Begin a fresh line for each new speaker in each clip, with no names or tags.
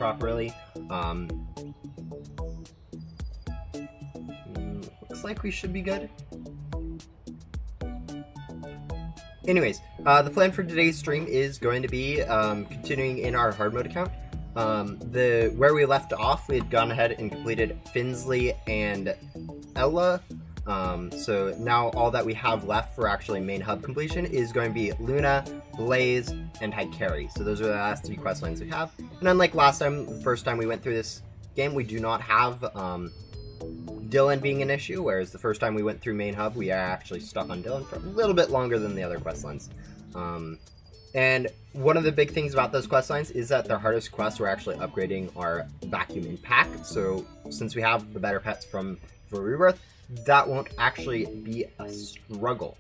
properly. Looks like we should be good. Anyways, the plan for today's stream is going to be continuing in our hard mode account. Where we left off, we had gone ahead and completed Finsley and Ella. So now all that we have left for actually main hub completion is going to be Luna, Blaze, and Hikari. So those are the last 3 quest lines we have. And unlike last time, the first time we went through this game, we do not have Dylan being an issue, whereas the first time we went through main hub, we are actually stuck on Dylan for a little bit longer than the other quest lines. And one of the big things about those quest lines is that their hardest quests, we're actually upgrading our vacuum and pack. So since we have the better pets for Rebirth, that won't actually be a struggle.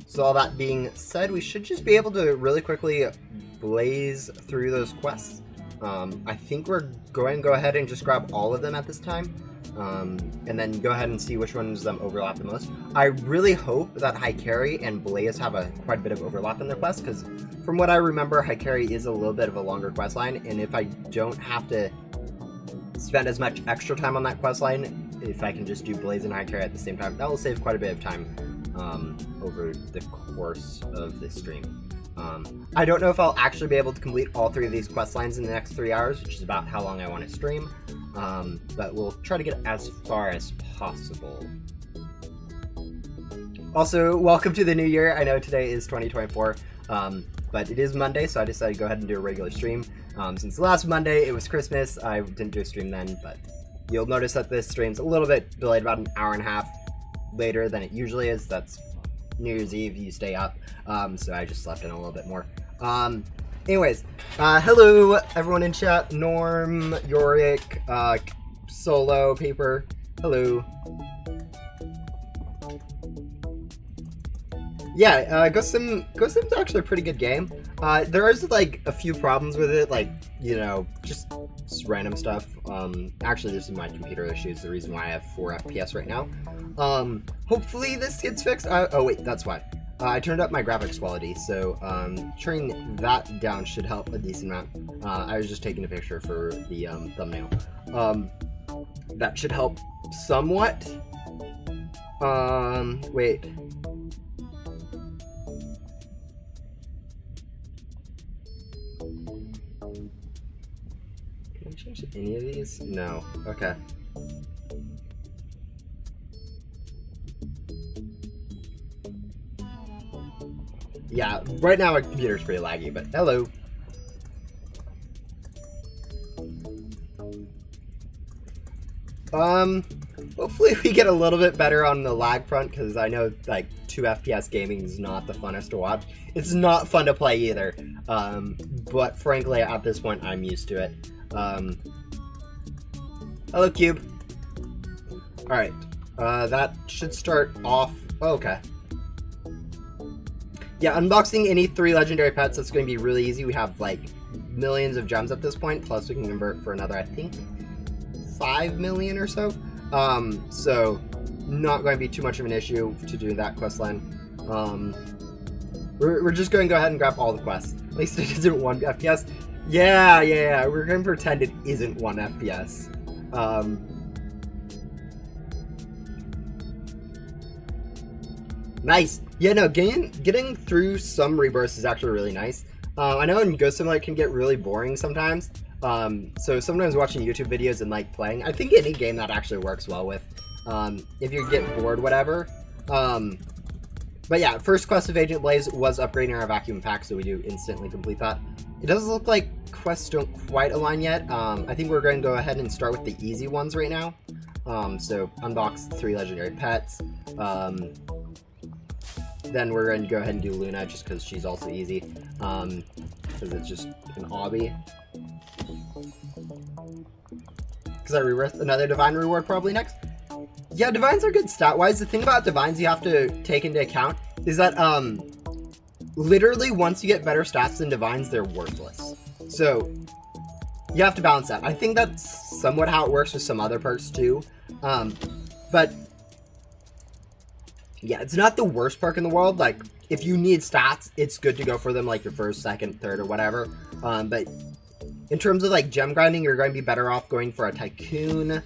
So all that being said, we should just be able to really quickly blaze through those quests. I think we're going to go ahead and just grab all of them at this time, and then go ahead and see which ones of them overlap the most. I really hope that Hikari and Blaze have quite a bit of overlap in their quests, because from what I remember, Hikari is a little bit of a longer quest line, and if I don't have to spend as much extra time on that quest line, if I can just do Blaze and Hikari at the same time, that will save quite a bit of time over the course of this stream. I don't know if I'll actually be able to complete all 3 of these quest lines in the next 3 hours, which is about how long I want to stream, but we'll try to get as far as possible. Also, welcome to the new year. I know today is 2024, but it is Monday, so I decided to go ahead and do a regular stream. Since last Monday it was Christmas, I didn't do a stream then, but you'll notice that this stream's a little bit delayed, about an hour and a half later than it usually is. That's New Year's Eve, you stay up, so I just slept in a little bit more. Anyways, hello everyone in chat, Norm, Yorick, Solo, Paper, hello. Yeah, Ghostim's actually a pretty good game. There is like a few problems with it, like, you know, just random stuff. Actually, this is my computer issues, the reason why I have 4 FPS right now. Hopefully this gets fixed. Oh wait, that's why. I turned up my graphics quality, so turning that down should help a decent amount. I was just taking a picture for the thumbnail. That should help somewhat. Wait. Can I change any of these? No. Okay. Yeah, right now my computer's pretty laggy, but hello. Hopefully we get a little bit better on the lag front, because I know, like, 2 FPS gaming is not the funnest to watch. It's not fun to play either, but frankly, at this point, I'm used to it. Hello, Cube. Alright, that should start off... Oh, okay. Yeah, unboxing any 3 legendary pets, that's going to be really easy. We have, like, millions of gems at this point, plus we can convert for another, I think, 5 million or so. So, not going to be too much of an issue to do that quest line. We're just going to go ahead and grab all the quests. At least it isn't 1 FPS. Yeah, we're going to pretend it isn't 1 FPS. Nice. Yeah, no, getting through some rebirths is actually really nice. I know in Ghost Simulator it can get really boring sometimes. So sometimes watching YouTube videos and like playing, I think any game that actually works well with, if you get bored, whatever. But yeah, first quest of Agent Blaze was upgrading our vacuum pack, so we do instantly complete that. It does look like quests don't quite align yet. I think we're going to go ahead and start with the easy ones right now. So unbox 3 legendary pets. Then we're going to go ahead and do Luna, just because she's also easy. Because it's just an obby. Because I rebirthed another Divine reward probably next. Yeah, Divines are good stat-wise. The thing about Divines you have to take into account is that, literally once you get better stats than Divines, they're worthless. So, you have to balance that. I think that's somewhat how it works with some other perks too. But yeah, it's not the worst perk in the world. Like, if you need stats, it's good to go for them, like your first, second, third, or whatever. But In terms of like gem grinding, you're going to be better off going for a Tycoon.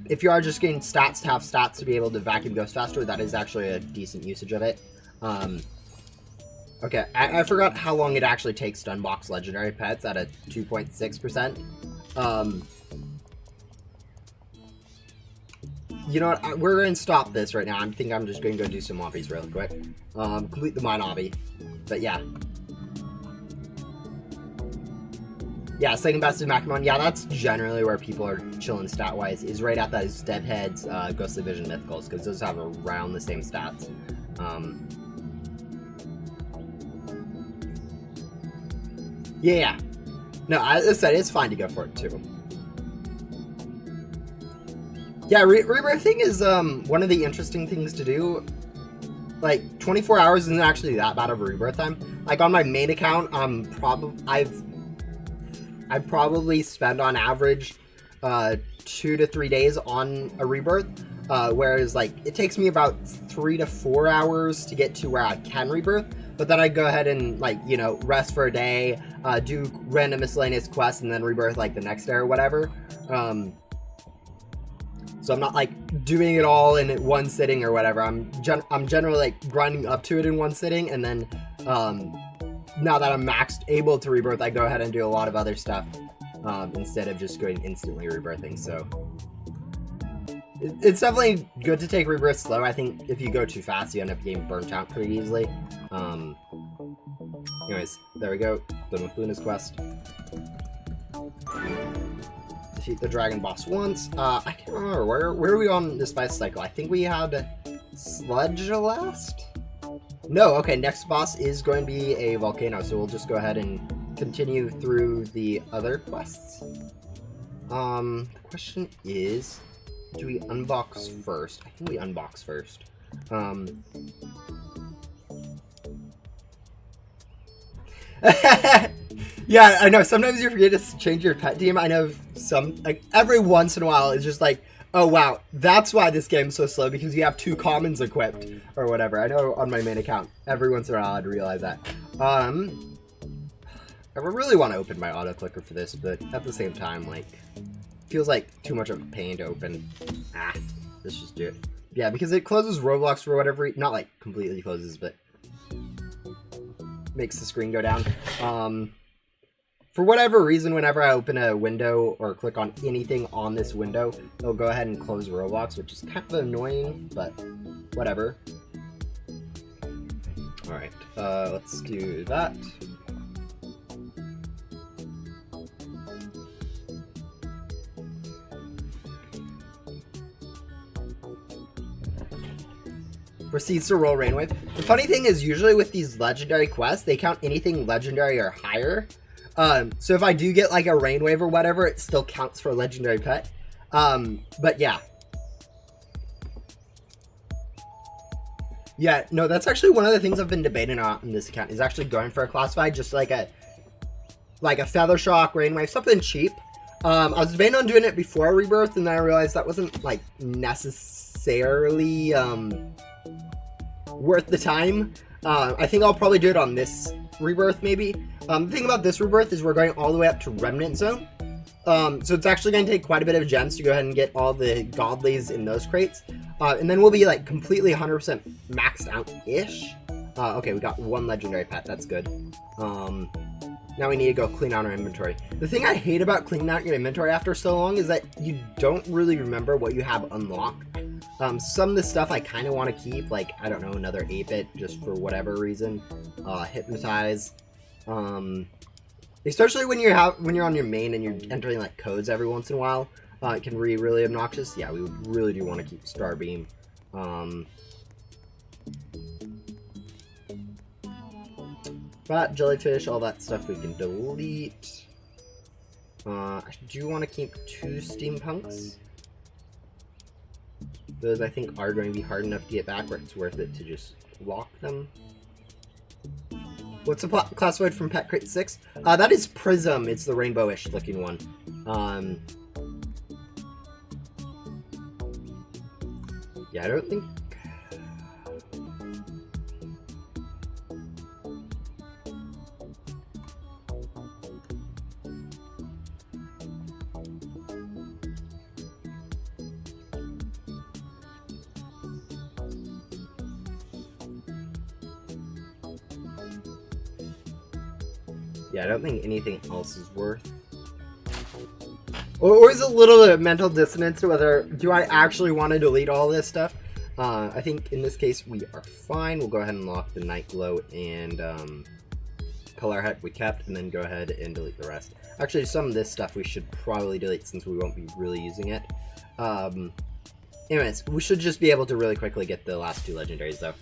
If you are just getting stats to have stats to be able to vacuum ghost faster, that is actually a decent usage of it. Okay, I forgot how long it actually takes to unbox legendary pets at a 2.6%. You know what? We're going to stop this right now. I think I'm just going to go do some obbies real quick. Complete the mine obby. But yeah. Yeah, second best is Macamon. Yeah, that's generally where people are chilling stat-wise, is right at those Dev Heads, Ghostly Vision Mythicals, because those have around the same stats. Yeah. No, as I said, it's fine to go for it, too. Yeah, rebirthing is one of the interesting things to do. Like, 24 hours isn't actually that bad of a rebirth time. Like, on my main account, I probably spend on average 2 to 3 days on a rebirth, whereas like it takes me about 3 to 4 hours to get to where I can rebirth. But then I go ahead and like, you know, rest for a day, do random miscellaneous quests, and then rebirth like the next day or whatever. So I'm not like doing it all in one sitting or whatever. I'm generally like grinding up to it in one sitting, and then now that I'm able to rebirth, I go ahead and do a lot of other stuff instead of just going instantly rebirthing. So it's definitely good to take rebirth slow. I think if you go too fast, you end up getting burnt out pretty easily. Anyways, there we go. Done with Luna's quest. Defeat the dragon boss once. I can't remember where are we on this spice cycle. I think we had Sludge last. No, okay, next boss is going to be a volcano, so we'll just go ahead and continue through the other quests. The question is, do we unbox first? I think we unbox first. Yeah, I know, sometimes you forget to change your pet team. I know like, every once in a while, it's just like, oh wow, that's why this game's so slow, because you have 2 commons equipped, or whatever. I know on my main account, every once in a while I'd realize that. I really want to open my auto-clicker for this, but at the same time, like, feels like too much of a pain to open. Let's just do it. Yeah, because it closes Roblox for whatever not like completely closes, but makes the screen go down. For whatever reason, whenever I open a window or click on anything on this window, it'll go ahead and close Roblox, which is kind of annoying, but whatever. Alright, let's do that. Proceeds to roll Rainwave. The funny thing is, usually with these legendary quests, they count anything legendary or higher. So if I do get like a Rainwave or whatever, it still counts for a legendary pet. But yeah. Yeah, no, that's actually one of the things I've been debating on this account, is actually going for a classified, just like a Feather Shock, Rainwave, something cheap. I was debating on doing it before Rebirth, and then I realized that wasn't like necessarily worth the time. I think I'll probably do it on this Rebirth, maybe. The thing about this Rebirth is we're going all the way up to Remnant Zone. So it's actually going to take quite a bit of gems to go ahead and get all the godlies in those crates. And then we'll be like completely 100% maxed out-ish. Okay, we got 1 legendary pet. That's good. Now we need to go clean out our inventory. The thing I hate about cleaning out your inventory after so long is that you don't really remember what you have unlocked. Some of the stuff I kind of want to keep, like, I don't know, another 8-bit just for whatever reason. Hypnotize. Especially when you're on your main and you're entering like codes every once in a while, it can be really obnoxious. Yeah, we really do want to keep Starbeam. But jellyfish, all that stuff we can delete. I do want to keep 2 steampunks. Those I think are going to be hard enough to get back where it's worth it to just lock them. What's the classified from Pet Crate 6? That is Prism. It's the rainbowish looking one. Yeah, I don't think... Yeah, I don't think anything else is worth. Or is a little bit of mental dissonance to whether do I actually want to delete all this stuff. I think in this case we are fine. We'll go ahead and lock the night glow and color heck we kept, and then go ahead and delete the rest. Actually, some of this stuff we should probably delete since we won't be really using it. Anyways, we should just be able to really quickly get the last 2 legendaries though.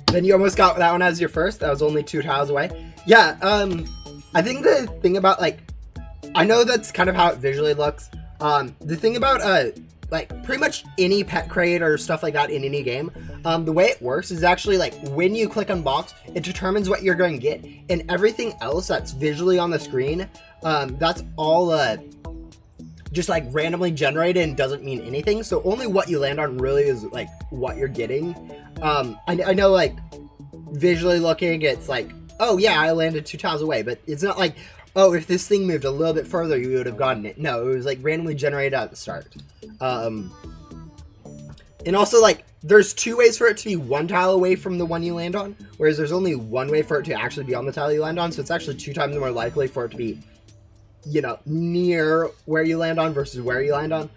Then you almost got that one as your first. That was only 2 tiles away. Yeah, I think the thing about, like, I know that's kind of how it visually looks. The thing about, like, pretty much any pet crate or stuff like that in any game, the way it works is actually, like, when you click unbox, it determines what you're going to get, and everything else that's visually on the screen, that's all, just, like, randomly generated and doesn't mean anything. So only what you land on really is, like, what you're getting. I know, like, visually looking, it's like, oh yeah, I landed 2 tiles away, but it's not like, oh, if this thing moved a little bit further, you would have gotten it. No, it was, like, randomly generated at the start. And also, like, there's 2 ways for it to be 1 tile away from the one you land on, whereas there's only 1 way for it to actually be on the tile you land on, so it's actually 2 times more likely for it to be, you know, near where you land on versus where you land on.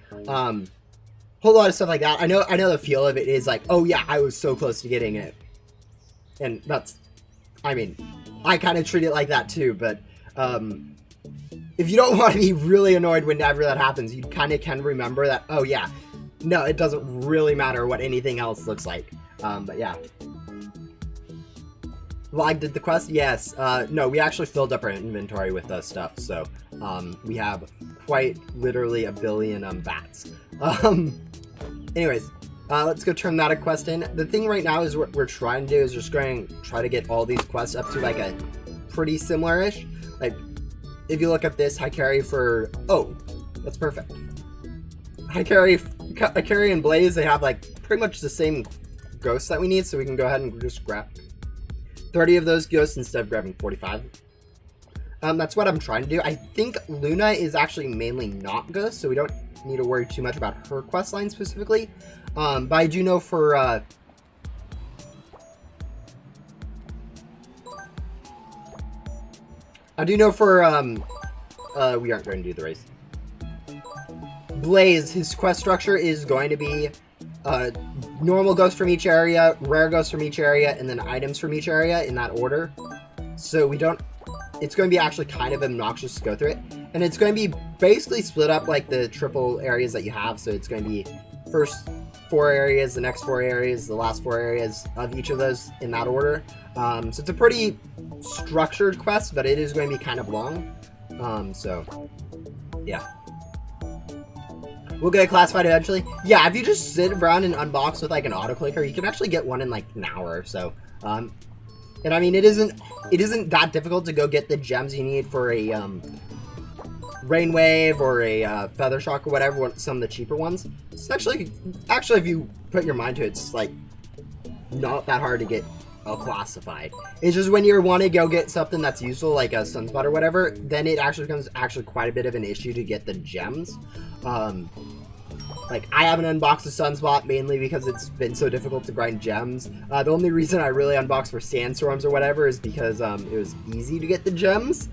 Whole lot of stuff like that. I know the feel of it is like, oh yeah, I was so close to getting it. And that's, I mean, I kind of treat it like that too, but if you don't want to be really annoyed whenever that happens, you kind of can remember that, oh yeah, no, it doesn't really matter what anything else looks like. But yeah. Vlog did the quest? Yes. No, we actually filled up our inventory with stuff, so we have quite literally a billion bats. Anyways, let's go turn that a quest in. The thing right now is what we're trying to do is just going to try to get all these quests up to like a pretty similar-ish. Like, if you look at this, Hikari for... Oh, that's perfect. Hikari and Blaze, they have like pretty much the same ghosts that we need, so we can go ahead and just grab 30 of those ghosts instead of grabbing 45. That's what I'm trying to do. I think Luna is actually mainly not ghost, so we don't need to worry too much about her quest line specifically. But I do know for we aren't going to do the race. Blaze, his quest structure is going to be normal ghosts from each area, rare ghosts from each area, and then items from each area in that order. So we don't... It's going to be actually kind of obnoxious to go through it. And it's going to be basically split up like the triple areas that you have. So it's going to be first 4 areas, the next 4 areas, the last 4 areas of each of those in that order. So it's a pretty structured quest, but it is going to be kind of long. So, yeah. We'll get it classified eventually. Yeah, if you just sit around and unbox with like an auto-clicker, you can actually get one in like an hour or so. And I mean, it isn't that difficult to go get the gems you need for a Rainwave or a Feather Shock or whatever, some of the cheaper ones. It's actually if you put your mind to it, it's like not that hard to get classified. It's just when you want to go get something that's useful, like a Sunspot or whatever, then it actually becomes quite a bit of an issue to get the gems. Like, I haven't unboxed a Sunspot mainly because it's been so difficult to grind gems. The only reason I really unboxed for Sandstorms or whatever is because it was easy to get the gems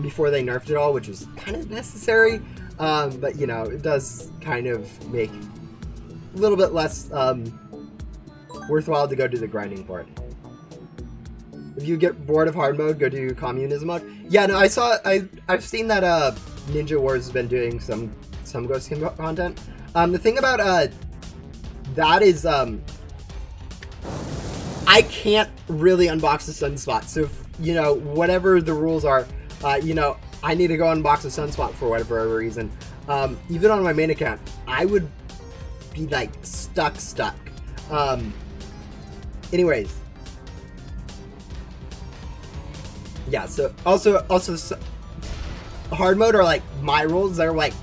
before they nerfed it all, which was kind of necessary. But, you know, it does kind of make a little bit less worthwhile to go do the grinding for it. If you get bored of hard mode, go do communism mode. Yeah, no, I've seen that Ninja Wars has been doing some Ghost Skin content. The thing about that is I can't really unbox the Sunspot. So if, you know, whatever the rules are, you know, I need to go unbox a Sunspot for whatever reason. Even on my main account, I would be like stuck. Anyways. Yeah, so also hard mode are like my rules. They're like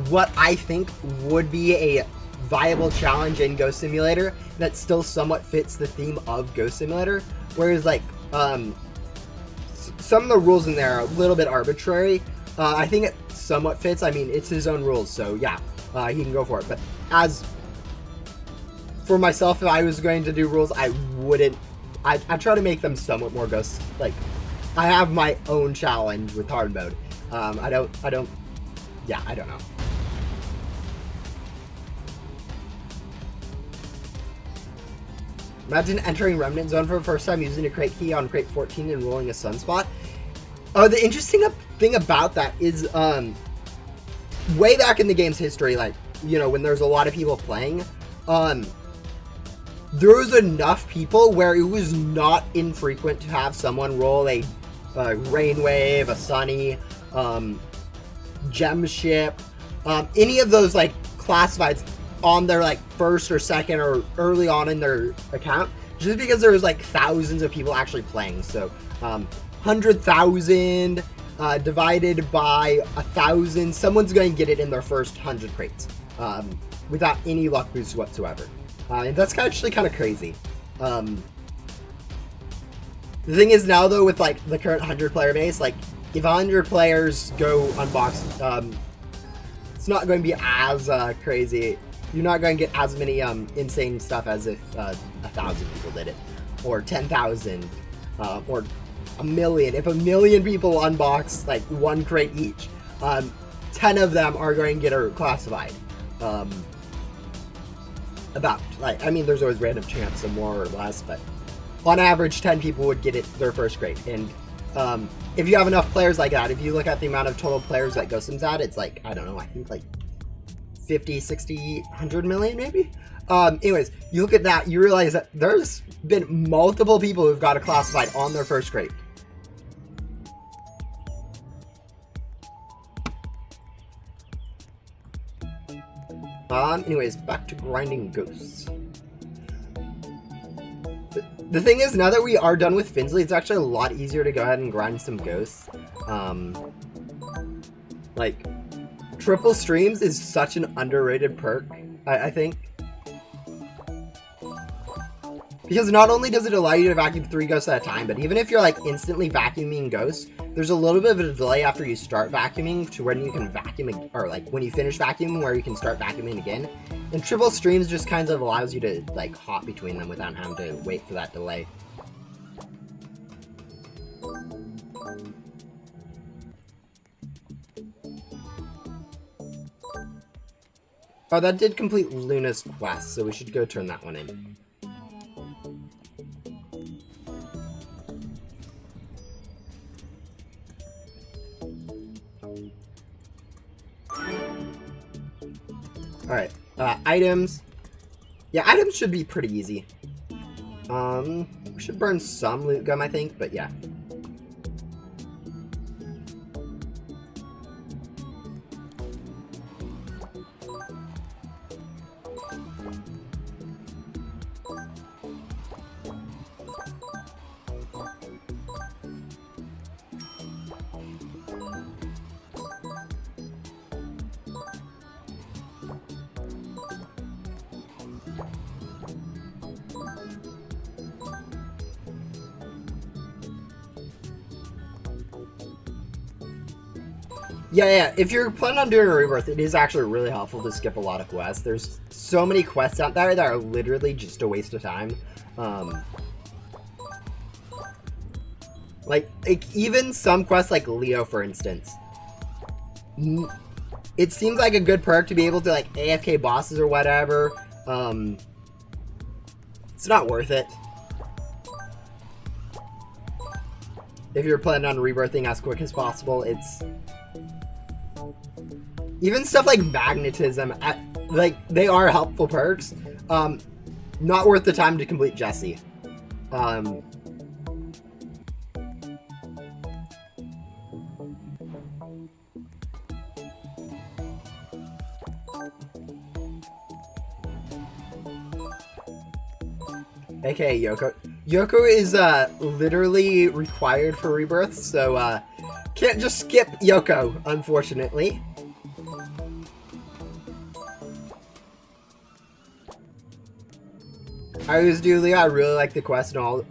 what I think would be a viable challenge in Ghost Simulator that still somewhat fits the theme of Ghost Simulator. Whereas like some of the rules in there are a little bit arbitrary. I think it somewhat fits. I mean, it's his own rules, so yeah. he can go for it. But as for myself, if I was going to do rules, I wouldn't. I try to make them somewhat more ghosts. Like, I have my own challenge with hard mode. I don't. Yeah, I don't know. Imagine entering Remnant Zone for the first time using a crate key on crate 14 and rolling a sunspot. Oh, the interesting thing about that is, way back in the game's history, like, you know, when there's a lot of people playing, there was enough people where it was not infrequent to have someone roll a Rain Wave, a Sunny, Gem Ship, any of those, like, classifieds on their, like, first or second or early on in their account, just because there was, like, thousands of people actually playing. So 100,000 divided by 1,000, someone's going to get it in their first 100 crates without any luck boost whatsoever. And that's actually kind of crazy. The thing is now, though, with, like, the current 100 player base, like, if 100 players go unboxed, it's not going to be as crazy. You're not going to get as many insane stuff as if 1,000 people did it, or 10,000, or a million. If a million people unbox like one crate each, 10 of them are going to get a classified. About, like, I mean, there's always random chance of more or less, but on average, 10 people would get it their first crate. And if you have enough players like that, if you look at the amount of total players that Ghostim's at, it's like, I don't know, I think like 50, 60, 100 million maybe? Anyways, you look at that, you realize that there's been multiple people who've got a classified on their first crate. Anyways, back to grinding ghosts. The thing is, now that we are done with Finsley, it's actually a lot easier to go ahead and grind some ghosts. Like, triple streams is such an underrated perk, I think. Because not only does it allow you to vacuum 3 ghosts at a time, but even if you're, like, instantly vacuuming ghosts, there's a little bit of a delay after you start vacuuming to when you can vacuum, or, like, when you finish vacuuming, where you can start vacuuming again. And triple streams just kind of allows you to, like, hop between them without having to wait for that delay. Oh, that did complete Luna's quest, so we should go turn that one in. Alright, items. Yeah, items should be pretty easy. We should burn some loot gum, I think, but yeah. Yeah, if you're planning on doing a rebirth, it is actually really helpful to skip a lot of quests. There's so many quests out there that are literally just a waste of time. Like even some quests like Leo, for instance. It seems like a good perk to be able to, like, AFK bosses or whatever. It's not worth it. If you're planning on rebirthing as quick as possible, it's... Even stuff like magnetism, like, they are helpful perks. Not worth the time to complete Jesse. Okay, Yoko. Yoko is literally required for rebirth, so can't just skip Yoko, unfortunately. I always do, Leo. I really like the quest and all,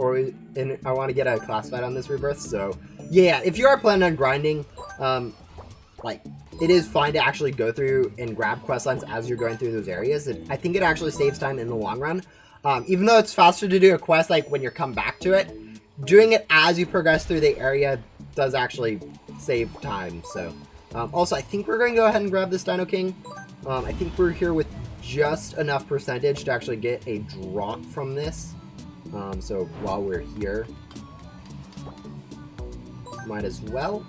and I want to get a classified on this rebirth. So yeah, if you are planning on grinding, like it is fine to actually go through and grab quest lines as you're going through those areas. I think it actually saves time in the long run. Even though it's faster to do a quest like when you come back to it, doing it as you progress through the area does actually save time. So also, I think we're going to go ahead and grab this Dino King. I think we're here with just enough percentage to actually get a drop from this. So while we're here, might as well.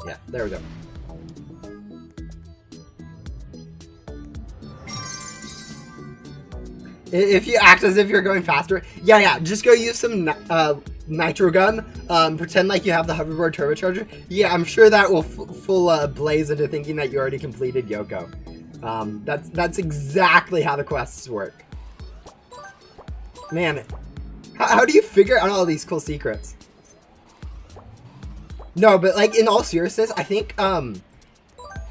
Yeah, there we go. If you act as if you're going faster, yeah, just go use some nitro gum. Pretend like you have the hoverboard turbocharger. Yeah, I'm sure that will full blaze into thinking that you already completed Yoko. That's exactly how the quests work. Man, how do you figure out all these cool secrets? No, but like in all seriousness, I think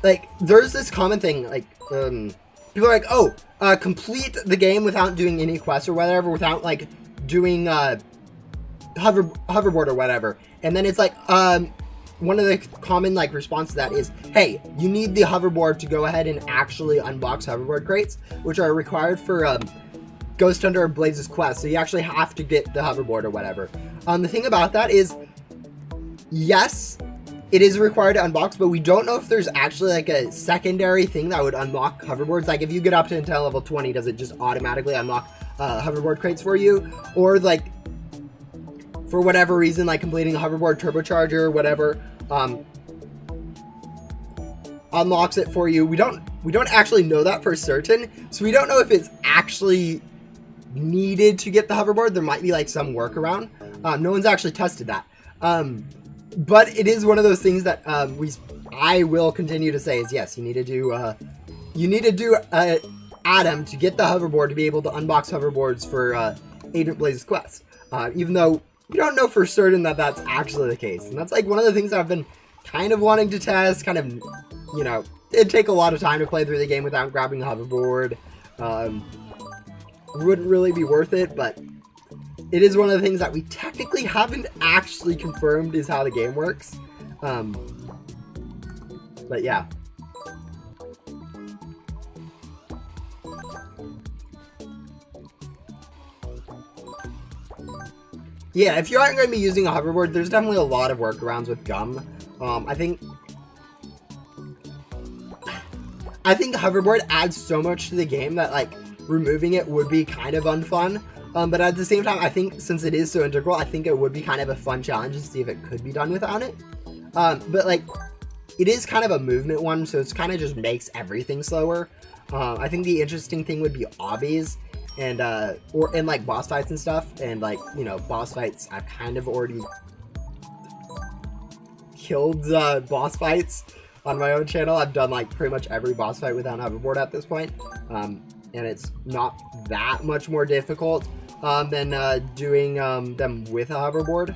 like there's this common thing like people are like, oh, complete the game without doing any quests or whatever, without like doing hoverboard or whatever. And then it's like one of the common like response to that is, hey, you need the hoverboard to go ahead and actually unbox hoverboard crates, which are required for Ghost Hunter Blaze's quest. So you actually have to get the hoverboard or whatever. The thing about that is, yes, it is required to unbox, but we don't know if there's actually like a secondary thing that would unlock hoverboards. Like if you get up to until level 20, does it just automatically unlock hoverboard crates for you? Or like for whatever reason, like completing a hoverboard turbocharger or whatever unlocks it for you. We don't actually know that for certain, so we don't know if it's actually needed to get the hoverboard. There might be like some workaround. No one's actually tested that. But it is one of those things that I will continue to say is yes, you need to do Adam to get the hoverboard to be able to unbox hoverboards for Agent Blaze's quest. Even though we don't know for certain that that's actually the case, and that's like one of the things I've been kind of wanting to test. Kind of, you know, it'd take a lot of time to play through the game without grabbing a hoverboard. Wouldn't really be worth it, but it is one of the things that we technically haven't actually confirmed is how the game works. But yeah. Yeah, if you aren't going to be using a hoverboard, there's definitely a lot of workarounds with gum. I think hoverboard adds so much to the game that like removing it would be kind of unfun. But at the same time, I think since it is so integral, I think it would be kind of a fun challenge to see if it could be done without it. But like, it is kind of a movement one, so it's kind of just makes everything slower. I think the interesting thing would be obbies and like boss fights and stuff. And like, you know, boss fights, I've kind of already killed boss fights on my own channel. I've done like pretty much every boss fight without hoverboard at this point. And it's not that much more difficult than doing them with a hoverboard.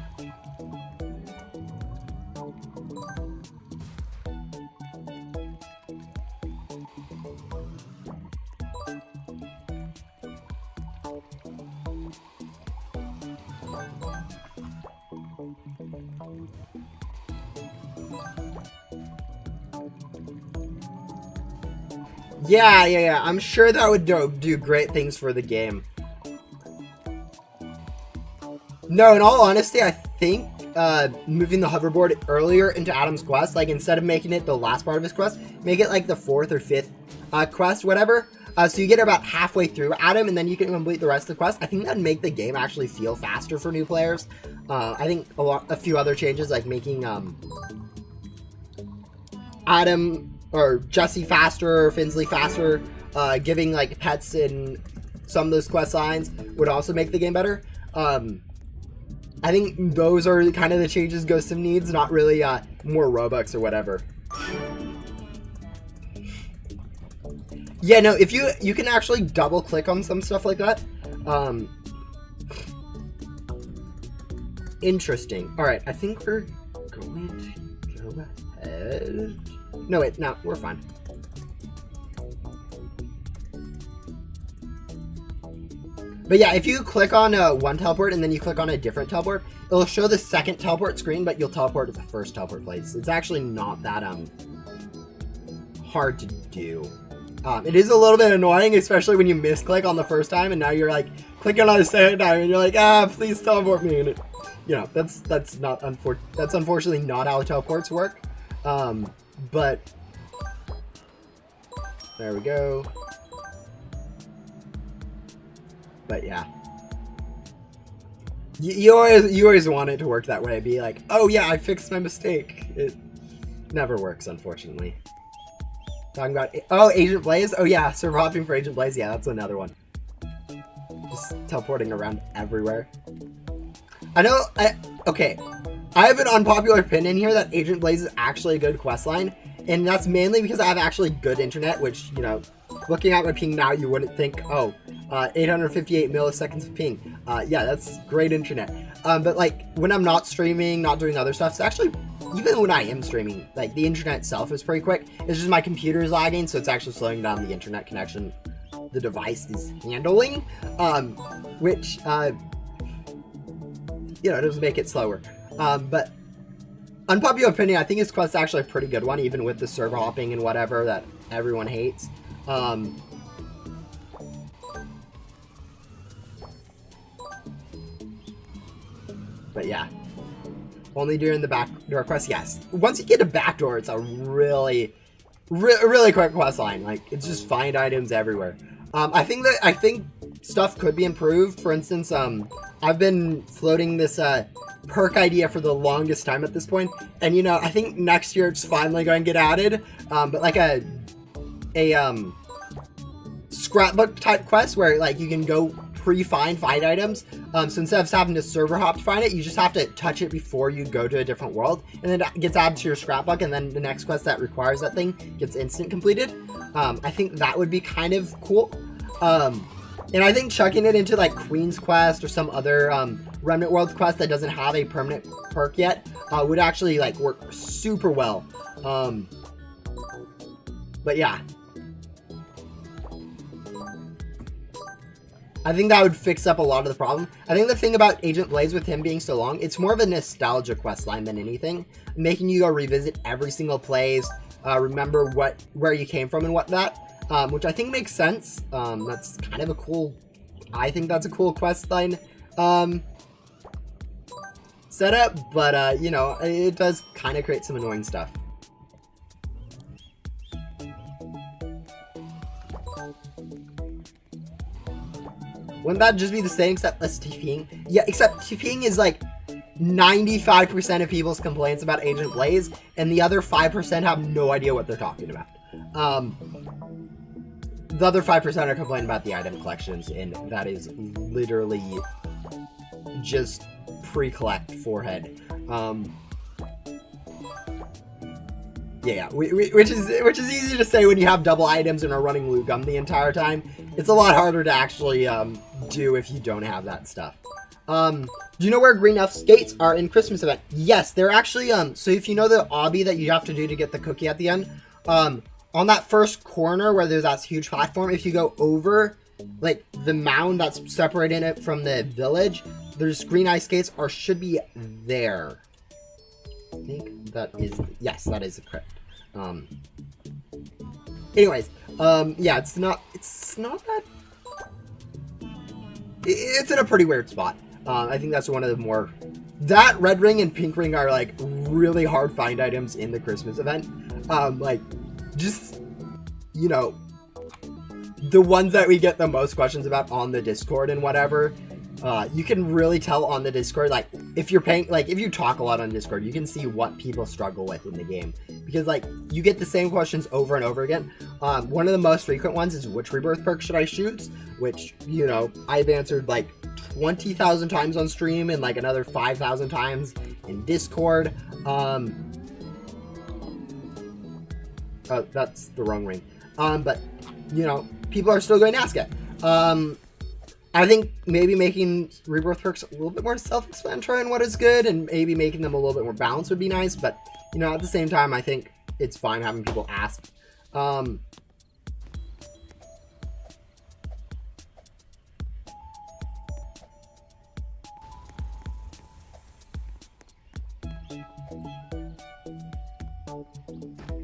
Yeah. I'm sure that would do great things for the game. No, in all honesty, I think moving the hoverboard earlier into Adam's quest, like instead of making it the last part of his quest, make it like the 4th or 5th quest, whatever. So you get about halfway through Adam, and then you can complete the rest of the quest. I think that'd make the game actually feel faster for new players. I think a few other changes, like making Adam or Jesse faster or Finsley faster, giving like pets in some of those quest lines would also make the game better. I think those are kind of the changes Ghost needs, not really more Robux or whatever. Yeah, no, if you can actually double click on some stuff like that. Interesting. All right, I think we're going to go ahead. No, wait, no, we're fine. But yeah, if you click on one teleport and then you click on a different teleport, it'll show the second teleport screen, but you'll teleport to the first teleport place. It's actually not that hard to do. It is a little bit annoying, especially when you misclick on the first time, and now you're like clicking on the second time, and you're like, please teleport me. And it, you know, that's unfortunately not how teleports work. But there we go. But yeah, you always want it to work that way. Be like, oh yeah, I fixed my mistake. It never works, unfortunately. Talking about Agent Blaze. Oh yeah, server hopping for Agent Blaze. Yeah, that's another one. Just teleporting around everywhere. I know. Okay, I have an unpopular opinion here that Agent Blaze is actually a good questline, and that's mainly because I have actually good internet. Which, you know, looking at my ping now, you wouldn't think, oh, 858 milliseconds of ping. Yeah, that's great internet. But like when I'm not streaming, not doing other stuff, it's actually, even when I am streaming, like the internet itself is pretty quick. It's just my computer is lagging, so it's actually slowing down the internet connection the device is handling, which, you know, does make it slower. But unpopular opinion, I think his quest's actually a pretty good one, even with the server hopping and whatever that everyone hates. But yeah, only during the backdoor quest. Yes, once you get a backdoor, it's a really quick quest line. Like, it's just find items everywhere. I think stuff could be improved. For instance, I've been floating this perk idea for the longest time at this point, and you know, I think next year it's finally going to get added. But like a scrapbook type quest where like you can go find items. So instead of having to server hop to find it, you just have to touch it before you go to a different world, and then it gets added to your scrapbook, and then the next quest that requires that thing gets instant completed. I think that would be kind of cool. And I think chucking it into like Queen's Quest or some other Remnant World quest that doesn't have a permanent perk yet would actually like work super well. But yeah, I think that would fix up a lot of the problem. I think the thing about Agent Blaze with him being so long, it's more of a nostalgia quest line than anything, making you go revisit every single place, remember where you came from and whatnot, which I think makes sense. That's kind of a cool, I think that's a cool quest line setup, but you know, it does kind of create some annoying stuff. Wouldn't that just be the same except less TPing? Yeah, except TPing is like 95% of people's complaints about Agent Blaze, and the other 5% have no idea what they're talking about. The other 5% are complaining about the item collections, and that is literally just pre-collect forehead. Yeah, which is easy to say when you have double items and are running loot gum the entire time. It's a lot harder to actually do if you don't have that stuff. Do you know where green elf skates are in Christmas event? Yes, they're actually so if you know the obby that you have to do to get the cookie at the end, on that first corner where there's that huge platform, if you go over like the mound that's separating it from the village, there's green ice skates, or should be there. I think that is, yes, that is correct. Anyways, yeah, it's not that, it's in a pretty weird spot. I think that's one of the more, that red ring and pink ring are like really hard find items in the Christmas event. Like, just, you know, the ones that we get the most questions about on the Discord and whatever. You can really tell on the Discord, like, if you're paying, like, if you talk a lot on Discord, you can see what people struggle with in the game. Because, like, you get the same questions over and over again. One of the most frequent ones is, which rebirth perk should I shoot? Which, you know, I've answered, like, 20,000 times on stream and, like, another 5,000 times in Discord. That's the wrong ring. But, you know, people are still going to ask it. I think maybe making rebirth perks a little bit more self-explanatory on what is good, and maybe making them a little bit more balanced would be nice. But, you know, at the same time, I think it's fine having people ask.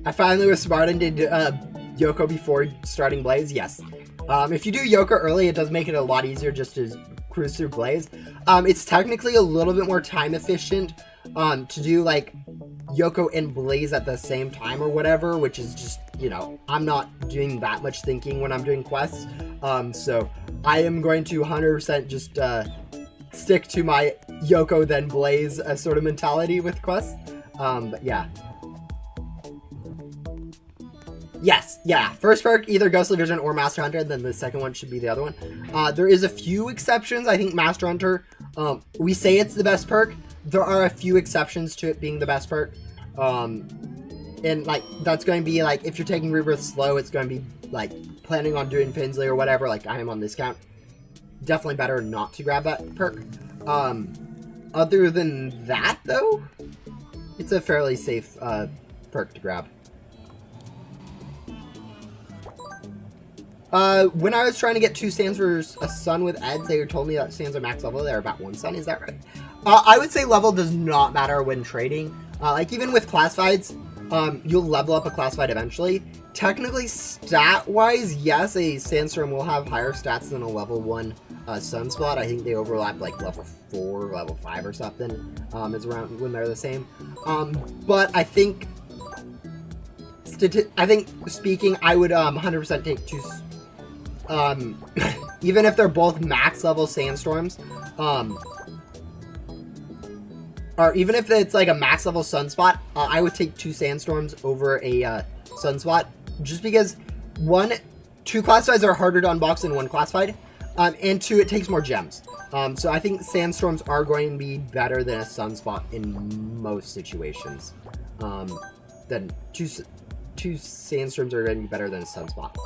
I finally was smart and did Yoko before starting Blaze. Yes. If you do Yoko early, it does make it a lot easier just to cruise through Blaze. It's technically a little bit more time efficient to do like Yoko and Blaze at the same time or whatever, which is just, you know, I'm not doing that much thinking when I'm doing quests. So I am going to 100% just stick to my Yoko then Blaze sort of mentality with quests. But yeah. Yes, yeah. First perk, either Ghostly Vision or Master Hunter, then the second one should be the other one. There is a few exceptions. I think Master Hunter, we say it's the best perk. There are a few exceptions to it being the best perk. And, like, that's going to be, like, if you're taking Rebirth slow, it's going to be, like, planning on doing Finsley or whatever, like I am on this count. Definitely better not to grab that perk. Other than that, though, it's a fairly safe perk to grab. When I was trying to get 2 stands for a sun with Eds, they told me that stands are max level. They're about 1 sun. Is that right? I would say level does not matter when trading. Like, even with classifieds, you'll level up a classified eventually. Technically, stat-wise, yes, a sandstorm will have higher stats than a level 1 sunspot. I think they overlap, like, level 4, level 5 or something. Is around when they're the same. But I think... speaking, I would 100% take 2... even if they're both max level sandstorms, or even if it's like a max level sunspot, I would take 2 sandstorms over a sunspot, just because 2 classifieds are harder to unbox than 1 classified, and 2, it takes more gems. So I think sandstorms are going to be better than a sunspot in most situations. Then two sandstorms are going to be better than a sunspot.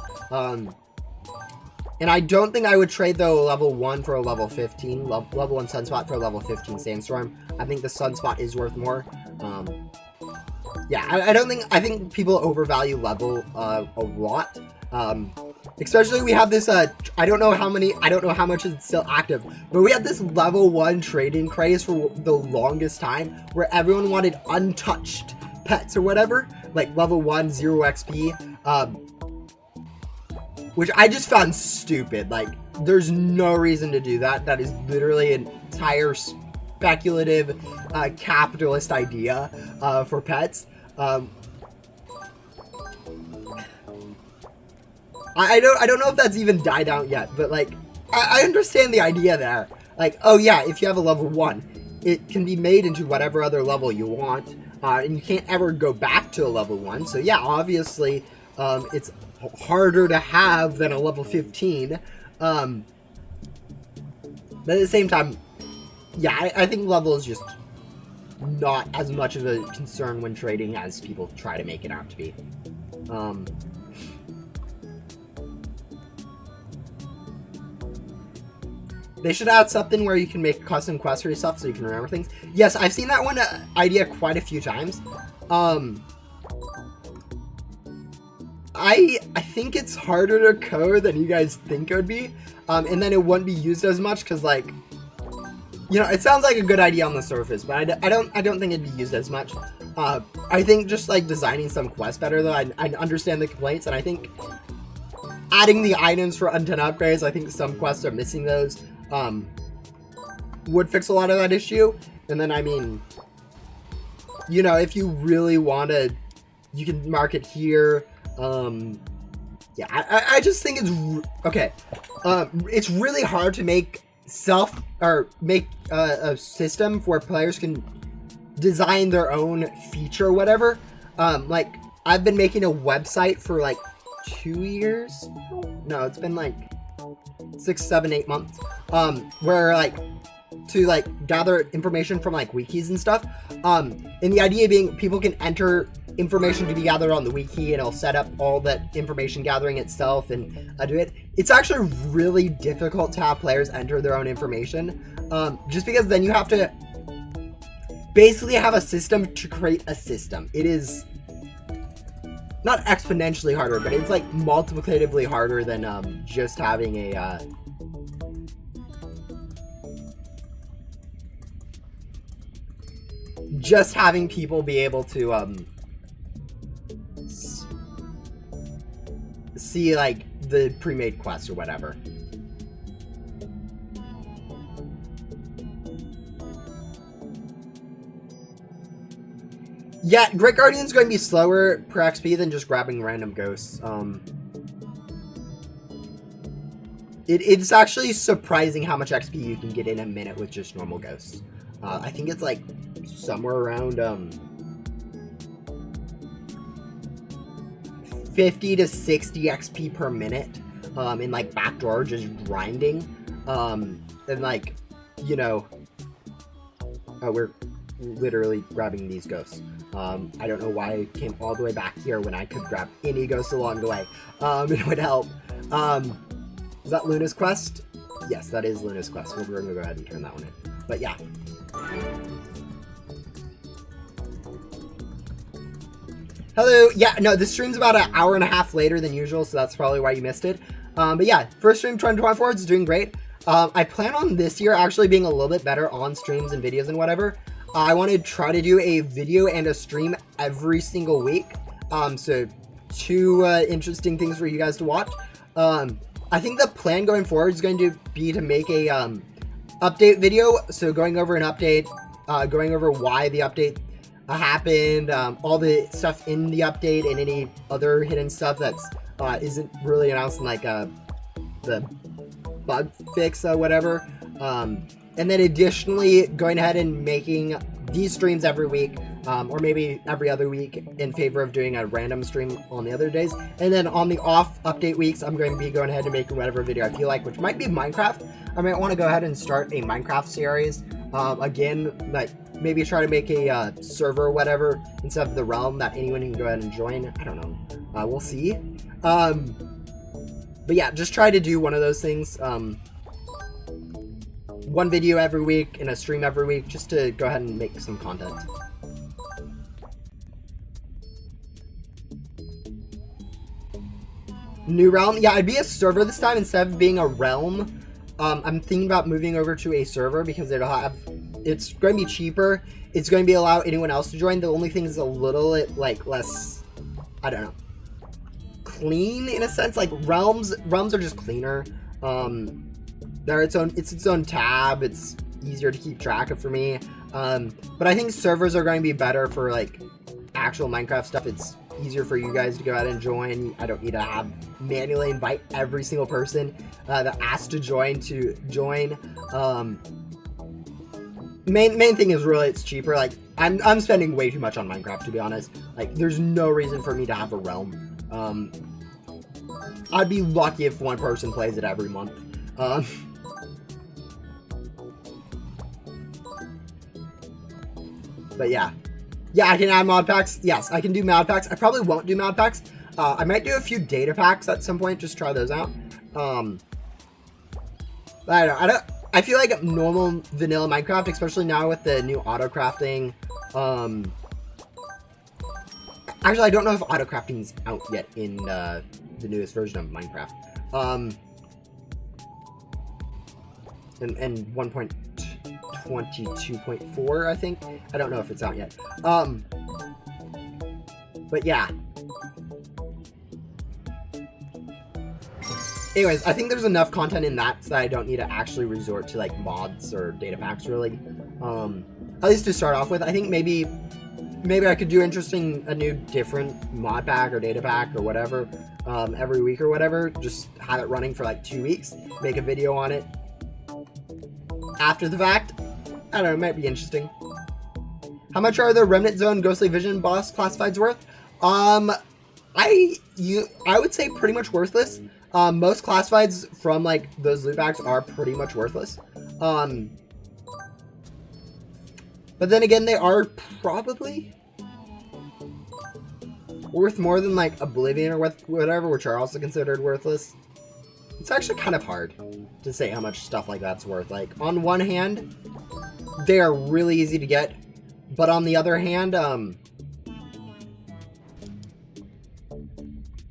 And I don't think I would trade, though, level 1 for a level 15. Level 1 sunspot for a level 15 sandstorm. I think the sunspot is worth more. Yeah, I think people overvalue level a lot. Especially we have this, I don't know how much is still active, but we had this level 1 trading craze for the longest time, where everyone wanted untouched pets or whatever, like level 1, 0 XP, which I just found stupid. Like, there's no reason to do that. That is literally an entire speculative, capitalist idea, for pets. I don't know if that's even died out yet, but, like, I understand the idea there. Like, oh yeah, if you have a level 1, it can be made into whatever other level you want, and you can't ever go back to a level 1. So yeah, obviously, it's harder to have than a level 15. But at the same time, yeah, I think level is just not as much of a concern when trading as people try to make it out to be. They should add something where you can make custom quests for yourself so you can remember things. Yes, I've seen that one idea quite a few times. I think it's harder to code than you guys think it would be, and then it wouldn't be used as much because, like, you know, it sounds like a good idea on the surface, but I don't think it'd be used as much. I think just, like, designing some quests better, though. I understand the complaints, and I think adding the items for antenna upgrades, I think some quests are missing those, would fix a lot of that issue. And then, I mean, you know, if you really want to, you can mark it here. Yeah, I just think it's okay. It's really hard to make a system where players can design their own feature or whatever. Like, I've been making a website for like 2 years. No, it's been like 6, 7, 8 months. Where, like, to, like, gather information from, like, wikis and stuff. And the idea being people can enter information to be gathered on the wiki, and it'll set up all that information gathering itself and do it. It's actually really difficult to have players enter their own information, just because then you have to basically have a system to create a system. It is not exponentially harder, but it's like multiplicatively harder than just having a just having people be able to see like the pre-made quests or whatever. Yeah, Great Guardian's going to be slower per XP than just grabbing random ghosts. It's actually surprising how much XP you can get in a minute with just normal ghosts. I think it's like somewhere around 50 to 60 XP per minute in like backdoor just grinding. And like, you know, we're literally grabbing these ghosts. I don't know why I came all the way back here when I could grab any ghost along the way. It would help. Is that Luna's quest? Yes, that is Luna's quest. We're going to go ahead and turn that one in. But yeah. Hello. Yeah, no, this stream's about an hour and a half later than usual, so that's probably why you missed it. But yeah, first stream 2024 is doing great. I plan on this year actually being a little bit better on streams and videos and whatever. I want to try to do a video and a stream every single week. So two interesting things for you guys to watch. I think the plan going forward is going to be to make a update video. So going over an update, going over why the update happened, all the stuff in the update and any other hidden stuff that's isn't really announced in like the bug fix or whatever. And then additionally going ahead and making these streams every week, or maybe every other week in favor of doing a random stream on the other days. And then on the off update weeks, I'm going to be going ahead and making whatever video I feel like, which might be Minecraft. I might want to go ahead and start a Minecraft series. Again, like maybe try to make a server or whatever instead of the realm that anyone can go ahead and join. I don't know. We'll see. But yeah, just try to do one of those things. One video every week and a stream every week just to go ahead and make some content. New realm? Yeah, I'd be a server this time instead of being a realm. I'm thinking about moving over to a server because it's going to be cheaper. It's going to be allow anyone else to join. The only thing is a little like less, I don't know, clean in a sense. Like realms are just cleaner. They're its own tab. It's easier to keep track of for me. But I think servers are going to be better for like actual Minecraft stuff. It's easier for you guys to go ahead and join. I don't need to manually invite every single person that asked to join. Main thing is really it's cheaper. Like I'm spending way too much on Minecraft, to be honest. Like there's no reason for me to have a realm. I'd be lucky if one person plays it every month. But yeah. Yeah, I can add mod packs. Yes, I can do mod packs. I probably won't do mod packs. I might do a few data packs at some point. Just try those out. But I feel like normal vanilla Minecraft, especially now with the new auto crafting. Actually, I don't know if auto crafting's out yet in the newest version of Minecraft. And 1.22.4, I think. I don't know if it's out yet. But yeah. Anyways, I think there's enough content in that so that I don't need to actually resort to like mods or data packs really. At least to start off with. I think maybe I could do a new different mod pack or data pack or whatever every week or whatever. Just have it running for like 2 weeks. Make a video on it after the fact. I don't know, it might be interesting. How much are the Remnant Zone Ghostly Vision boss classifieds worth? I would say pretty much worthless. Most classifieds from like those loot packs are pretty much worthless. But then again, they are probably worth more than like Oblivion or whatever, which are also considered worthless. It's actually kind of hard to say how much stuff like that's worth. Like, on one hand, they are really easy to get, but on the other hand,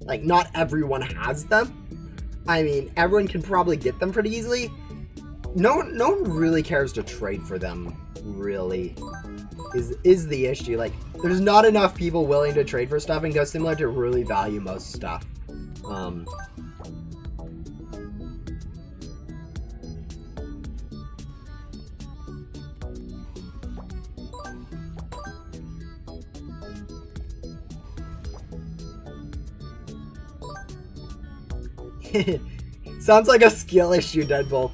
like, not everyone has them. I mean, everyone can probably get them pretty easily. No one really cares to trade for them, really, is the issue. Like, there's not enough people willing to trade for stuff and go similar to really value most stuff. Sounds like a skill issue, Deadbolt.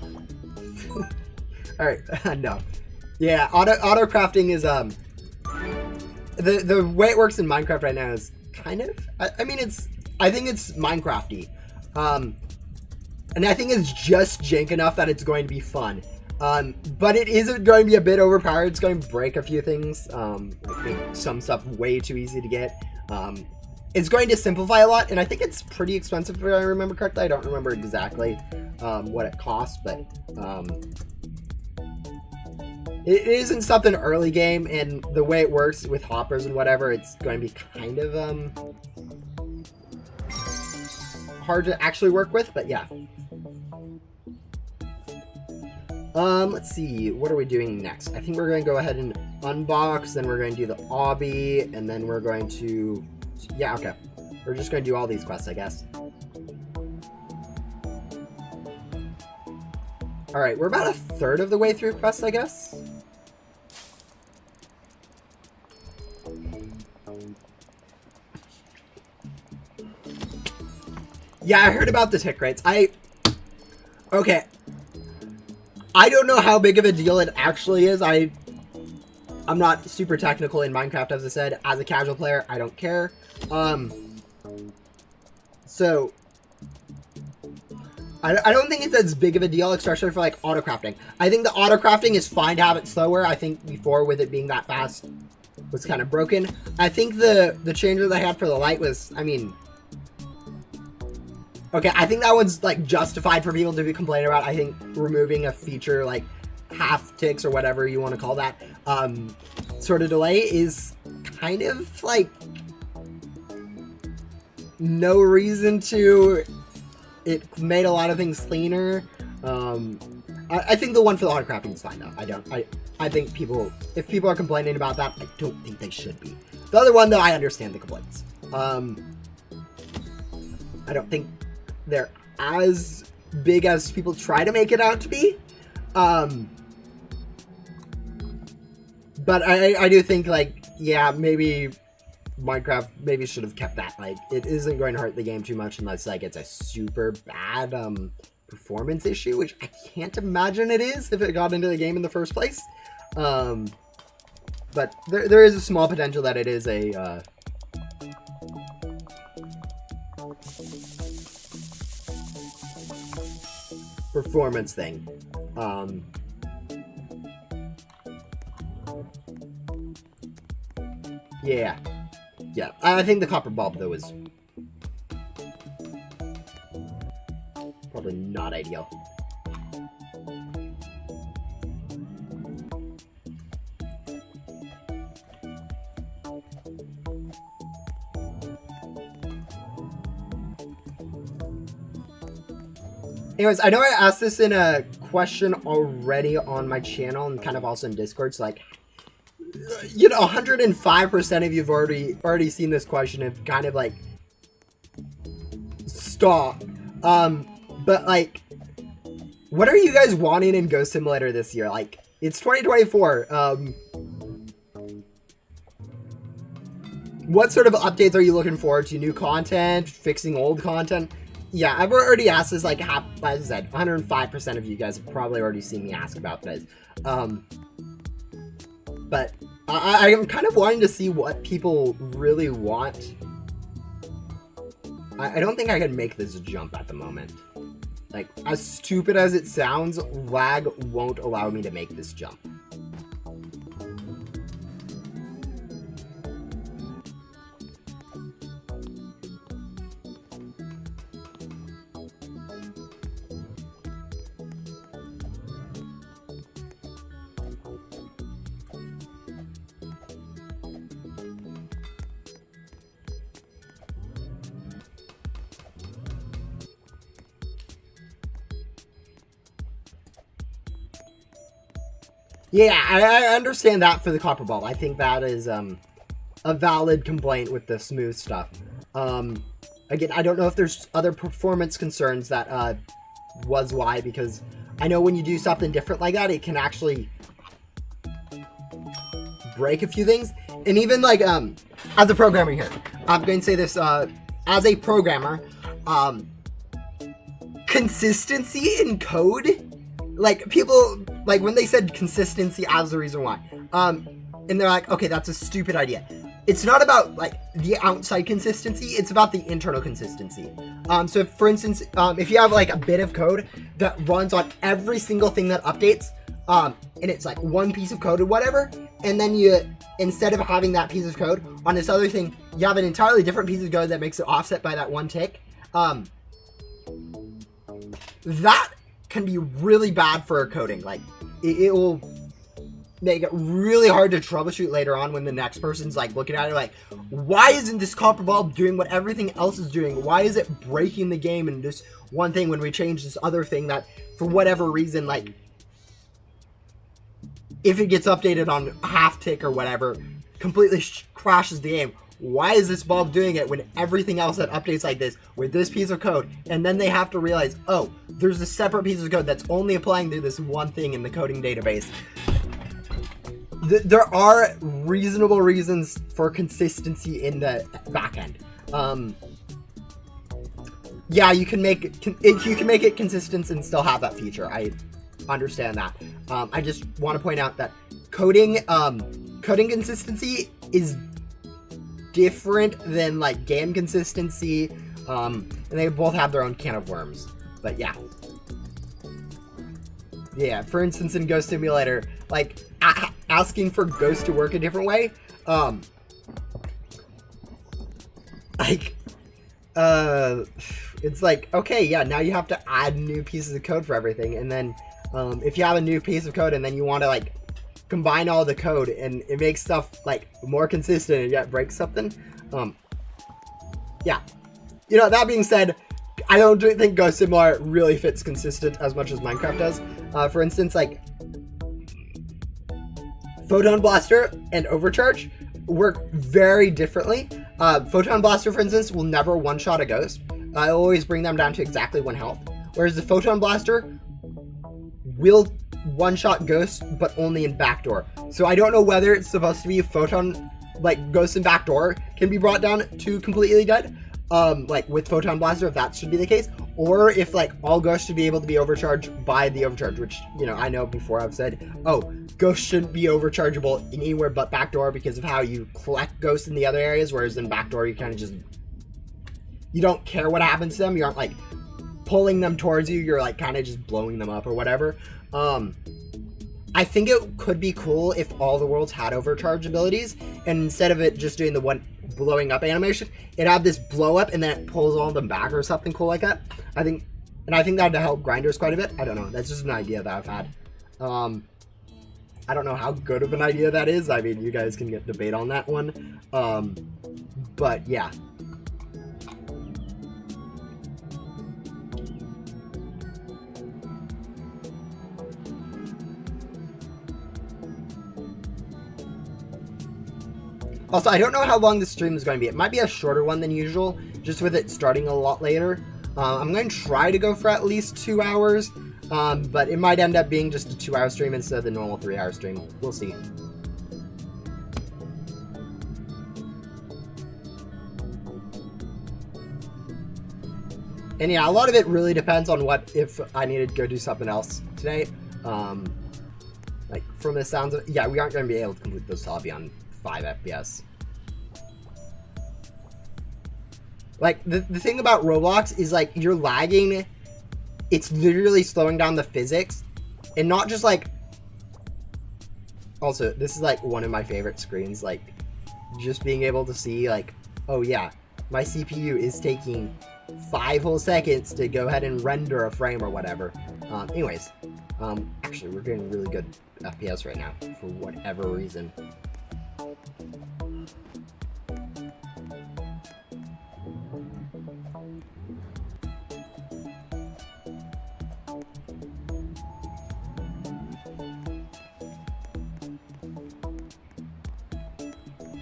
Alright, no. Yeah, auto crafting is the way it works in Minecraft right now is kind of I mean I think it's Minecrafty. And I think it's just jank enough that it's going to be fun. But it isn't going to be a bit overpowered. It's going to break a few things. Make some stuff way too easy to get. It's going to simplify a lot, and I think it's pretty expensive if I remember correctly. I don't remember exactly what it costs, but it isn't something early game, and the way it works with hoppers and whatever, it's going to be kind of hard to actually work with, but yeah. Let's see, what are we doing next? I think we're going to go ahead and unbox, then we're going to do the obby, and then we're going to... Yeah, okay. We're just going to do all these quests, I guess. Alright, we're about a third of the way through quests, I guess. Yeah, I heard about the tick rates. Okay. I don't know how big of a deal it actually is. I'm not super technical in Minecraft, as I said. As a casual player, I don't care. So I don't think it's as big of a deal, especially for like auto crafting. I think the auto crafting is fine to have it slower. I think before, with it being that fast, was kind of broken. I think the change that I had for the light was, I mean, okay, I think that one's like justified for people to be complaining about. I think removing a feature like half ticks or whatever you want to call that sort of delay is kind of like no reason to. It made a lot of things cleaner. I think the one for the auto crafting is fine though. I think if people are complaining about that, I don't think they should be. The other one though, I understand the complaints. I don't think they're as big as people try to make it out to be. But I do think, like, yeah, maybe Minecraft maybe should have kept that. Like, it isn't going to hurt the game too much unless, like, it's a super bad performance issue, which I can't imagine it is if it got into the game in the first place. But there is a small potential that it is a performance thing. Yeah. Yeah, I think the copper bulb, though, is probably not ideal. Anyways, I know I asked this in a question already on my channel and kind of also in Discord, so like, you know, 105% of you have already seen this question and kind of like stop. But like, what are you guys wanting in Ghost Simulator this year? Like, it's 2024. What sort of updates are you looking forward to? New content? Fixing old content? Yeah, I've already asked this, like, as I said, 105% of you guys have probably already seen me ask about this. But I'm kind of wanting to see what people really want. I don't think I can make this jump at the moment. Like, as stupid as it sounds, lag won't allow me to make this jump. Yeah, I understand that for the copper bulb. I think that is a valid complaint with the smooth stuff. Again, I don't know if there's other performance concerns that was why, because I know when you do something different like that, it can actually break a few things. And even like as a programmer here, I'm going to say this as a programmer, consistency in code, like people like when they said consistency as the reason why, and they're like, okay, that's a stupid idea. It's not about like the outside consistency, it's about the internal consistency. So if, for instance, if you have like a bit of code that runs on every single thing that updates, and it's like one piece of code or whatever, and then you, instead of having that piece of code on this other thing, you have an entirely different piece of code that makes it offset by that one tick, that can be really bad for coding. Like it will make it really hard to troubleshoot later on when the next person's like looking at it like, why isn't this copper bulb doing what everything else is doing? Why is it breaking the game in this one thing when we change this other thing that for whatever reason, like if it gets updated on half tick or whatever, completely crashes the game. Why is this bulb doing it when everything else that updates like this with this piece of code? And then they have to realize, oh, there's a separate piece of code that's only applying to this one thing in the coding database. There are reasonable reasons for consistency in the backend. Yeah, you can make it consistent and still have that feature. I understand that. I just want to point out that coding consistency is different than like game consistency, and they both have their own can of worms. But yeah. For instance, in Ghost Simulator, like asking for Ghost to work a different way, it's like, okay, yeah, now you have to add new pieces of code for everything, and then if you have a new piece of code and then you want to like combine all the code and it makes stuff like more consistent and yet breaks something, yeah. You know, that being said, I don't think Ghost Simulator really fits consistent as much as Minecraft does. For instance, like Photon Blaster and Overcharge work very differently. Photon Blaster, for instance, will never one-shot a ghost. It'll always bring them down to exactly 1 health. Whereas the Photon Blaster will one-shot ghosts, but only in backdoor. So I don't know whether it's supposed to be Photon, like Ghost in backdoor can be brought down to completely dead, like with Photon Blaster, if that should be the case, or if like all ghosts should be able to be overcharged by the overcharge, which, you know, I know before I've said, oh, ghosts shouldn't be overchargeable in anywhere but backdoor because of how you collect ghosts in the other areas, whereas in backdoor you kind of just, you don't care what happens to them, you aren't like pulling them towards you, you're like kind of just blowing them up or whatever. I think it could be cool if all the worlds had overcharge abilities, and instead of it just doing the one blowing up animation, it had this blow up and then it pulls all of them back or something cool like that. I think that would help grinders quite a bit. I don't know. That's just an idea that I've had. I don't know how good of an idea that is. I mean, you guys can get debate on that one. But yeah. Also, I don't know how long this stream is going to be. It might be a shorter one than usual, just with it starting a lot later. I'm going to try to go for at least 2 hours, but it might end up being just a 2-hour stream instead of the normal 3-hour stream. We'll see. And yeah, a lot of it really depends on if I needed to go do something else today. Like, from the sounds of, yeah, we aren't going to be able to complete this hobby on 5 FPS. Like, the thing about Roblox is, like, you're lagging. It's literally slowing down the physics. And not just, like... Also, this is, like, one of my favorite screens. Like, just being able to see, like, oh, yeah, my CPU is taking 5 whole seconds to go ahead and render a frame or whatever. Anyways, actually, we're getting really good FPS right now, for whatever reason.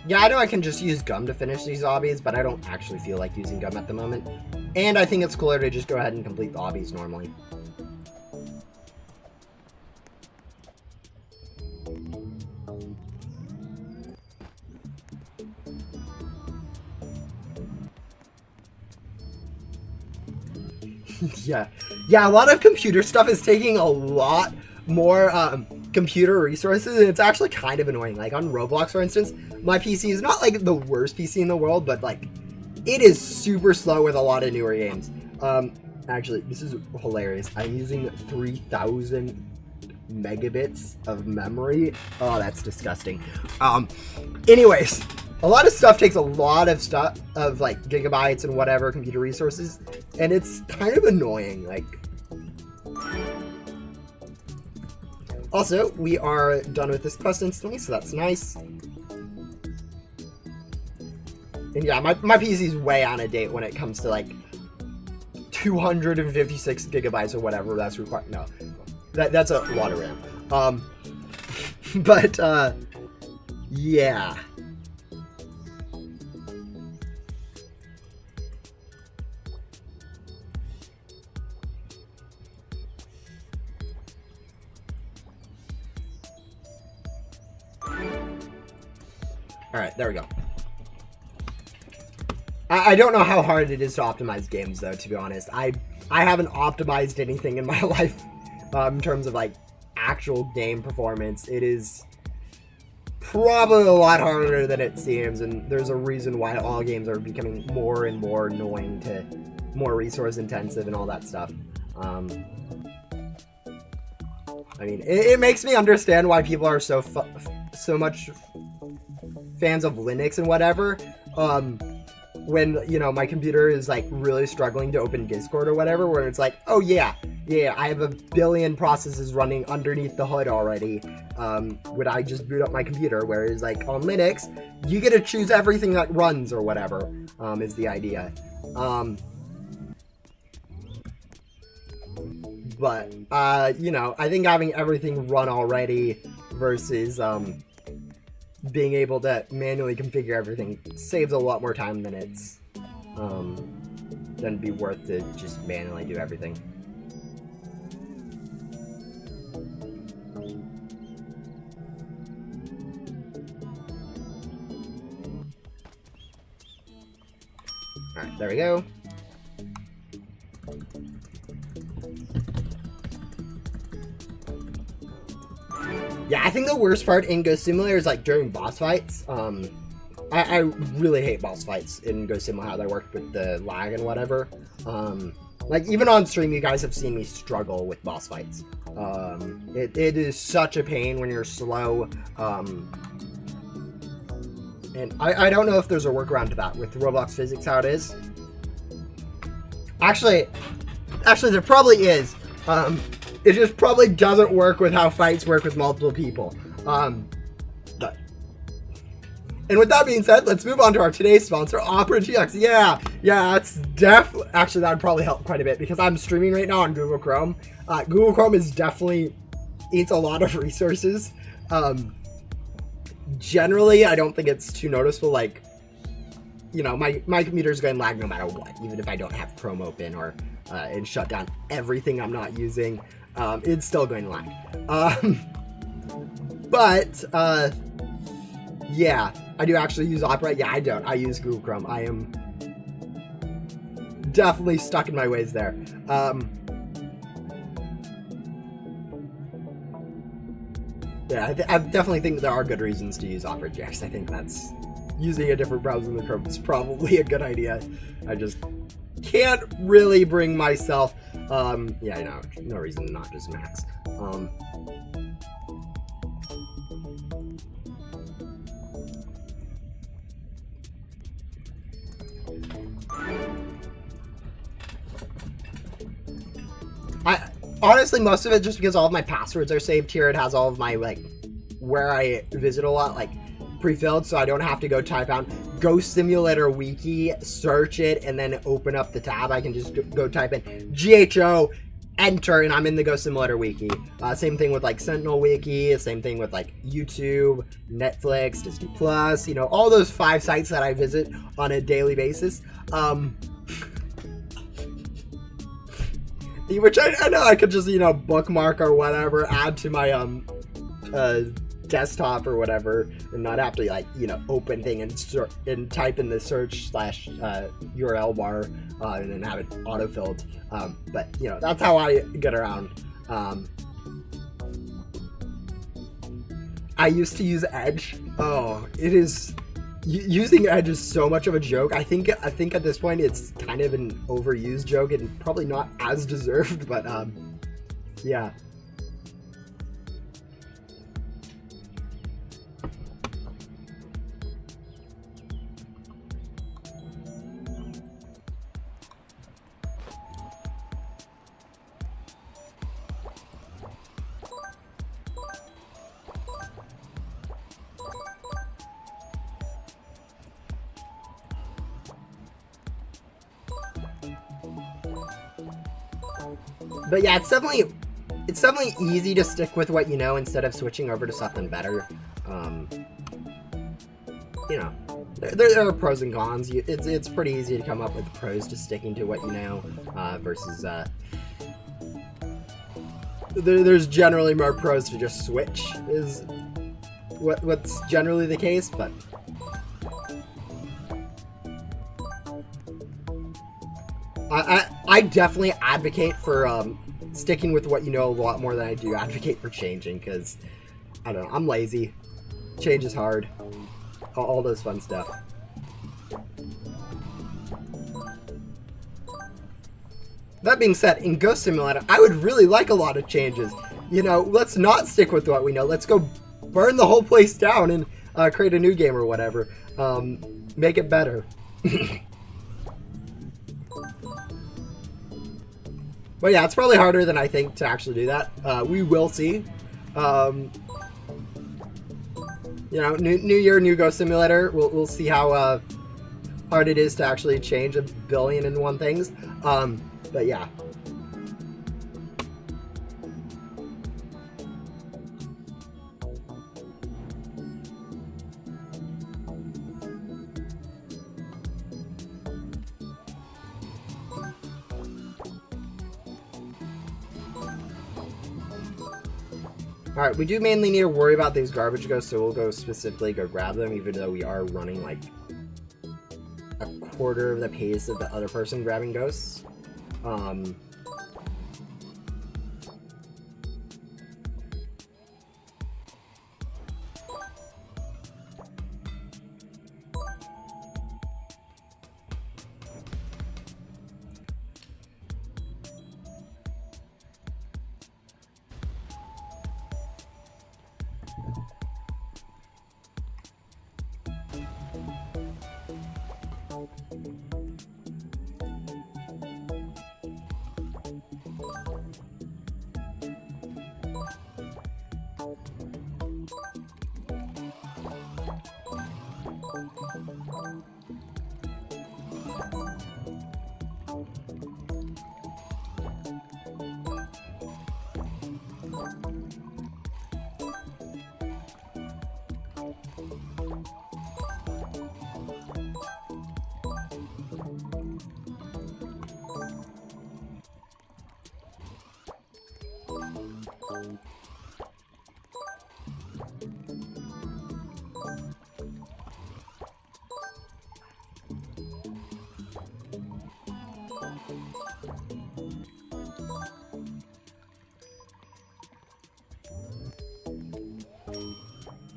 Yeah, I know I can just use gum to finish these obbies, but I don't actually feel like using gum at the moment. And I think it's cooler to just go ahead and complete the obbies normally. Yeah, a lot of computer stuff is taking a lot more computer resources, and it's actually kind of annoying. Like on Roblox, for instance, my PC is not like the worst PC in the world, but like it is super slow with a lot of newer games. Actually, this is hilarious. I'm using 3,000 megabits of memory. Oh, that's disgusting. Anyways, a lot of stuff takes a lot of stuff of like gigabytes and whatever computer resources, and it's kind of annoying. Like, also, we are done with this quest instantly, so that's nice. And yeah, my PC is way out of date when it comes to like 256 gigabytes or whatever that's required. No, that's a lot of RAM. But yeah. All right, there we go. I don't know how hard it is to optimize games, though, to be honest. I haven't optimized anything in my life in terms of, like, actual game performance. It is probably a lot harder than it seems, and there's a reason why all games are becoming more and more annoying to more resource-intensive and all that stuff. I mean, it makes me understand why people are so much fans of Linux and whatever. When, you know, my computer is like really struggling to open Discord or whatever, where it's like, oh yeah, I have a billion processes running underneath the hood already. Would I just boot up my computer? Whereas like on Linux, you get to choose everything that runs or whatever, is the idea. But, you know, I think having everything run already versus, being able to manually configure everything saves a lot more time than it's than be worth to just manually do everything. All right, there we go. Yeah, I think the worst part in Ghost Simulator is like during boss fights. I really hate boss fights in Ghost Simulator, how they work with the lag and whatever. Like even on stream, you guys have seen me struggle with boss fights. It is such a pain when you're slow. And I don't know if there's a workaround to that with Roblox physics, how it is. Actually, there probably is. It just probably doesn't work with how fights work with multiple people. But. And with that being said, let's move on to our today's sponsor, Opera GX. Yeah, that's definitely... Actually, that would probably help quite a bit because I'm streaming right now on Google Chrome. Google Chrome is definitely... eats a lot of resources. Generally, I don't think it's too noticeable. Like, you know, my computer's going to lag no matter what, even if I don't have Chrome open or and shut down everything I'm not using. It's still going to lag. But, yeah, I do actually use Opera. Yeah, I don't. I use Google Chrome. I am definitely stuck in my ways there. Yeah, I definitely think there are good reasons to use Opera GX. I think that's... using a different browser than Chrome is probably a good idea. I just can't really bring myself... yeah, no reason to not just Max. Honestly, most of it just because all of my passwords are saved here. It has all of my, like, where I visit a lot, like, pre-filled, so I don't have to go type out Ghost Simulator Wiki, search it, and then open up the tab. I can just go type in GHO enter and I'm in the Ghost Simulator wiki. Same thing with like Sentinel wiki, same thing with like YouTube, Netflix, Disney Plus, you know, all those 5 sites that I visit on a daily basis. Which I know I could just, you know, bookmark or whatever, add to my desktop or whatever, and not have to, like, you know, open thing and type in the search / URL bar and then have it autofilled. But you know, that's how I get around. I used to use Edge. Oh, it is. Using Edge is so much of a joke. I think at this point it's kind of an overused joke and probably not as deserved, but yeah. But yeah, it's definitely easy to stick with what you know instead of switching over to something better. You know, there are pros and cons. It's pretty easy to come up with pros to sticking to what you know versus there's generally more pros to just switch is what's generally the case, but I definitely advocate for sticking with what you know a lot more than I do advocate for changing, because I don't know, I'm lazy. Change is hard. All those fun stuff. That being said, in Ghost Simulator, I would really like a lot of changes. You know, let's not stick with what we know. Let's go burn the whole place down and create a new game or whatever. Make it better. But yeah, it's probably harder than I think to actually do that. We will see. You know, new year, new Ghost Simulator. We'll see how hard it is to actually change 1,000,000,001 things. But yeah. Alright, we do mainly need to worry about these garbage ghosts, so we'll go specifically go grab them, even though we are running like a quarter of the pace of the other person grabbing ghosts.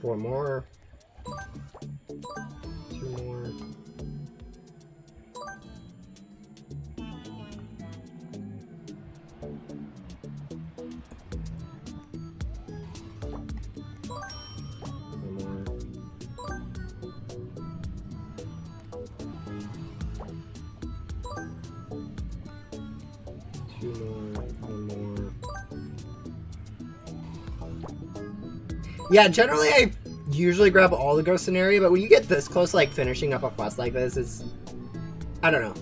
Four more. 2 more. Yeah, generally I usually grab all the ghosts in area, but when you get this close, like finishing up a quest like this, it's, I don't know.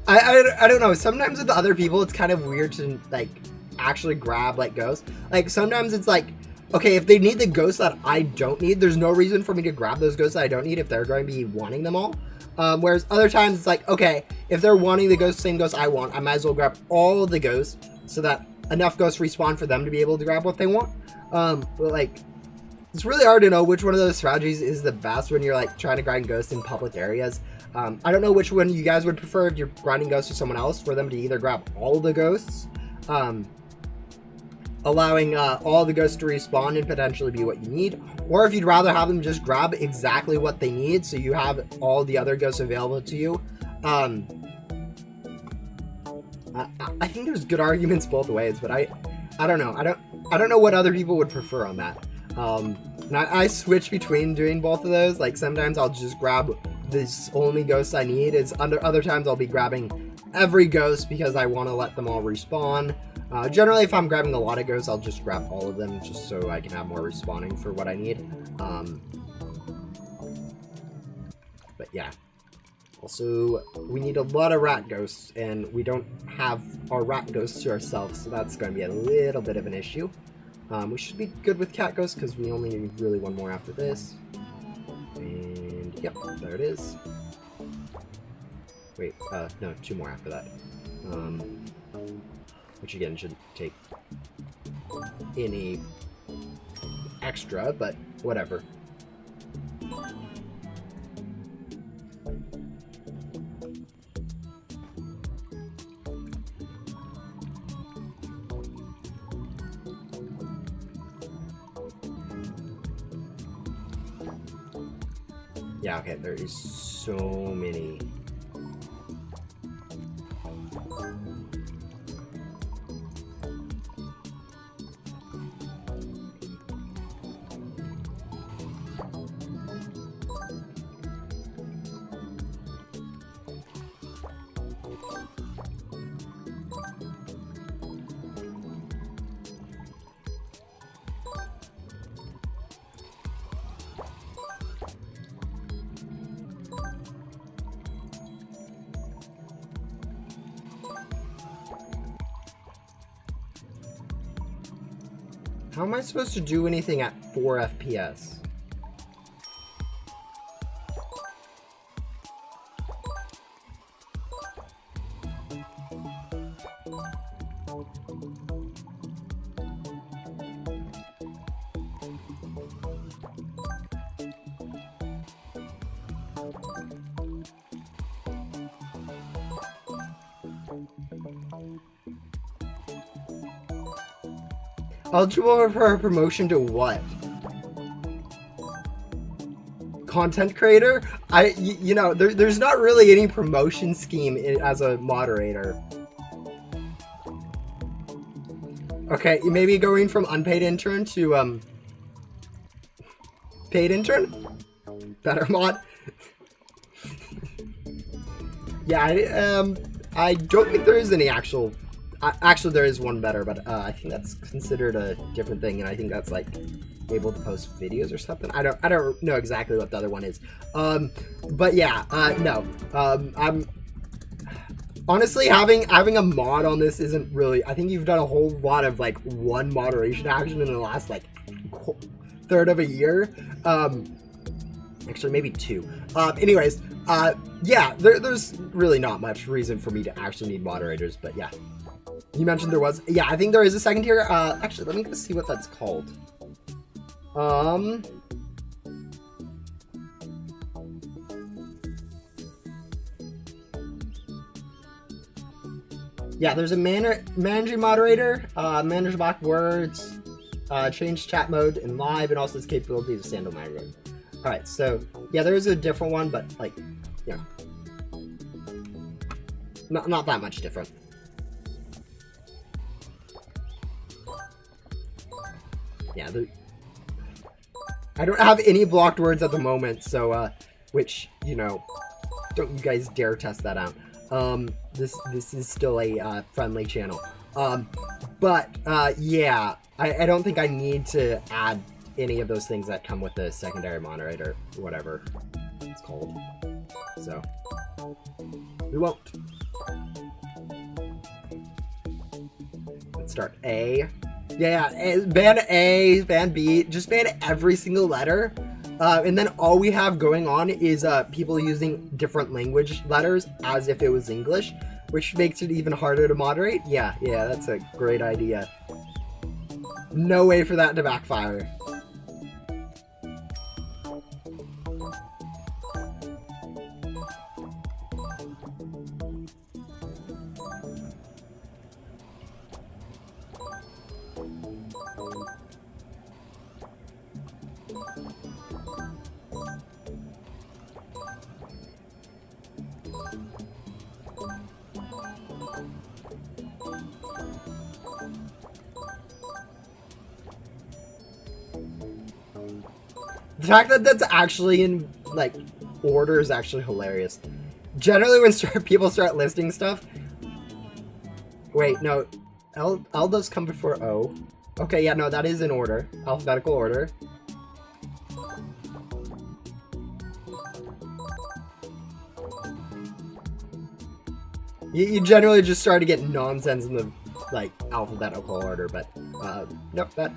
I don't know. Sometimes with other people, it's kind of weird to like actually grab like ghosts. Like sometimes it's like, okay, if they need the ghosts that I don't need, there's no reason for me to grab those ghosts that I don't need if they're going to be wanting them all. Whereas other times it's like, okay, if they're wanting the ghost, same ghost I want, I might as well grab all of the ghosts so that enough ghosts respawn for them to be able to grab what they want. But like, it's really hard to know which one of those strategies is the best when you're like trying to grind ghosts in public areas. I don't know which one you guys would prefer if you're grinding ghosts with someone else, for them to either grab all the ghosts, allowing all the ghosts to respawn and potentially be what you need, or if you'd rather have them just grab exactly what they need so you have all the other ghosts available to you. I think there's good arguments both ways, but I don't know. I don't know what other people would prefer on that. And I switch between doing both of those. Like sometimes I'll just grab this only ghost I need. Other times I'll be grabbing every ghost because I want to let them all respawn. Generally, if I'm grabbing a lot of ghosts, I'll just grab all of them just so I can have more respawning for what I need. But yeah. Also, we need a lot of rat ghosts, and we don't have our rat ghosts to ourselves, so that's going to be a little bit of an issue. We should be good with cat ghosts because we only need really one more after this. And yep, there it is. Wait, no, two more after that. Which again shouldn't take any extra, but whatever. Yeah, okay, there is so many. How am I supposed to do anything at 4 FPS? Eligible for a promotion to what? Content creator? You know, there's not really any promotion scheme as a moderator. Okay, maybe going from unpaid intern to paid intern? Better mod? Yeah, I don't think there is any actual. Actually, there is one better, but I think that's considered a different thing, and I think that's like able to post videos or something. I don't know exactly what the other one is. But yeah, no. I'm honestly having a mod on this isn't really. I think you've done a whole lot of like one moderation action in the last like third of a year. Actually, maybe two. Anyways, yeah, there's really not much reason for me to actually need moderators, but yeah. You mentioned there was. Yeah, I think there is a second tier. Actually, let me go see what that's called. Yeah, there's a managing moderator, manage block words, change chat mode in live, and also its capabilities of standalone moderator. Alright, so, yeah, there is a different one, but, like, yeah. Not that much different. Yeah, I don't have any blocked words at the moment, so, which, you know, don't you guys dare test that out. This is still a, friendly channel. But, yeah, I don't think I need to add any of those things that come with the secondary moderator, whatever it's called. So, we won't. start? A. Yeah, ban A, ban B, just ban every single letter. And then all we have going on is people using different language letters as if it was English, which makes it even harder to moderate. Yeah, that's a great idea. No way for that to backfire. The fact that that's actually in, like, order is actually hilarious. Generally, when people start listing stuff... Wait, no. L does come before O. Okay, yeah, no, that is in order. Alphabetical order. You generally just start to get nonsense in the, like, alphabetical order, but, nope, that...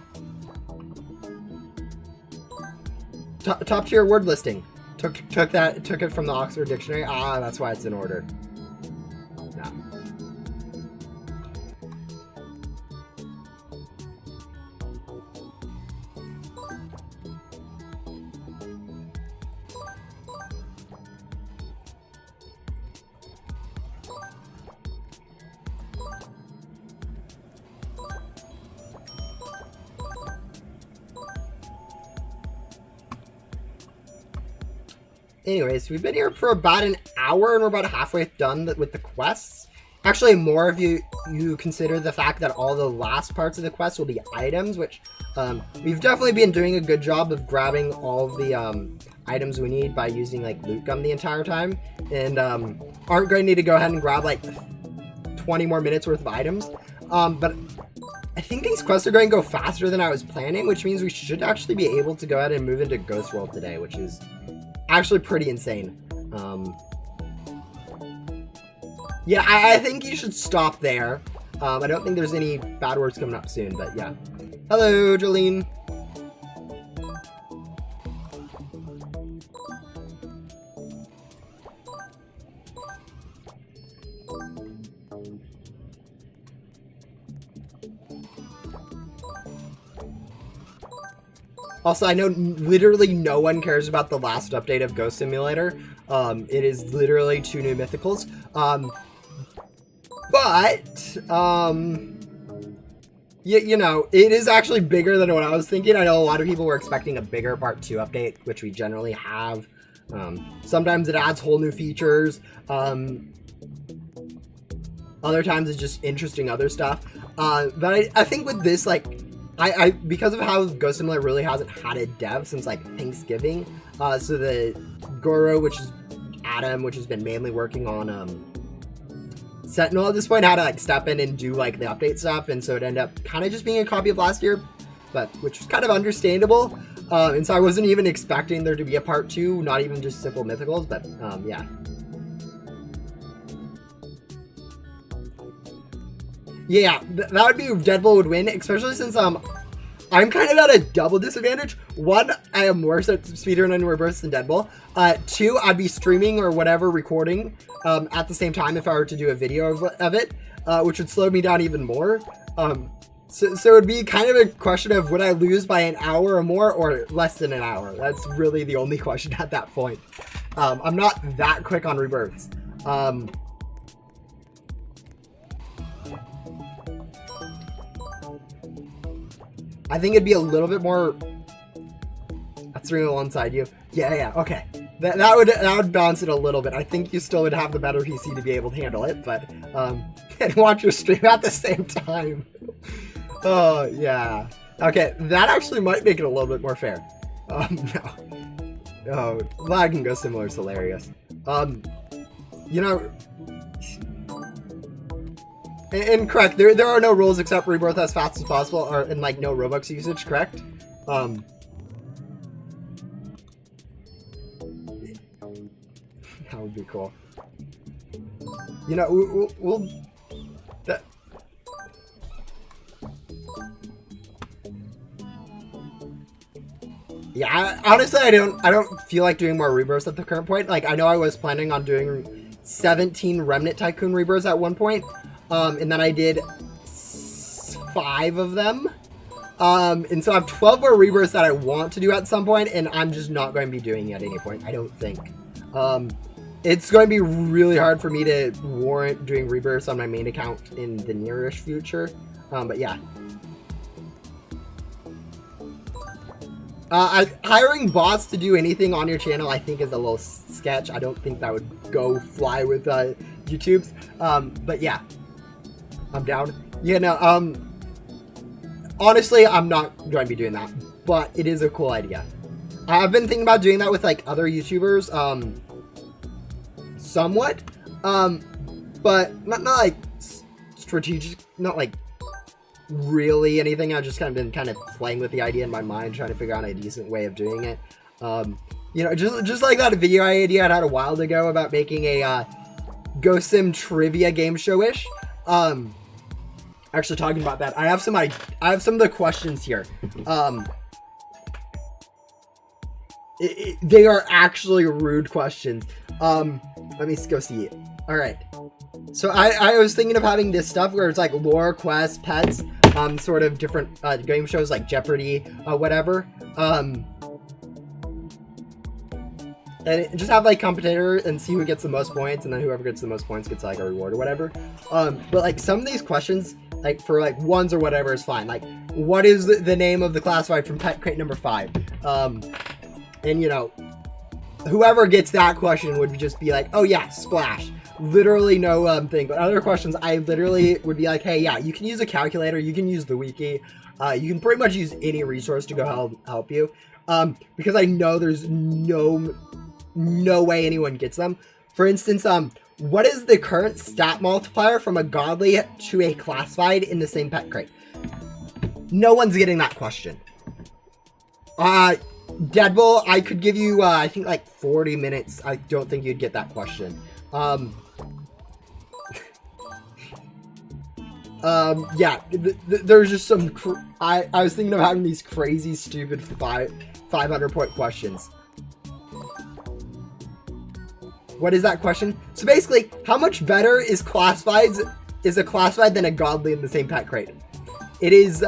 Top tier word listing. Took it from the Oxford Dictionary. Ah, that's why it's in order. No. Anyways, we've been here for about an hour and we're about halfway done with the quests. Actually, more if you consider the fact that all the last parts of the quest will be items, which we've definitely been doing a good job of grabbing all of the items we need by using like loot gum the entire time, and aren't going to need to go ahead and grab like 20 more minutes worth of items. But I think these quests are going to go faster than I was planning, which means we should actually be able to go ahead and move into Ghost World today, which is actually pretty insane. Yeah, I think you should stop there. I don't think there's any bad words coming up soon, but yeah. Hello, Jolene. Also, I know literally no one cares about the last update of Ghost Simulator. It is literally 2 new mythicals. You know, it is actually bigger than what I was thinking. I know a lot of people were expecting a bigger Part 2 update, which we generally have. Sometimes it adds whole new features. Other times it's just interesting other stuff. But I think with this, like, because of how Ghost Simulator really hasn't had a dev since like Thanksgiving, so the Goro, which is Adam, which has been mainly working on Sentinel at this point, had to like step in and do like the update stuff, and so it ended up kind of just being a copy of last year, but which was kind of understandable. And so I wasn't even expecting there to be a part 2, not even just simple mythicals, but yeah. Yeah, that would be Deadpool would win, especially since I'm kind of at a double disadvantage. 1, I am worse at speedrun and reverse than Deadpool. 2, I'd be streaming or whatever, recording at the same time if I were to do a video of it, which would slow me down even more. So it would be kind of a question of would I lose by an hour or more or less than an hour? That's really the only question at that point. I'm not that quick on rebirths. I think it'd be a little bit more. That's really alongside you. Yeah, okay. That would balance it a little bit. I think you still would have the better PC to be able to handle it, but and watch your stream at the same time. Oh yeah. Okay, that actually might make it a little bit more fair. No. Oh, lag and Ghost Simulator is hilarious. You know. And correct, there are no rules except rebirth as fast as possible, or and like no Robux usage, correct? That would be cool. You know, we'll Yeah, honestly, I don't feel like doing more rebirths at the current point. Like, I know I was planning on doing 17 Remnant Tycoon rebirths at one point, and then I did 5 of them. And so I have 12 more rebirths that I want to do at some point, and I'm just not going to be doing it at any point, I don't think. It's going to be really hard for me to warrant doing rebirths on my main account in the nearish future. But yeah. Hiring bots to do anything on your channel, I think, is a little sketch. I don't think that would go fly with YouTube's. But yeah, I'm down. Yeah, no, honestly, I'm not going to be doing that, but it is a cool idea. I've been thinking about doing that with like other YouTubers, somewhat, but not like strategic, not like really anything. I've just kind of been playing with the idea in my mind, trying to figure out a decent way of doing it. You know, just like that video idea I had a while ago about making a Ghost Sim trivia game show-ish. Actually, talking about that, I have some of the questions here. They are actually rude questions. Let me go see it. All right. So I was thinking of having this stuff where it's like lore, quests, pets, sort of different game shows like Jeopardy, whatever. And just have like competitor and see who gets the most points, and then whoever gets the most points gets like a reward or whatever. But like some of these questions, like for like ones or whatever, is fine. Like, what is the name of the classified from pet crate number 5? And you know, whoever gets that question would just be like, oh yeah, splash. Literally no thing. But other questions, I literally would be like, hey, yeah, you can use a calculator, you can use the wiki, you can pretty much use any resource to go help you. Because I know there's no way anyone gets them. For instance, what is the current stat multiplier from a godly to a classified in the same pet crate? No one's getting that question. Deadbull, I could give you, I think like 40 minutes. I don't think you'd get that question. Yeah, there's just some, I was thinking of having these crazy, stupid 500 point questions. What is that question? So basically, how much better is a classified than a godly in the same pet crate? It is,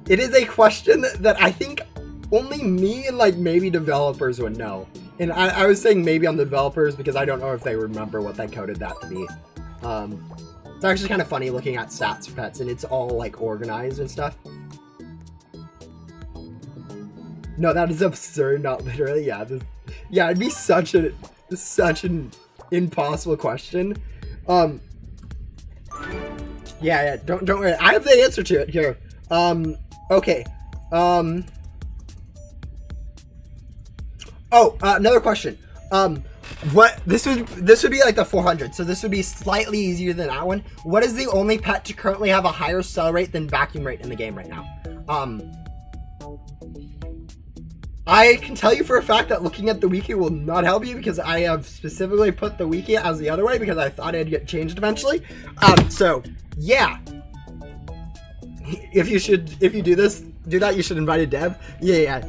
it is a question that I think only me and like maybe developers would know. And I was saying maybe on the developers because I don't know if they remember what they coded that to be. It's actually kind of funny looking at stats for pets, and it's all like organized and stuff. No, that is absurd. Not literally. Yeah, yeah, it'd be such an impossible question. Yeah. Don't worry. I have the answer to it here. Okay. Another question. What this would be like the 400, so this would be slightly easier than that one. What is the only pet to currently have a higher sell rate than vacuum rate in the game right now? I can tell you for a fact that looking at the wiki will not help you because I have specifically put the wiki as the other way because I thought it'd get changed eventually. So yeah. If you do that, you should invite a dev. Yeah.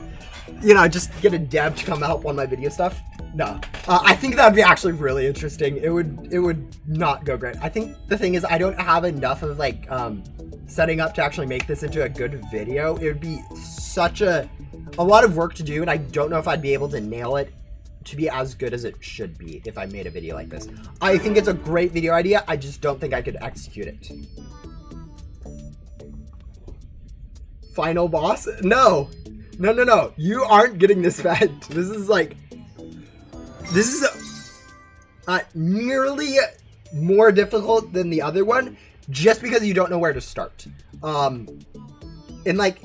You know, just get a dev to come help on my video stuff. No, I think that'd be actually really interesting. It would not go great. I think the thing is I don't have enough of like setting up to actually make this into a good video. It would be such a lot of work to do, and I don't know if I'd be able to nail it to be as good as it should be if I made a video like this. I think it's a great video idea. I just don't think I could execute it. Final boss? No. You aren't getting this fed. This is nearly more difficult than the other one, just because you don't know where to start. And like,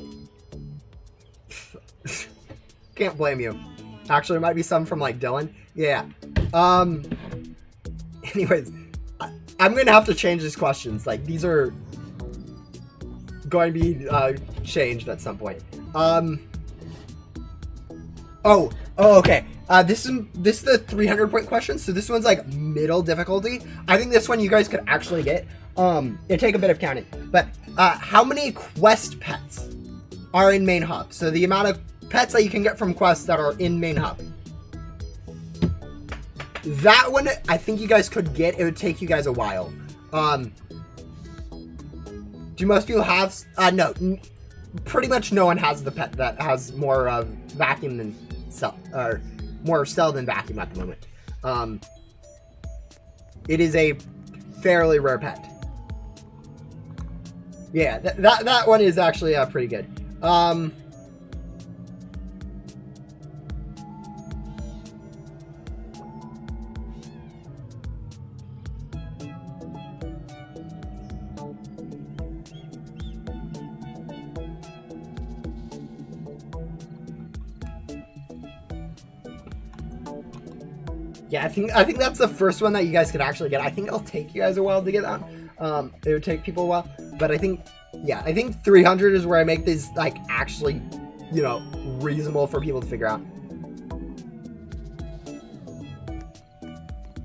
can't blame you. Actually, it might be some from like Dylan. Yeah. Anyways, I'm gonna have to change these questions. Like, these are going to be changed at some point. Okay. This is the 300 point question, so this one's like middle difficulty. I think this one you guys could actually get. It'd take a bit of counting. But how many quest pets are in main hub? So the amount of pets that you can get from quests that are in main hub. That one, I think you guys could get. It would take you guys a while. Do most people have... no. Pretty much no one has the pet that has more vacuum than cell, or more cell than vacuum at the moment. It is a fairly rare pet. Yeah, that one is actually pretty good. Yeah, I think that's the first one that you guys could actually get. I think it'll take you guys a while to get that. It would take people a while, but I think 300 is where I make these like actually, you know, reasonable for people to figure out.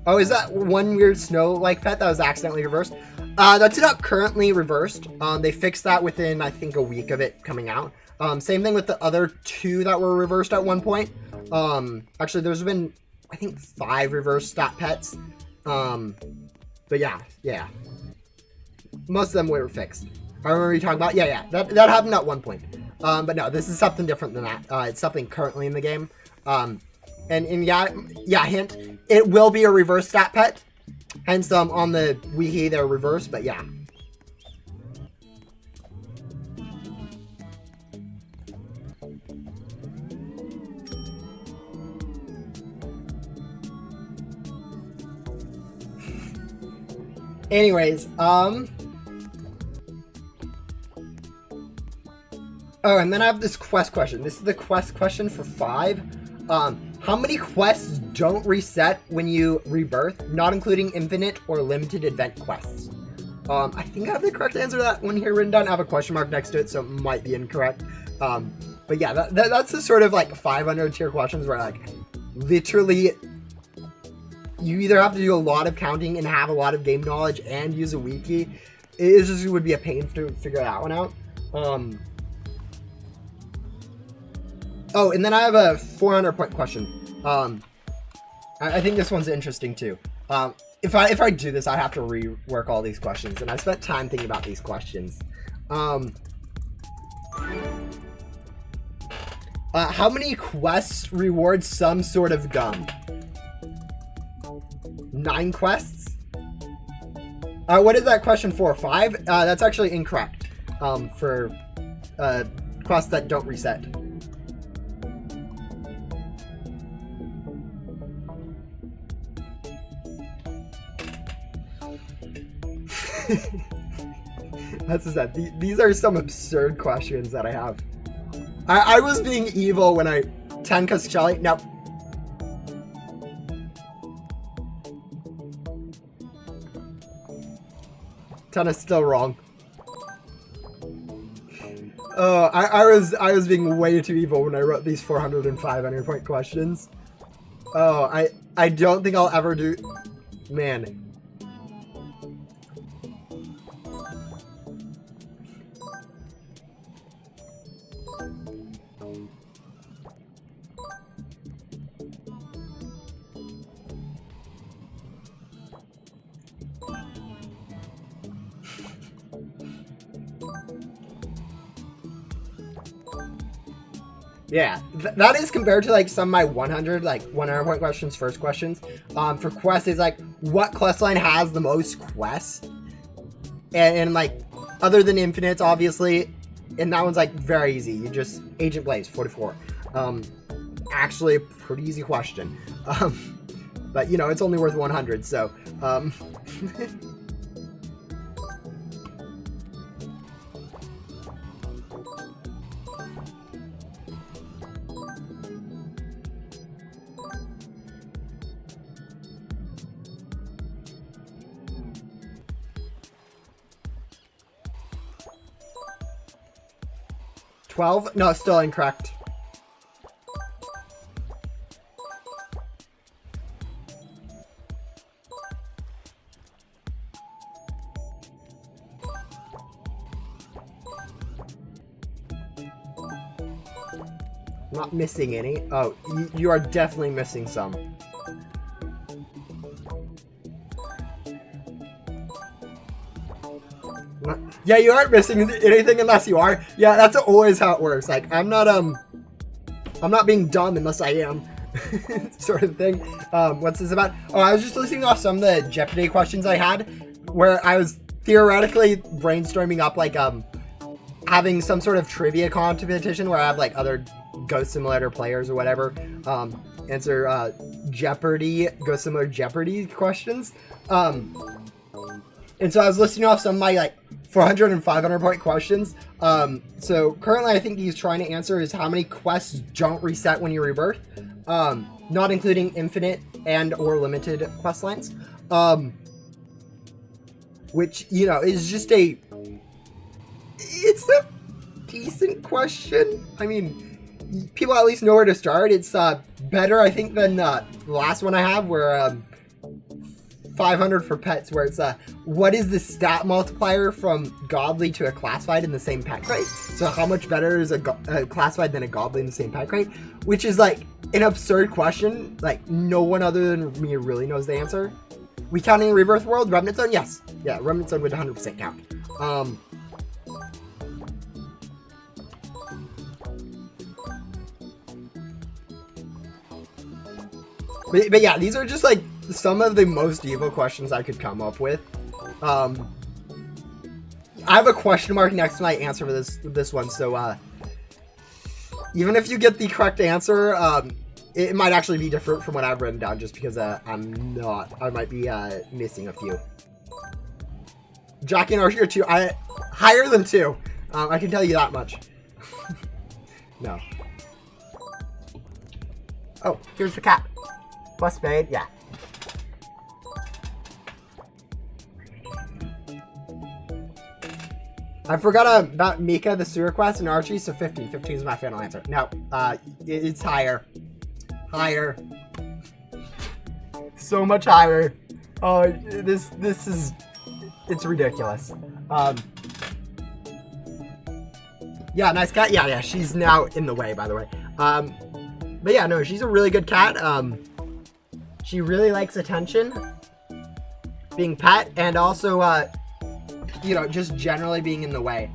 Oh, is that one weird snow-like pet that was accidentally reversed? That's not currently reversed. They fixed that within, I think, a week of it coming out. Same thing with the other 2 that were reversed at one point. Actually, there's been, I think, 5 reverse stat pets. But yeah. Most of them were fixed. I remember you talking about, yeah, that happened at one point. But no, this is something different than that. It's something currently in the game. And yeah, hint, it will be a reverse stat pet. Hence, on the wiki, they're reversed, but yeah. Anyways, oh, and then I have this quest question. This is the quest question for 5. How many quests don't reset when you rebirth, not including infinite or limited event quests? I think I have the correct answer to that one here written down. I have a question mark next to it, so it might be incorrect. But yeah, that's the sort of like 500 tier questions where like literally you either have to do a lot of counting and have a lot of game knowledge and use a wiki. It just would be a pain to figure that one out. Oh, and then I have a 400-point question. I think this one's interesting too. If I do this, I have to rework all these questions, and I spent time thinking about these questions. How many quests reward some sort of gum? 9 quests? What is that question for? 5? That's actually incorrect. For quests that don't reset. That's just that. These are some absurd questions that I have. I was being evil when I 10 Castelli. No. Ton is still wrong. Oh, I was being way too evil when I wrote these 400 and 500 point questions. Oh, I don't think I'll ever do. Man. Yeah, that is compared to like some of my 100 point questions, first questions. For quests, it's like what quest line has the most quests, and like other than infinites, obviously, and that one's like very easy. You just Agent Blaze 44. Actually, a pretty easy question. But you know it's only worth 100, so. 12? No, still incorrect. I'm not missing any. Oh, you are definitely missing some. Yeah, you aren't missing anything unless you are. Yeah, that's always how it works. Like, I'm not being dumb unless I am. Sort of thing. What's this about? Oh, I was just listing off some of the Jeopardy questions I had, where I was theoretically brainstorming up, like, having some sort of trivia competition where I have, like, other Ghost Simulator players or whatever, answer, Jeopardy, Ghost Simulator Jeopardy questions. And so I was listing off some of my, like, 400 and 500 point questions. So currently I think he's trying to answer is how many quests don't reset when you rebirth, not including infinite and or limited quest lines, which, you know, is just it's a decent question. I mean, people at least know where to start. It's better, I think, than the last one I have where 500 for pets, where it's what is the stat multiplier from godly to a classified in the same pet crate? So how much better is a classified than a godly in the same pet crate? Which is like an absurd question. Like, no one other than me really knows the answer. We counting Rebirth World? Remnant Zone? Yes. Yeah, Remnant Zone would 100% count. But yeah, these are just like some of the most evil questions I could come up with. I have a question mark next to my answer for this one, so even if you get the correct answer, it might actually be different from what I've written down, just because I might be missing a few. Jackie and Archie are two, higher than 2. I can tell you that much. No. Oh, here's the cat. Plus spade, yeah. I forgot about Mika, the sewer quest, and Archie, so 15. 15 is my final answer. No, it's higher. Higher. So much higher. Oh, this is... It's ridiculous. Yeah, nice cat. Yeah, she's now in the way, by the way. But yeah, no, she's a really good cat. She really likes attention, being pet, and also, you know, just generally being in the way.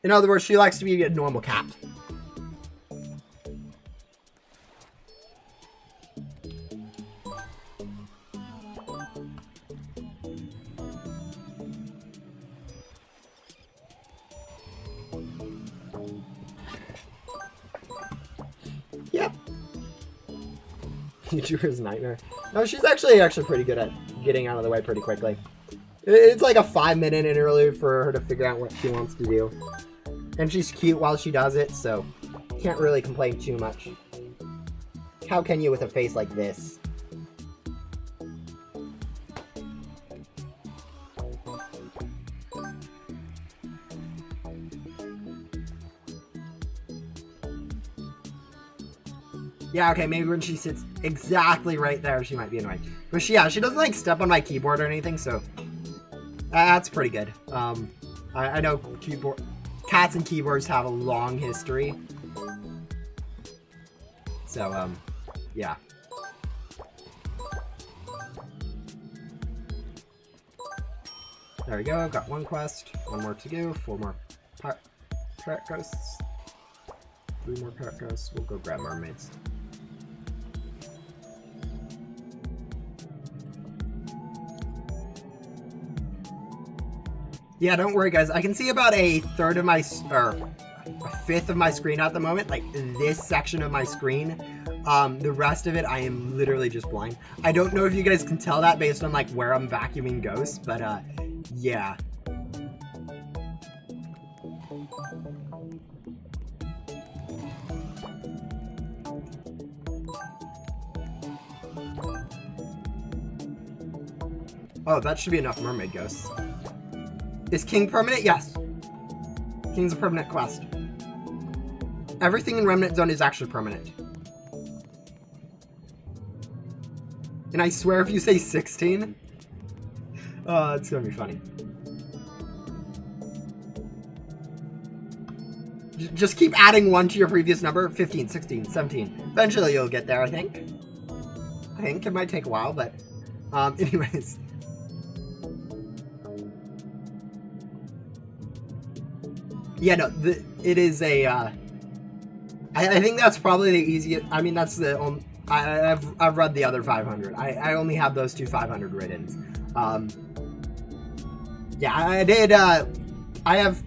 In other words, she likes to be a normal cat. Yep. YouTuber's nightmare. No, she's actually pretty good at getting out of the way pretty quickly. It's like a 5-minute interlude for her to figure out what she wants to do. And she's cute while she does it, so can't really complain too much. How can you with a face like this? Yeah, okay, maybe when she sits exactly right there, she might be annoying. But she doesn't, like, step on my keyboard or anything, so that's pretty good. I know cats and keyboards have a long history. So, yeah. There we go, got 1 quest, 1 more to go, 4 more parrot ghosts, 3 more parrot ghosts. We'll go grab mermaids. Yeah, don't worry, guys. I can see about a third of my, or a fifth of my screen at the moment, like this section of my screen. The rest of it, I am literally just blind. I don't know if you guys can tell that based on like where I'm vacuuming ghosts, but yeah. Oh, that should be enough mermaid ghosts. Is King permanent? Yes. King's a permanent quest. Everything in Remnant Zone is actually permanent. And I swear if you say 16, It's gonna be funny. Just keep adding 1 to your previous number. 15, 16, 17. Eventually you'll get there, I think. It might take a while, but anyways. Yeah, no, it is a I think that's probably the easiest. I mean, that's the only, I've read the other 500. I only have those 2 500 written. Yeah, I did I have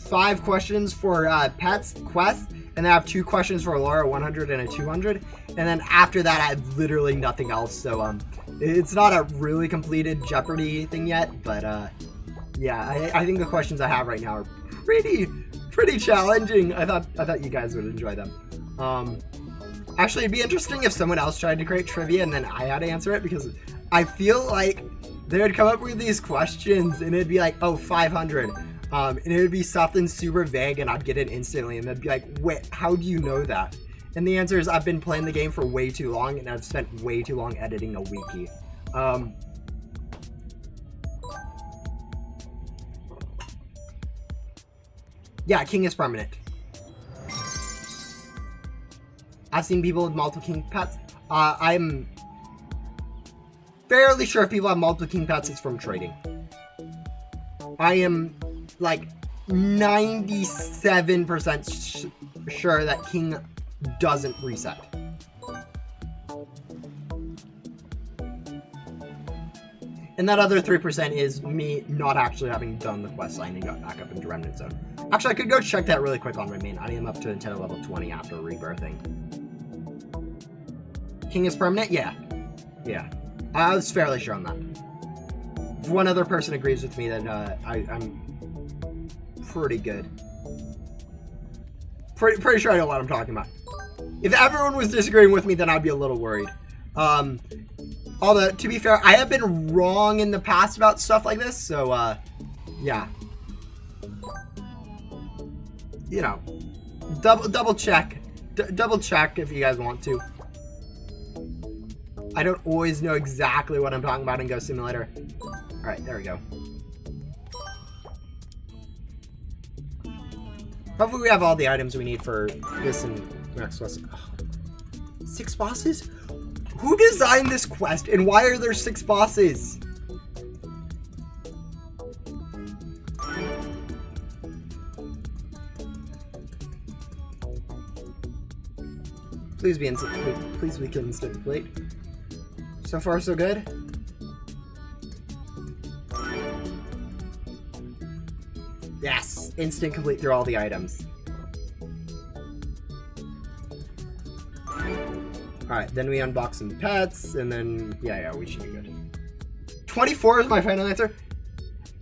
5 questions for pets quest, and then I have 2 questions for Laura, 100 and a 200, and then after that I have literally nothing else. So it's not a really completed Jeopardy thing yet, but yeah, I think the questions I have right now are pretty challenging. I thought you guys would enjoy them. Actually, it'd be interesting if someone else tried to create trivia and then I had to answer it, because I feel like they would come up with these questions and it'd be like, oh, 500. And it would be something super vague and I'd get it instantly, and they'd be like, wait, how do you know that? And the answer is, I've been playing the game for way too long and I've spent way too long editing a wiki. Yeah, king is permanent. I've seen people with multiple king pets. I'm fairly sure if people have multiple king pets, it's from trading. I am like 97% sure that king doesn't reset. And that other 3% is me not actually having done the quest line and got back up into Remnant Zone. Actually, I could go check that really quick on my main. I am up to until level 20 after rebirthing. King is permanent? Yeah. Yeah. I was fairly sure on that. If one other person agrees with me, then I'm pretty good. Pretty sure I know what I'm talking about. If everyone was disagreeing with me, then I'd be a little worried. Although, to be fair, I have been wrong in the past about stuff like this, so, yeah. You know, double check. Double check if you guys want to. I don't always know exactly what I'm talking about in Ghost Simulator. Alright, there we go. Hopefully we have all the items we need for this and next quest. Oh, 6 bosses? Who designed this quest, and why are there 6 bosses? Please be instant. Please be instant complete. So far, so good. Yes, instant complete through all the items. Alright, then we unbox some pets, and then, yeah, we should be good. 24 is my final answer.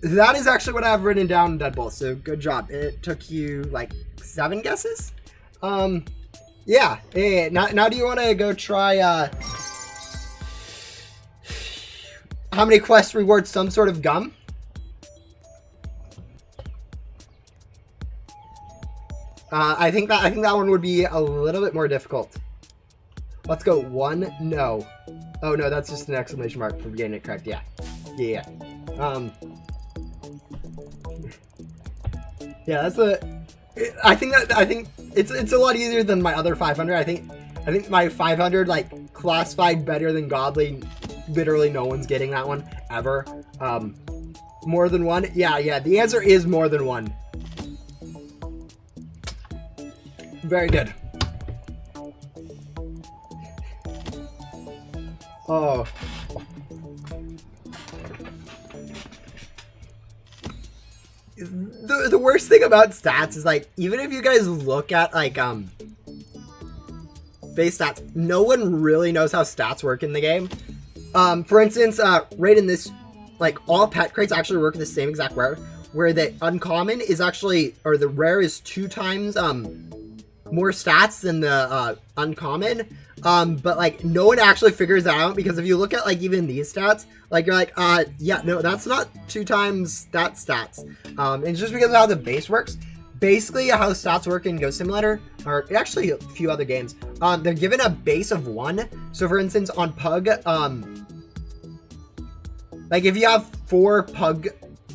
That is actually what I have written down in Deadbolt, so good job. It took you, like, 7 guesses? Yeah. Now do you want to go try, how many quests reward some sort of gum? I think that one would be a little bit more difficult. Let's go 1. No. Oh no, that's just an exclamation mark for getting it correct. Yeah. Yeah. Yeah, that's I think it's a lot easier than my other 500. I think my 500 like classified better than godly. Literally no one's getting that one ever. More than 1? Yeah. The answer is more than 1. Very good. Oh. The worst thing about stats is, like, even if you guys look at, like, base stats, no one really knows how stats work in the game. For instance, right in this, like, all pet crates actually work the same exact rare, where the uncommon is actually, or the rare is 2 times, more stats than the, uncommon. But, like, no one actually figures that out, because if you look at, like, even these stats, like, you're like, yeah, no, that's not 2 times that stats. It's just because of how the base works. Basically, how stats work in Ghost Simulator, or actually a few other games, they're given a base of 1. So, for instance, on Pug, Like, if you have 4 pug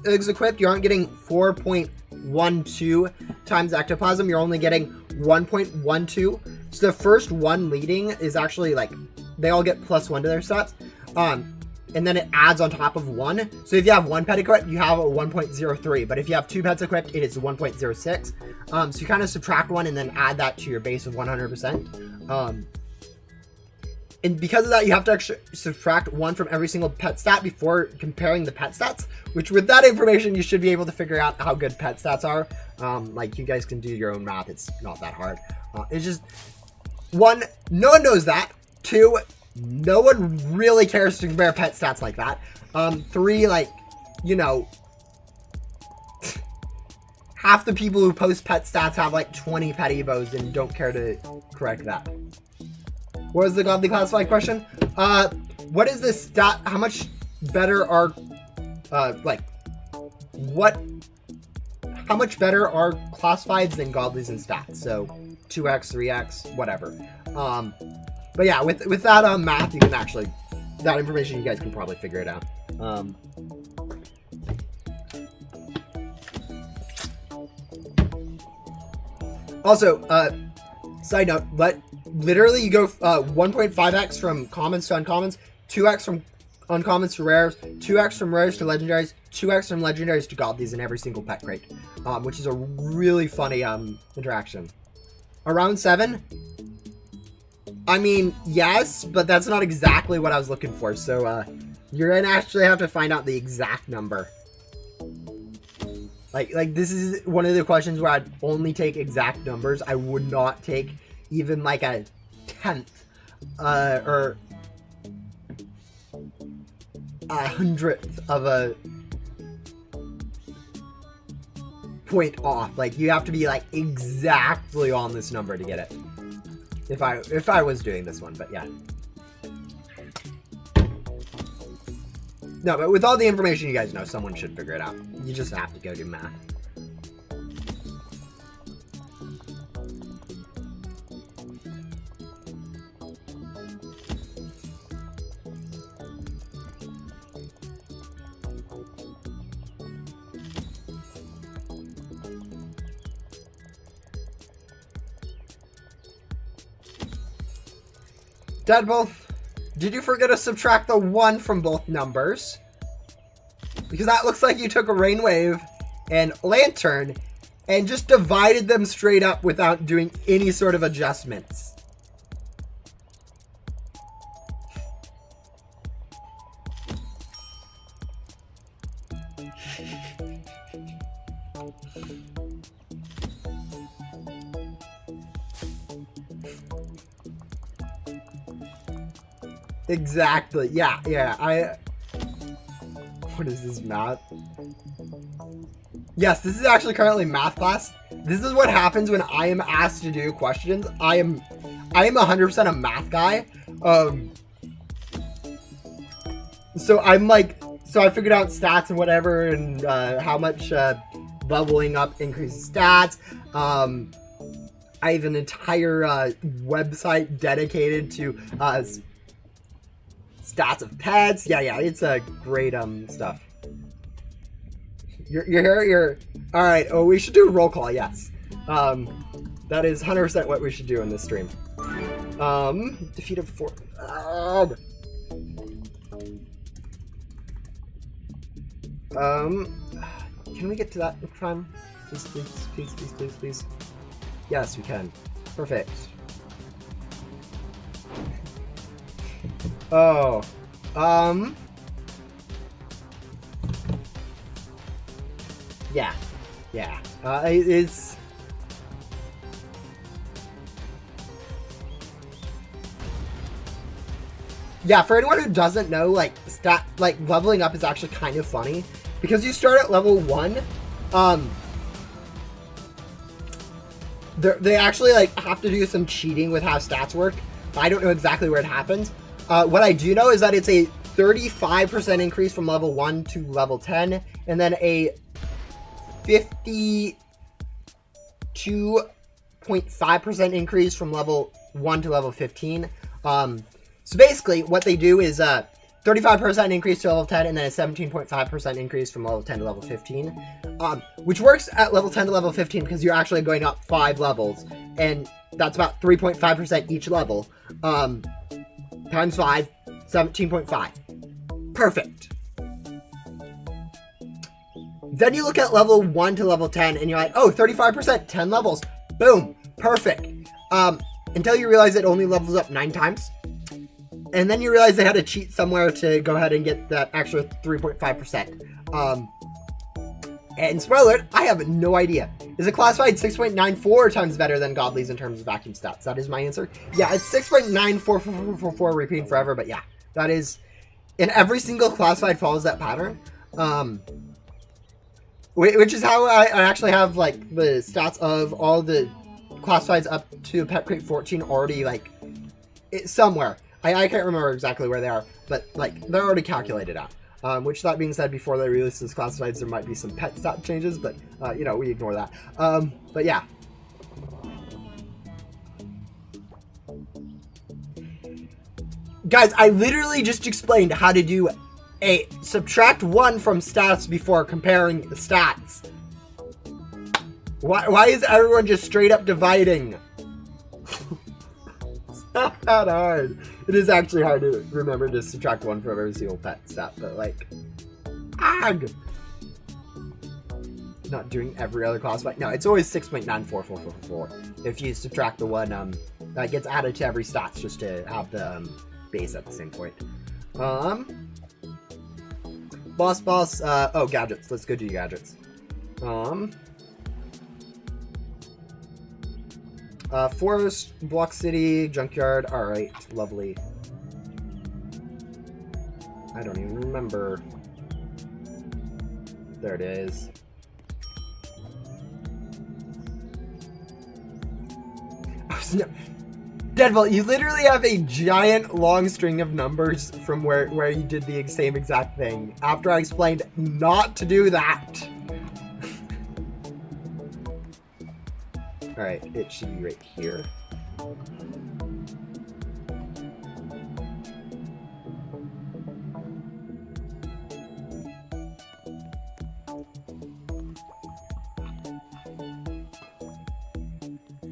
eggs equipped, you aren't getting 4.12 times ectoplasm. You're only getting 1.12. So the first one leading is actually, like, they all get +1 to their stats. And then it adds on top of 1. So if you have 1 pet equipped, you have a 1.03. But if you have 2 pets equipped, it is 1.06. So you kind of subtract 1 and then add that to your base of 100%. And because of that, you have to actually subtract 1 from every single pet stat before comparing the pet stats, which with that information, you should be able to figure out how good pet stats are. Like, you guys can do your own math. It's not that hard. It's just, 1, no one knows that. 2, no one really cares to compare pet stats like that. 3, like, you know, half the people who post pet stats have like 20 pet evos and don't care to correct that. What was the godly classified question? What is this stat? How much better are, like, what? How much better are classifieds than godlies in stats? So 2x, 3x, whatever. But yeah, with that math, you can actually, that information, you guys can probably figure it out. Also, side note, literally you go 1.5x from commons to uncommons, 2x from uncommons to rares, 2x from rares to legendaries, 2x from legendaries to godlies in every single pet crate, which is a really funny interaction. Around 7? I mean, yes, but that's not exactly what I was looking for, so you're gonna actually have to find out the exact number. Like this is one of the questions where I'd only take exact numbers. I would not take even like a 10th or a 100th of a point off. Like, you have to be like exactly on this number to get it. If I was doing this one, but yeah. No, but with all the information you guys know, someone should figure it out. You just have to go do math. Deadpool, did you forget to subtract the 1 from both numbers? Because that looks like you took a Rainwave and Lantern and just divided them straight up without doing any sort of adjustments. Exactly. Yeah. What is this, math? Yes, this is actually currently math class. This is what happens when I am asked to do questions. I am 100% a math guy. So I figured out stats and whatever, and how much leveling up increases stats. I have an entire website dedicated to stats of pets. Yeah, it's a great stuff. You're here. All right. Oh, we should do a roll call. Yes. That is 100% what we should do in this stream. Defeat of 4. Can we get to that time? Please. Yes, we can. Perfect. Oh, yeah. It's yeah. For anyone who doesn't know, like leveling up is actually kind of funny because you start at level 1. They actually have to do some cheating with how stats work. I don't know exactly where it happens. What I do know is that it's a 35% increase from level 1 to level 10, and then a 52.5% increase from level 1 to level 15. So basically, what they do is 35% increase to level 10, and then a 17.5% increase from level 10 to level 15. Which works at level 10 to level 15 because you're actually going up 5 levels, and that's about 3.5% each level. Times 5, 17.5. Perfect. Then you look at level 1 to level 10, and you're like, oh, 35%, 10 levels. Boom. Perfect. Until you realize it only levels up 9 times. And then you realize they had to cheat somewhere to go ahead and get that extra 3.5%. And spoiler alert, I have no idea. Is it classified 6.94 times better than Godly's in terms of vacuum stats? That is my answer. Yeah, it's 6.9444 repeating forever, but yeah, that is... And every single classified follows that pattern. Which is how I actually have, like, the stats of all the classifieds up to Pet Crate 14 already, like, somewhere. I can't remember exactly where they are, but, like, they're already calculated out. Which, that being said, before they release those classifieds, there might be some pet stat changes, but, you know, we ignore that. But, yeah. Guys, I literally just explained how to do a subtract 1 from stats before comparing the stats. Why is everyone just straight up dividing? It's not that hard. It is actually hard to remember to subtract 1 from every single pet stat, but like, not doing every other classified. No, it's always 6.94444. If you subtract the 1 that gets added to every stats just to have the base at the same point. Boss, oh, gadgets. Let's go do gadgets. Forest, Block City, Junkyard. Alright, lovely. I don't even remember. There it is. Deadbolt, you literally have a giant long string of numbers from where you did the same exact thing after I explained not to do that. Alright, it should be right here.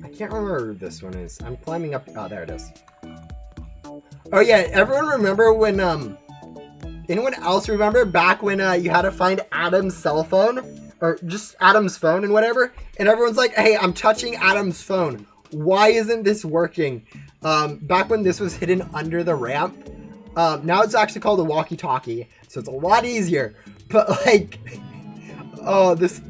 I can't remember where this one is. I'm climbing up. Oh, there it is. Oh yeah, everyone remember when anyone else remember back when you had to find Adam's cell phone? Or just Adam's phone and whatever, and everyone's like, hey, I'm touching Adam's phone. Why isn't this working? Back when this was hidden under the ramp. Now it's actually called a walkie-talkie, so it's a lot easier. But like, oh, these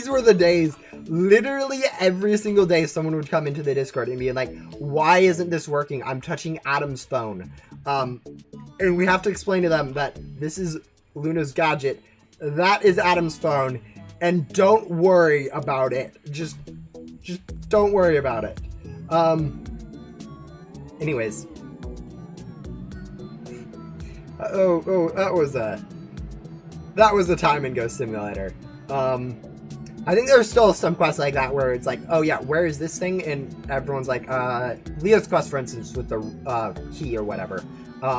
were the days. Literally every single day someone would come into the Discord and be like, why isn't this working? I'm touching Adam's phone. And we have to explain to them that this is Luna's gadget. That is Adam's phone, and don't worry about it. Just don't worry about it. Anyways. Oh, that was the time and go simulator. I think there's still some quests like that where it's like, oh yeah, where is this thing? And everyone's like, Leo's quest, for instance, with the key or whatever.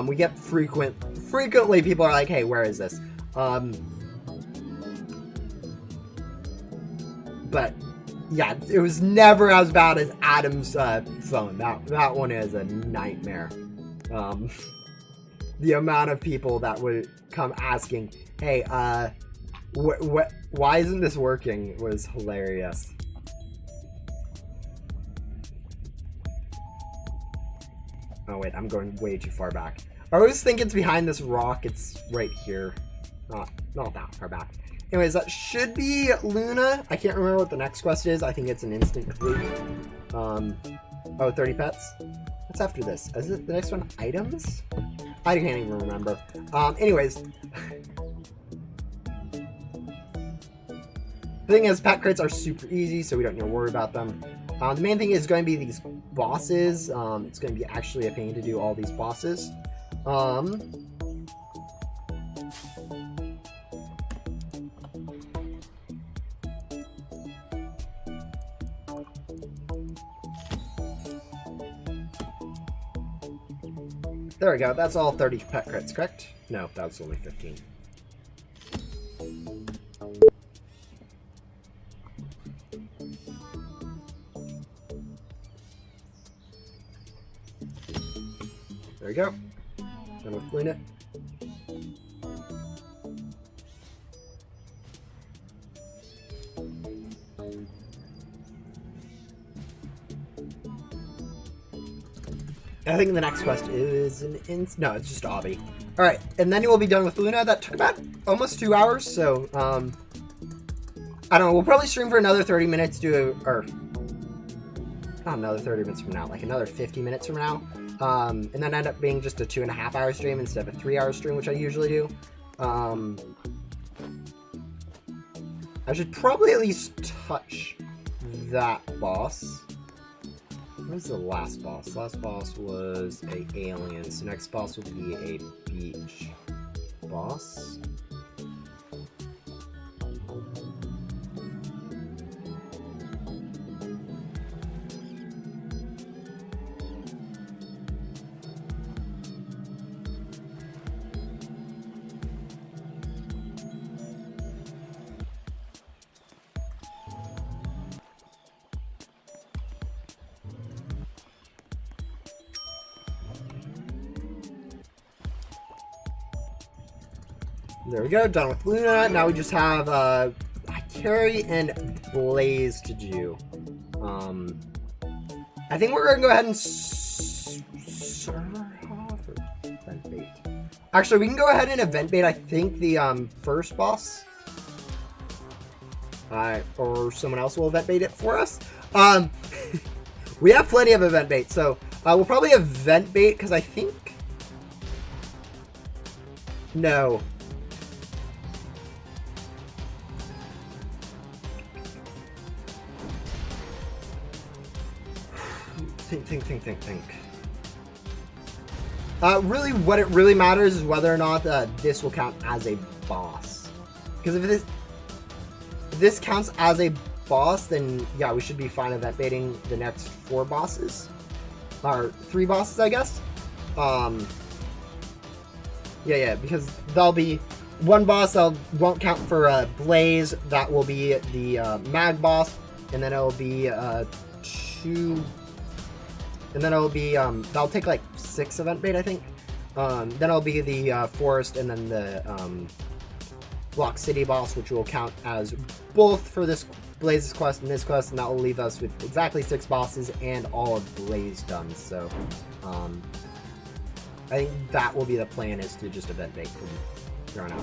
We get frequently people are like, hey, where is this? But yeah, it was never as bad as Adam's phone. That one is a nightmare. The amount of people that would come asking, hey, why isn't this working, was hilarious. Oh wait, I'm going way too far back. I always think it's behind this rock. It's right here. Not that far back. Anyways, that should be Luna. I can't remember what the next quest is. I think it's an instant complete. Oh, 30 pets. What's after this? Is it the next one? Items? I can't even remember. Anyways. The thing is, pet crates are super easy, so we don't need to worry about them. The main thing is going to be these bosses. It's going to be actually a pain to do all these bosses. There we go. That's all 30 pet crits, correct? No, that was only 15. There we go. Done with Luna. I think the next quest is no, it's just Obby. Alright, and then you will be done with Luna. That took about almost 2 hours, so, I don't know, we'll probably stream for another 30 minutes, or, not another 30 minutes from now, like another 50 minutes from now, and then end up being just a 2.5 hour stream instead of a 3 hour stream, which I usually do. I should probably at least touch that boss. What was the last boss? Last boss was a alien. So next boss will be a beach boss. There we go, done with Luna. Now we just have Hikari and Blaze to do. I think we're gonna go ahead and server off or event bait. Actually, we can go ahead and event bait. I think the first boss, or someone else will event bait it for us. We have plenty of event bait, so we'll probably event bait because I think no. Think. Really, what it really matters is whether or not this will count as a boss. Because if this counts as a boss, then yeah, we should be fine event baiting the next 4 bosses. Or 3 bosses, I guess. Yeah, because there'll be 1 boss that won't count for Blaze. That will be the Mag boss. And then it'll be 2... And then it'll be, that'll take like 6 event bait, I think. Then it'll be the forest and then the Block City boss, which will count as both for this Blaze's quest and this quest, and that will leave us with exactly 6 bosses and all of Blaze done. So, I think that will be the plan, is to just event bait from here on out.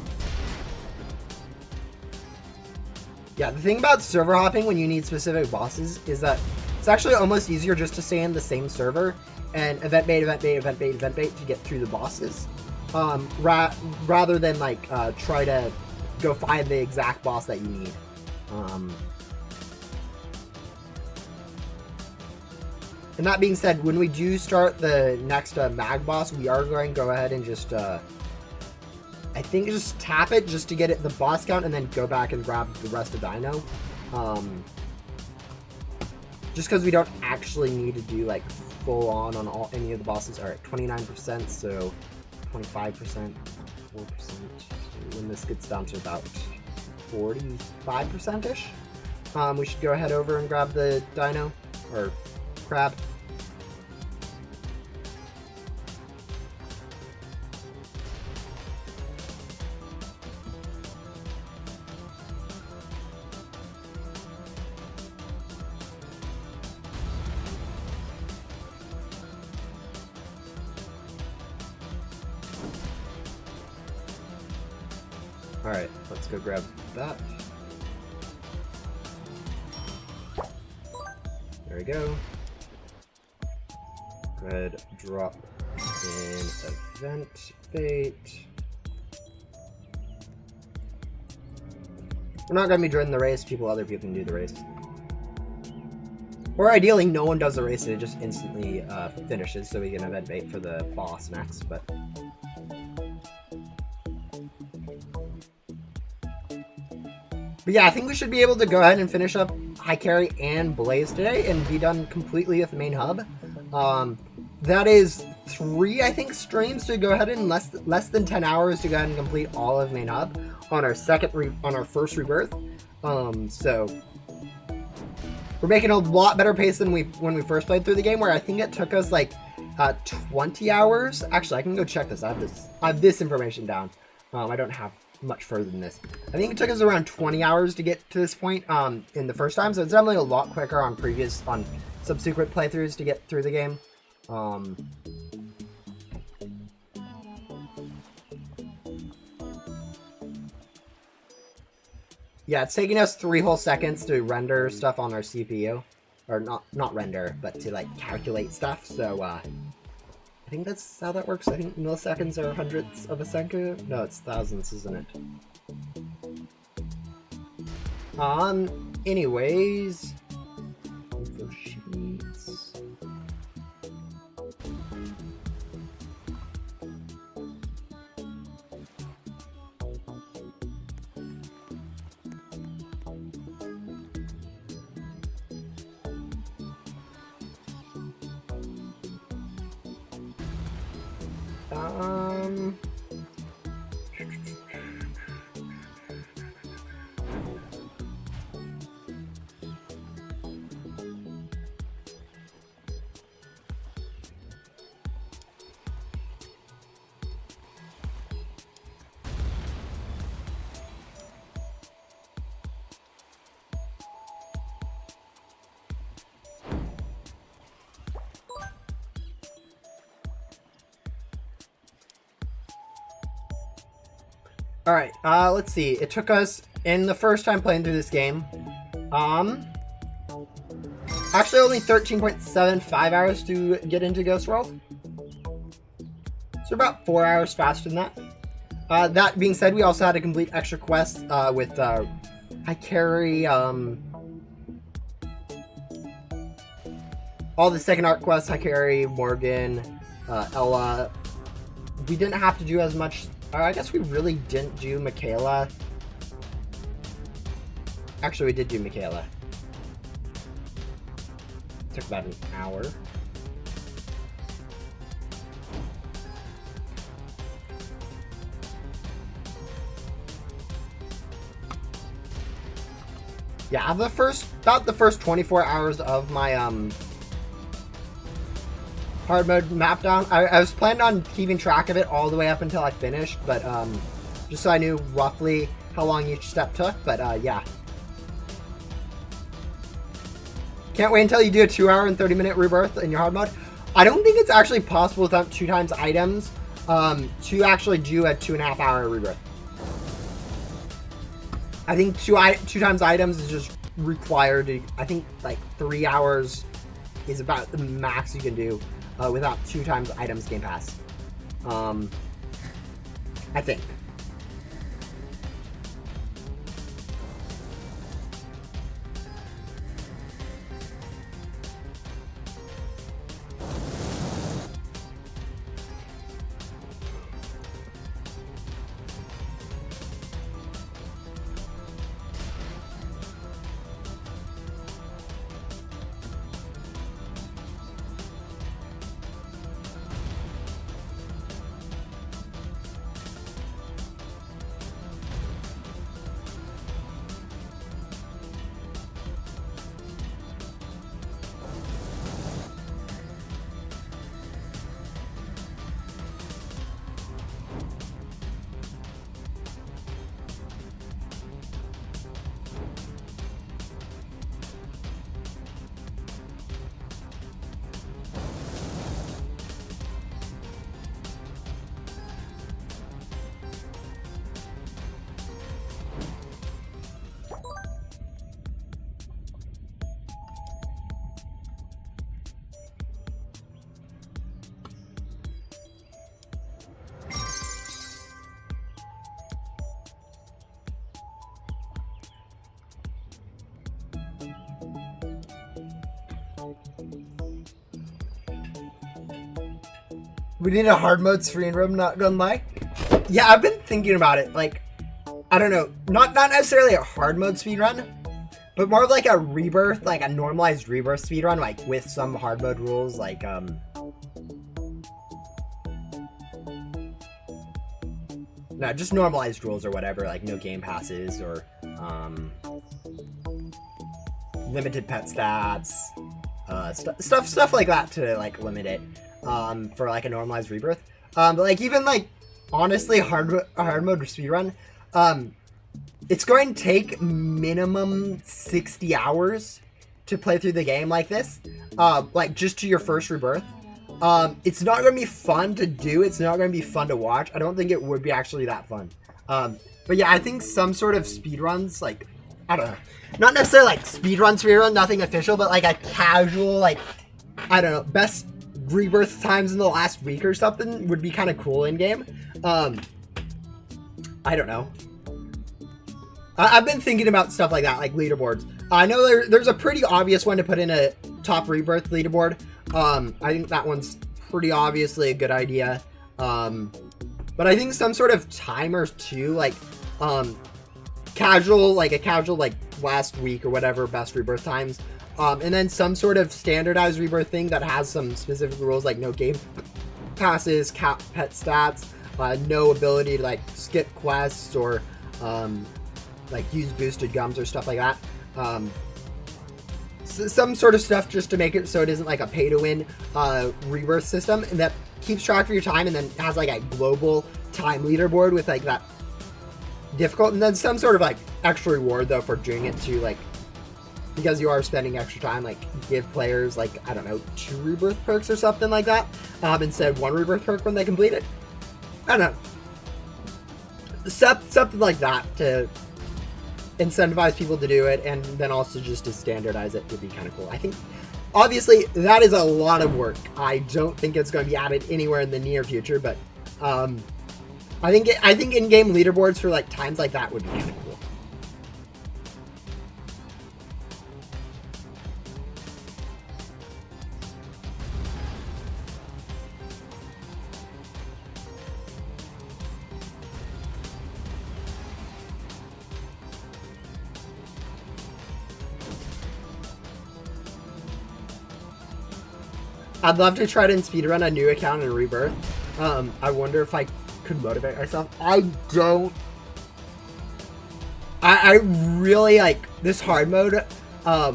Yeah, the thing about server hopping when you need specific bosses is that it's actually almost easier just to stay in the same server and event bait to get through the bosses, rather than like try to go find the exact boss that you need. And that being said, when we do start the next mag boss, we are going to go ahead and just I think just tap it just to get it the boss count, and then go back and grab the rest of Dino. Just because we don't actually need to do like full on any of the bosses. All right, 29%, so 25%, 4%. So when this gets down to about 45%-ish, we should go ahead over and grab the Dino or crab. Alright, let's go grab that. There we go. Go ahead, drop in event bait. We're not going to be joining the race. Other people can do the race. Or ideally, no one does the race and it just instantly finishes, so we can event bait for the boss next, but... But yeah, I think we should be able to go ahead and finish up Hikari and Blaze today and be done completely with the main hub. that is 3, I think, streams to go ahead and less than 10 hours to go ahead and complete all of Main Hub on our first rebirth. So we're making a lot better pace than when we first played through the game, where I think it took us like 20 hours. Actually, I can go check this. I have this information down. I don't have much further than this. I think it took us around 20 hours to get to this point in the first time, so it's definitely a lot quicker on subsequent playthroughs to get through the game. Yeah, it's taking us 3 whole seconds to render stuff on our CPU. Or not render, but to like calculate stuff. So I think that's how that works. I think milliseconds are hundredths of a second. No, it's thousands, isn't it? Anyways, info sheets. Alright, let's see. It took us, in the first time playing through this game, actually only 13.75 hours to get into Ghost World. So about 4 hours faster than that. That being said, we also had to complete extra quests with Hikari, all the second art quests, Hikari, Morgan, Ella. We didn't have to do as much. I guess we really didn't do Michaela. Actually, we did do Michaela. Took about an hour. Yeah, about the first 24 hours of my hard mode map down. I was planning on keeping track of it all the way up until I finished, but just so I knew roughly how long each step took. But yeah, can't wait until you do a 2 hour and 30-minute rebirth in your hard mode. I don't think it's actually possible without 2 times items to actually do a 2.5 hour rebirth. I think two times items is just required. I think like 3 hours is about the max you can do without 2 times items game pass. I think. We need a hard mode screen room, not gonna lie. Yeah, I've been thinking about it. Like, I don't know, not necessarily a hard mode speedrun, but more of like a rebirth, like a normalized rebirth speedrun, like with some hard mode rules, like no, just normalized rules or whatever, like no game passes or limited pet stats, stuff like that to like limit it for like a normalized rebirth. But like even like honestly, hard mode speedrun, it's going to take minimum 60 hours to play through the game like this, like just to your first rebirth. It's not going to be fun to do. It's not going to be fun to watch. I don't think it would be actually that fun. But yeah, I think some sort of speedruns, like, I don't know, not necessarily like speedrun, nothing official, but like a casual, like, I don't know, best rebirth times in the last week or something would be kind of cool in game. I don't know. I've been thinking about stuff like that, like leaderboards. I know there's a pretty obvious one to put in a top rebirth leaderboard. I think that one's pretty obviously a good idea. But I think some sort of timer too, like casual, like a casual like last week or whatever best rebirth times. And then some sort of standardized rebirth thing that has some specific rules, like no game passes, cap pet stats, no ability to like skip quests or like use boosted gums or stuff like that. Some sort of stuff just to make it so it isn't like a pay-to-win rebirth system, and that keeps track of your time and then has like a global time leaderboard with like that difficult, and then some sort of like extra reward though for doing it too, like because you are spending extra time, like give players like, I don't know, 2 rebirth perks or something like that, instead of 1 rebirth perk when they complete it. I don't know, something like that to incentivize people to do it, and then also just to standardize it would be kind of cool. I think obviously that is a lot of work. I don't think it's going to be added anywhere in the near future, but I think in-game leaderboards for like times like that would be kind of cool. I'd love to try to speedrun a new account and rebirth. I wonder if I could motivate myself. I don't. I really like this hard mode. I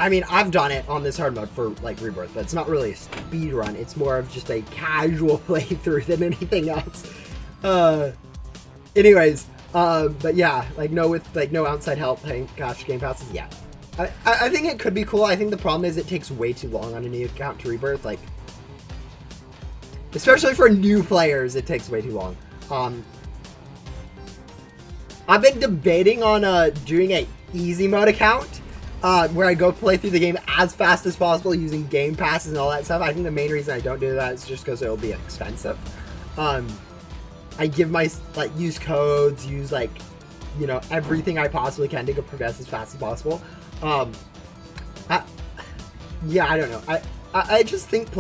mean, I've done it on this hard mode for like rebirth, but it's not really a speedrun. It's more of just a casual playthrough than anything else. Anyways, but yeah, like with no outside help, paying cash game passes. Yeah. I think it could be cool. I think the problem is it takes way too long on a new account to rebirth. Like, especially for new players, it takes way too long. I've been debating on doing a easy mode account where I go play through the game as fast as possible using game passes and all that stuff. I think the main reason I don't do that is just because it'll be expensive. I give use codes, use like, you know, everything I possibly can to go progress as fast as possible. Yeah, I don't know. I just think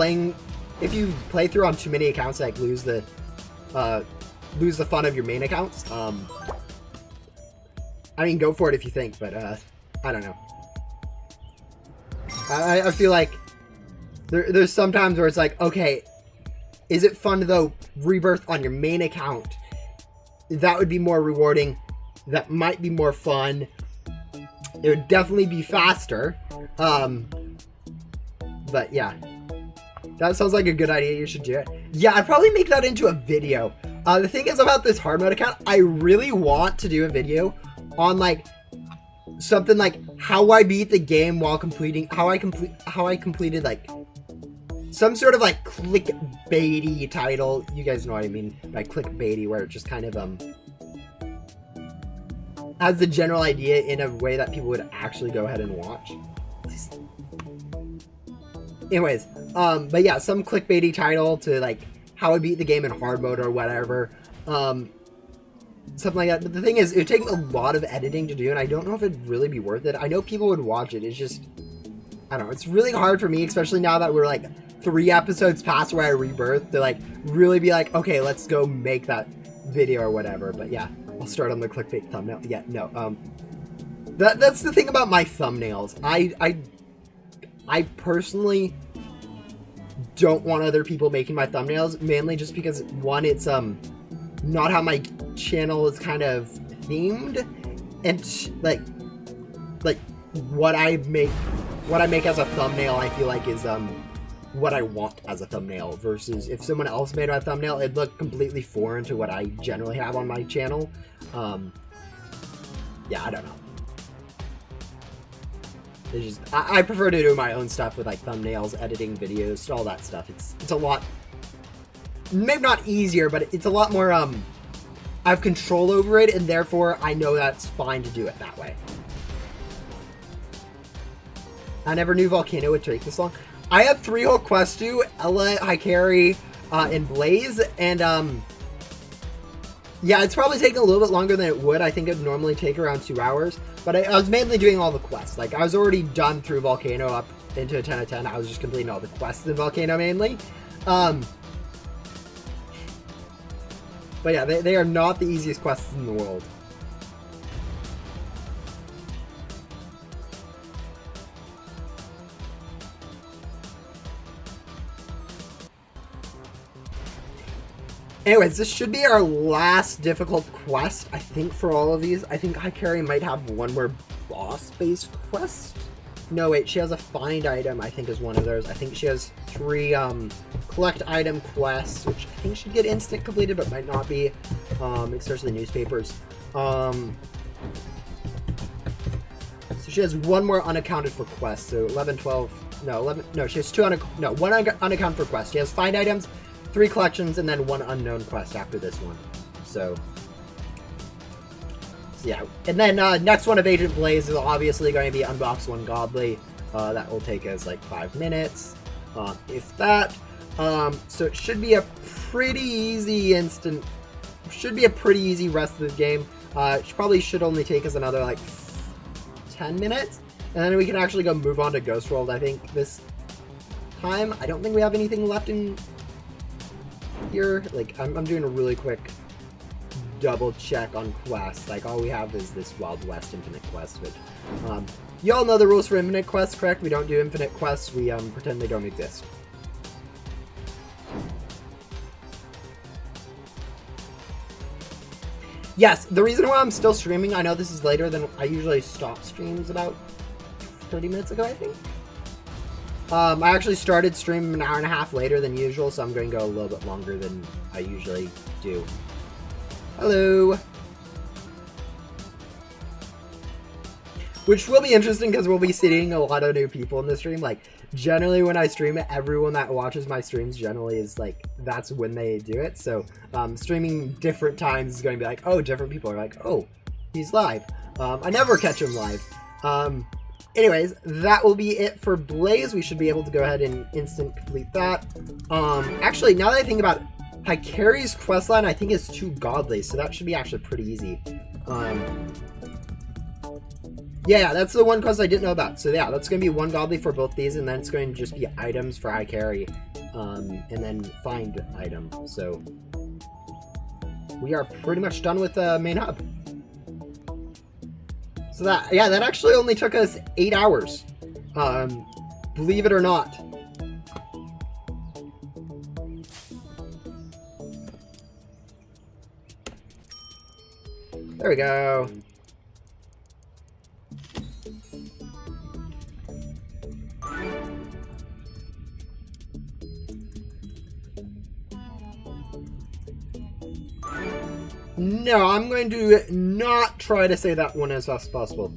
if you play through on too many accounts, like lose the fun of your main accounts. I mean, go for it if you think, but I don't know. I feel like there's some times where it's like, okay, is it fun to though rebirth on your main account? That would be more rewarding. That might be more fun. It would definitely be faster. But yeah, that sounds like a good idea. You should do it. Yeah, I'd probably make that into a video. The thing is about this hard mode account, I really want to do a video on like something like how I beat the game while completing, how I completed like some sort of like clickbaity title. You guys know what I mean by clickbaity, where it just kind of has the general idea in a way that people would actually go ahead and watch. Anyways, but yeah, some clickbaity title to like how I beat the game in hard mode or whatever. Something like that. But the thing is, it would take a lot of editing to do, and I don't know if it'd really be worth it. I know people would watch it. It's just, I don't know. It's really hard for me, especially now that we're like 3 episodes past where I rebirthed, to like really be like, okay, let's go make that video or whatever. But yeah, I'll start on the clickbait thumbnail. Yeah, no. That's the thing about my thumbnails. I personally don't want other people making my thumbnails, mainly just because, one, it's not how my channel is kind of themed, and like what I make as a thumbnail, I feel like is what I want as a thumbnail, versus if someone else made my thumbnail, it'd look completely foreign to what I generally have on my channel. Yeah, I don't know. It's just, I prefer to do my own stuff with like thumbnails, editing videos, all that stuff. It's a lot, maybe not easier, but it's a lot more, I have control over it, and therefore I know that's fine to do it that way. I never knew Volcano would take this long. I had 3 whole quests due: Ella, Hikari, and Blaze, and yeah, it's probably taking a little bit longer than it would. I think it would normally take around 2 hours, but I was mainly doing all the quests. Like, I was already done through Volcano up into a 10 out of 10. I was just completing all the quests in Volcano mainly. But yeah, they are not the easiest quests in the world. Anyways, this should be our last difficult quest, I think, for all of these. I think Hikari might have one more boss-based quest. No, wait, she has a find item, I think, is one of those. I think she has 3 collect item quests, which I think should get instant completed, but might not be, especially newspapers. So she has 1 more unaccounted for quest, so 11, 12, no, 11, no, she has 1 unaccounted for quest. She has find items, 3 collections, and then 1 unknown quest after this one. So yeah. And then next one of Agent Blaze is obviously going to be Unbox 1 Godly. That will take us like 5 minutes, if that. So it should be a pretty easy pretty easy rest of the game. It probably should only take us another like 10 minutes. And then we can actually go move on to Ghost World, I think, this time. I don't think we have anything left in here. Like, I'm doing a really quick double check on quests. Like, all we have is this Wild West Infinite Quest, which you all know the rules for Infinite Quests, correct? We don't do Infinite Quests. We pretend they don't exist. Yes, the reason why I'm still streaming, I know this is later than I usually stop streams, about 30 minutes ago, I think. I actually started streaming an hour and a half later than usual, so I'm going to go a little bit longer than I usually do. Hello! Which will be interesting because we'll be seeing a lot of new people in the stream. Like, generally when I stream it, everyone that watches my streams generally is like, that's when they do it. So, streaming different times is going to be like, oh, different people are like, oh, he's live. I never catch him live. Anyways, that will be it for Blaze. We should be able to go ahead and instant complete that. Actually, now that I think about it, Hikari's questline, I think, is 2 godly, so that should be actually pretty easy. Yeah, that's the one quest I didn't know about. So yeah, that's going to be 1 godly for both these, and then it's going to just be items for Hikari, and then find item. So we are pretty much done with the main hub. So that, yeah, that actually only took us 8 hours. Believe it or not. There we go. No, I'm going to not try to say that one as fast as possible.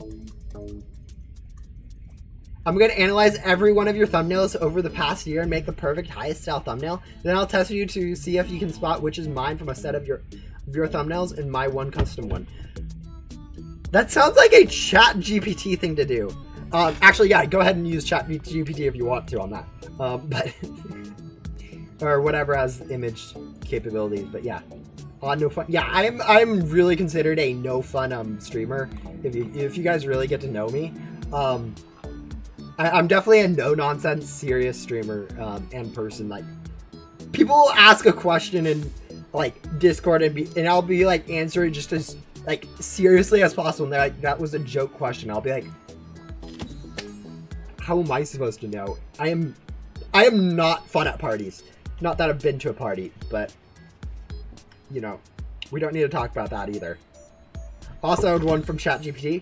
I'm going to analyze every one of your thumbnails over the past year and make the perfect highest style thumbnail. Then I'll test you to see if you can spot which is mine from a set of your thumbnails and my one custom one. That sounds like a Chat GPT thing to do. Actually, yeah, go ahead and use Chat GPT if you want to on that. But or whatever has image capabilities. But yeah. No fun. Yeah, I'm really considered a no fun streamer. If you guys really get to know me, I'm definitely a no nonsense serious streamer and person. Like, people ask a question in like Discord and I'll be like answering just as like seriously as possible. And they're like, that was a joke question. I'll be like, how am I supposed to know? I am not fun at parties. Not that I've been to a party, but, you know, we don't need to talk about that either. Also, one from ChatGPT.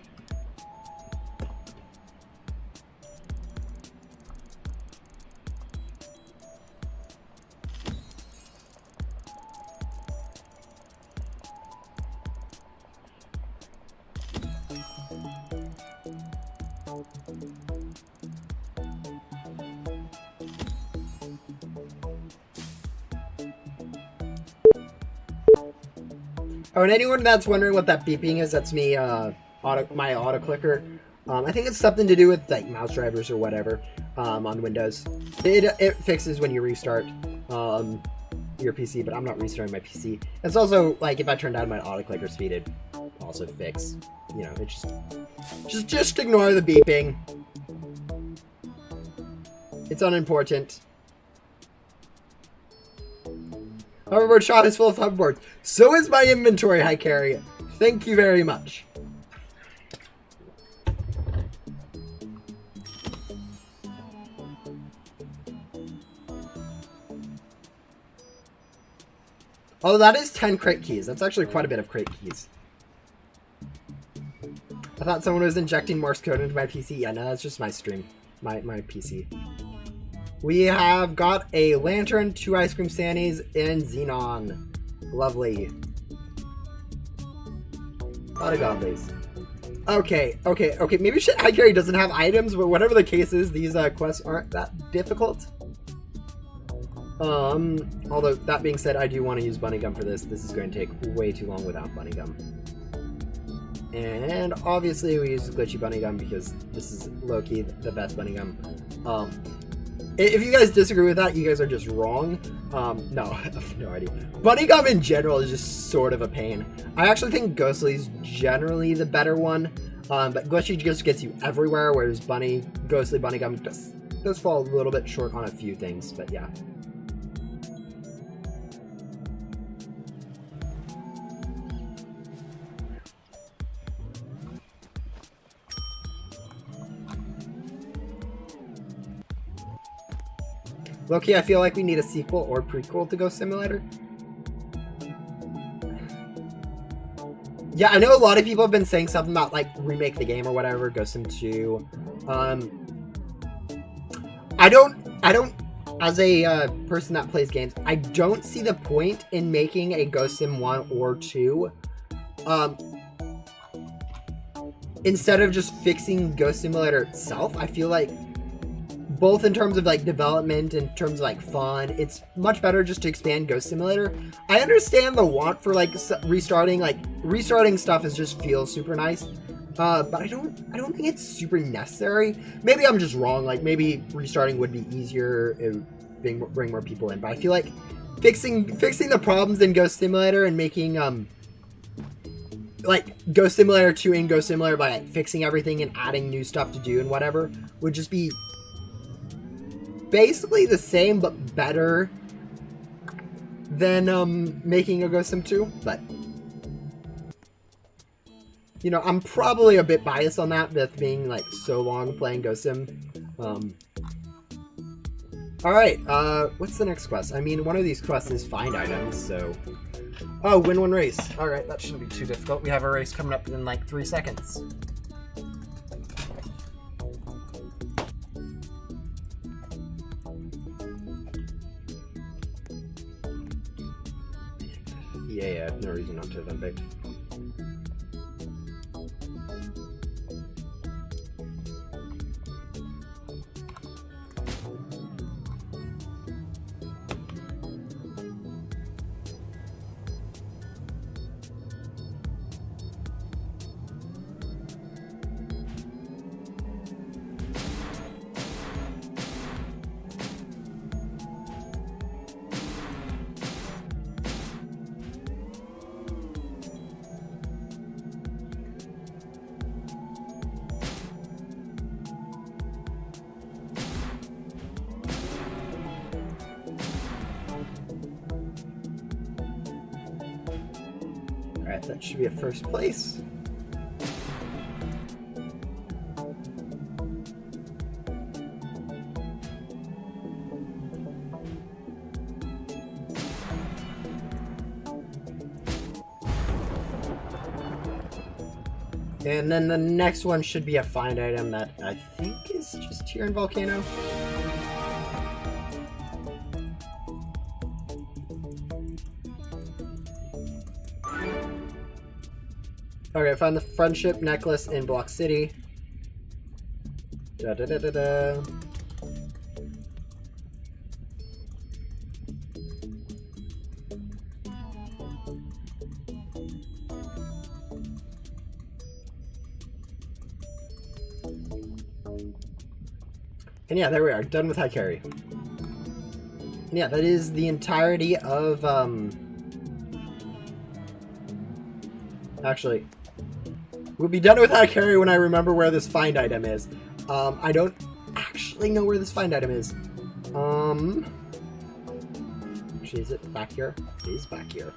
Oh, and anyone that's wondering what that beeping is, that's me, my auto clicker. I think it's something to do with like mouse drivers or whatever on Windows. It fixes when you restart your PC, but I'm not restarting my PC. It's also like if I turn down my auto clicker speed, it also fix. You know, it just ignore the beeping. It's unimportant. Hoverboard shop is full of hoverboards. So is my inventory, Hikari. Thank you very much. Oh, that is 10 crate keys. That's actually quite a bit of crate keys. I thought someone was injecting Morse code into my PC. Yeah, no, that's just my stream. My PC. We have got a lantern, 2 ice cream standees, and xenon. Lovely. A lot of godlies. Okay. Maybe Hikari doesn't have items, but whatever the case is, these quests aren't that difficult. Although, that being said, I do want to use bunny gum for this. This is going to take way too long without bunny gum. And obviously we use glitchy bunny gum because this is low-key the best bunny gum. If you guys disagree with that, you guys are just wrong. No, I have no idea. Bunny gum in general is just sort of a pain. I actually think Ghostly is generally the better one. But glitchy just gets you everywhere, whereas Ghostly bunny gum does fall a little bit short on a few things, but yeah. Loki, I feel like we need a sequel or prequel to Ghost Simulator. Yeah, I know a lot of people have been saying something about, like, remake the game or whatever, Ghost Sim 2. I don't, as a person that plays games, I don't see the point in making a Ghost Sim 1 or 2. Instead of just fixing Ghost Simulator itself, I feel like both in terms of like development, in terms of like fun, it's much better just to expand Ghost Simulator. I understand the want for like restarting stuff just feels super nice, but I don't think it's super necessary. Maybe I'm just wrong. Like maybe restarting would be easier, bring more people in. But I feel like fixing the problems in Ghost Simulator and making like Ghost Simulator 2 in Ghost Simulator by like fixing everything and adding new stuff to do and whatever would just be basically the same but better than making a Ghost Sim 2, but you know, I'm probably a bit biased on that with being like so long playing Ghost Sim. Alright, what's the next quest? I mean, one of these quests is find items, so... Oh, win one race. Alright, that shouldn't be too difficult. We have a race coming up in like 3 seconds. Yeah, no reason not to have been picked. Alright, that should be a first place. And then the next one should be a find item that I think is just here in Volcano. Okay, find the friendship necklace in Block City. Da da da da da. And yeah, there we are, done with Hikari. And yeah, that is the entirety of, actually, we'll be done with Hikari when I remember where this find item is. I don't actually know where this find item is. Actually, is it back here? It is back here.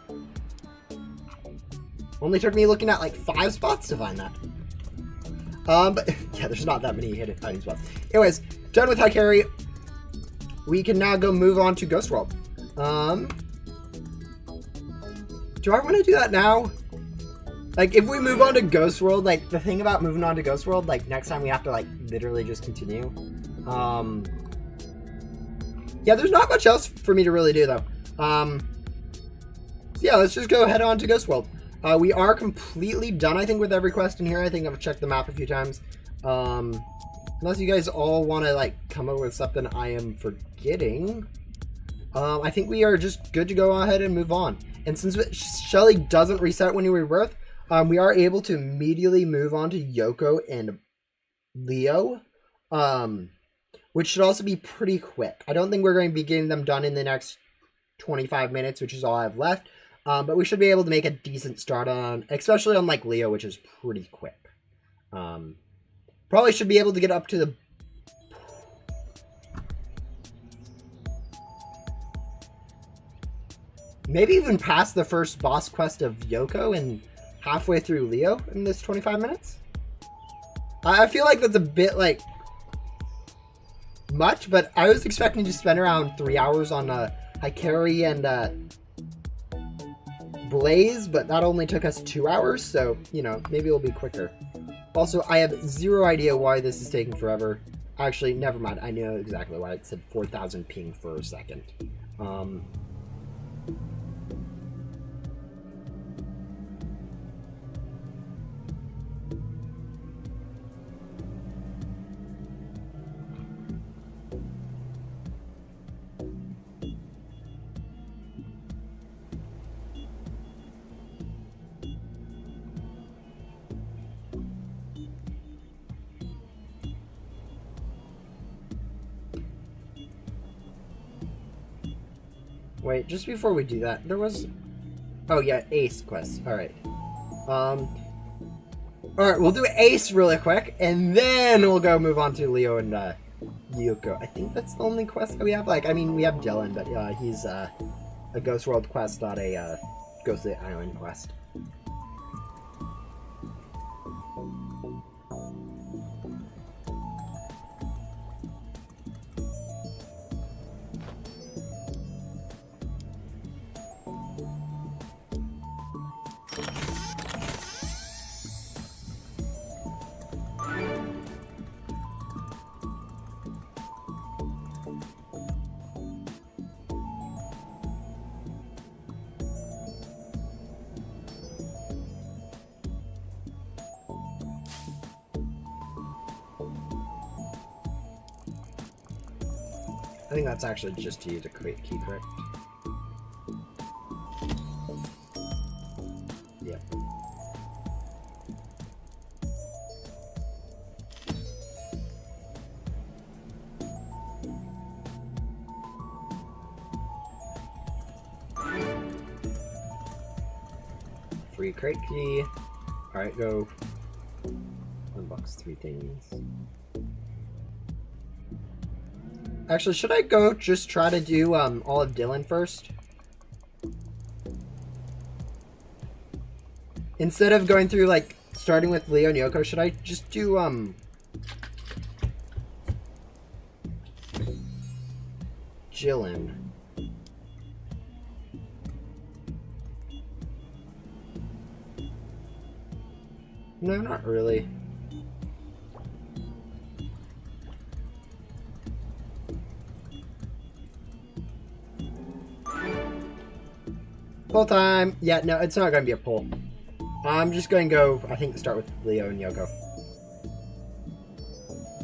Only took me looking at like 5 spots to find that. But yeah, there's not that many hidden hiding spots. Anyways, done with Hikari. We can now go move on to Ghost World. Do I want to do that now? Like, if we move on to Ghost World, like, the thing about moving on to Ghost World, like, next time we have to, like, literally just continue. Yeah, there's not much else for me to really do, though. So yeah, let's just go head on to Ghost World. We are completely done, I think, with every quest in here. I think I've checked the map a few times. Unless you guys all want to, like, come up with something I am forgetting. I think we are just good to go ahead and move on. And since Shelly doesn't reset when you rebirth, we are able to immediately move on to Yoko and Leo. Which should also be pretty quick. I don't think we're going to be getting them done in the next 25 minutes, which is all I have left. But we should be able to make a decent start on, especially on, like, Leo, which is pretty quick. Probably should be able to get up to the... maybe even past the first boss quest of Yoko and halfway through Leo in this 25 minutes. I feel like that's a bit, like, much, but I was expecting to spend around 3 hours on Hikari and Blaze, but that only took us 2 hours, so, you know, maybe it'll be quicker. Also, I have zero idea why this is taking forever. Actually, never mind. I know exactly why. It said 4,000 ping for a second. Wait, just before we do that, there was... oh, yeah, Ace quest. Alright. Alright, we'll do Ace really quick, and then we'll go move on to Leo and Yoko. I think that's the only quest that we have. Like, I mean, we have Dylan, but he's a Ghost World quest, not a Ghostly Island quest. I think that's actually just to use a key correct. Yep. Free crate key. Alright, go unbox 3 things. Actually, should I go just try to do all of Dylan first? Instead of going through, like, starting with Leo and Yoko, should I just do Jillian? No, not really. Pull time. Yeah, no, it's not going to be a pull. I'm just going to go, I think, start with Leo and Yoko.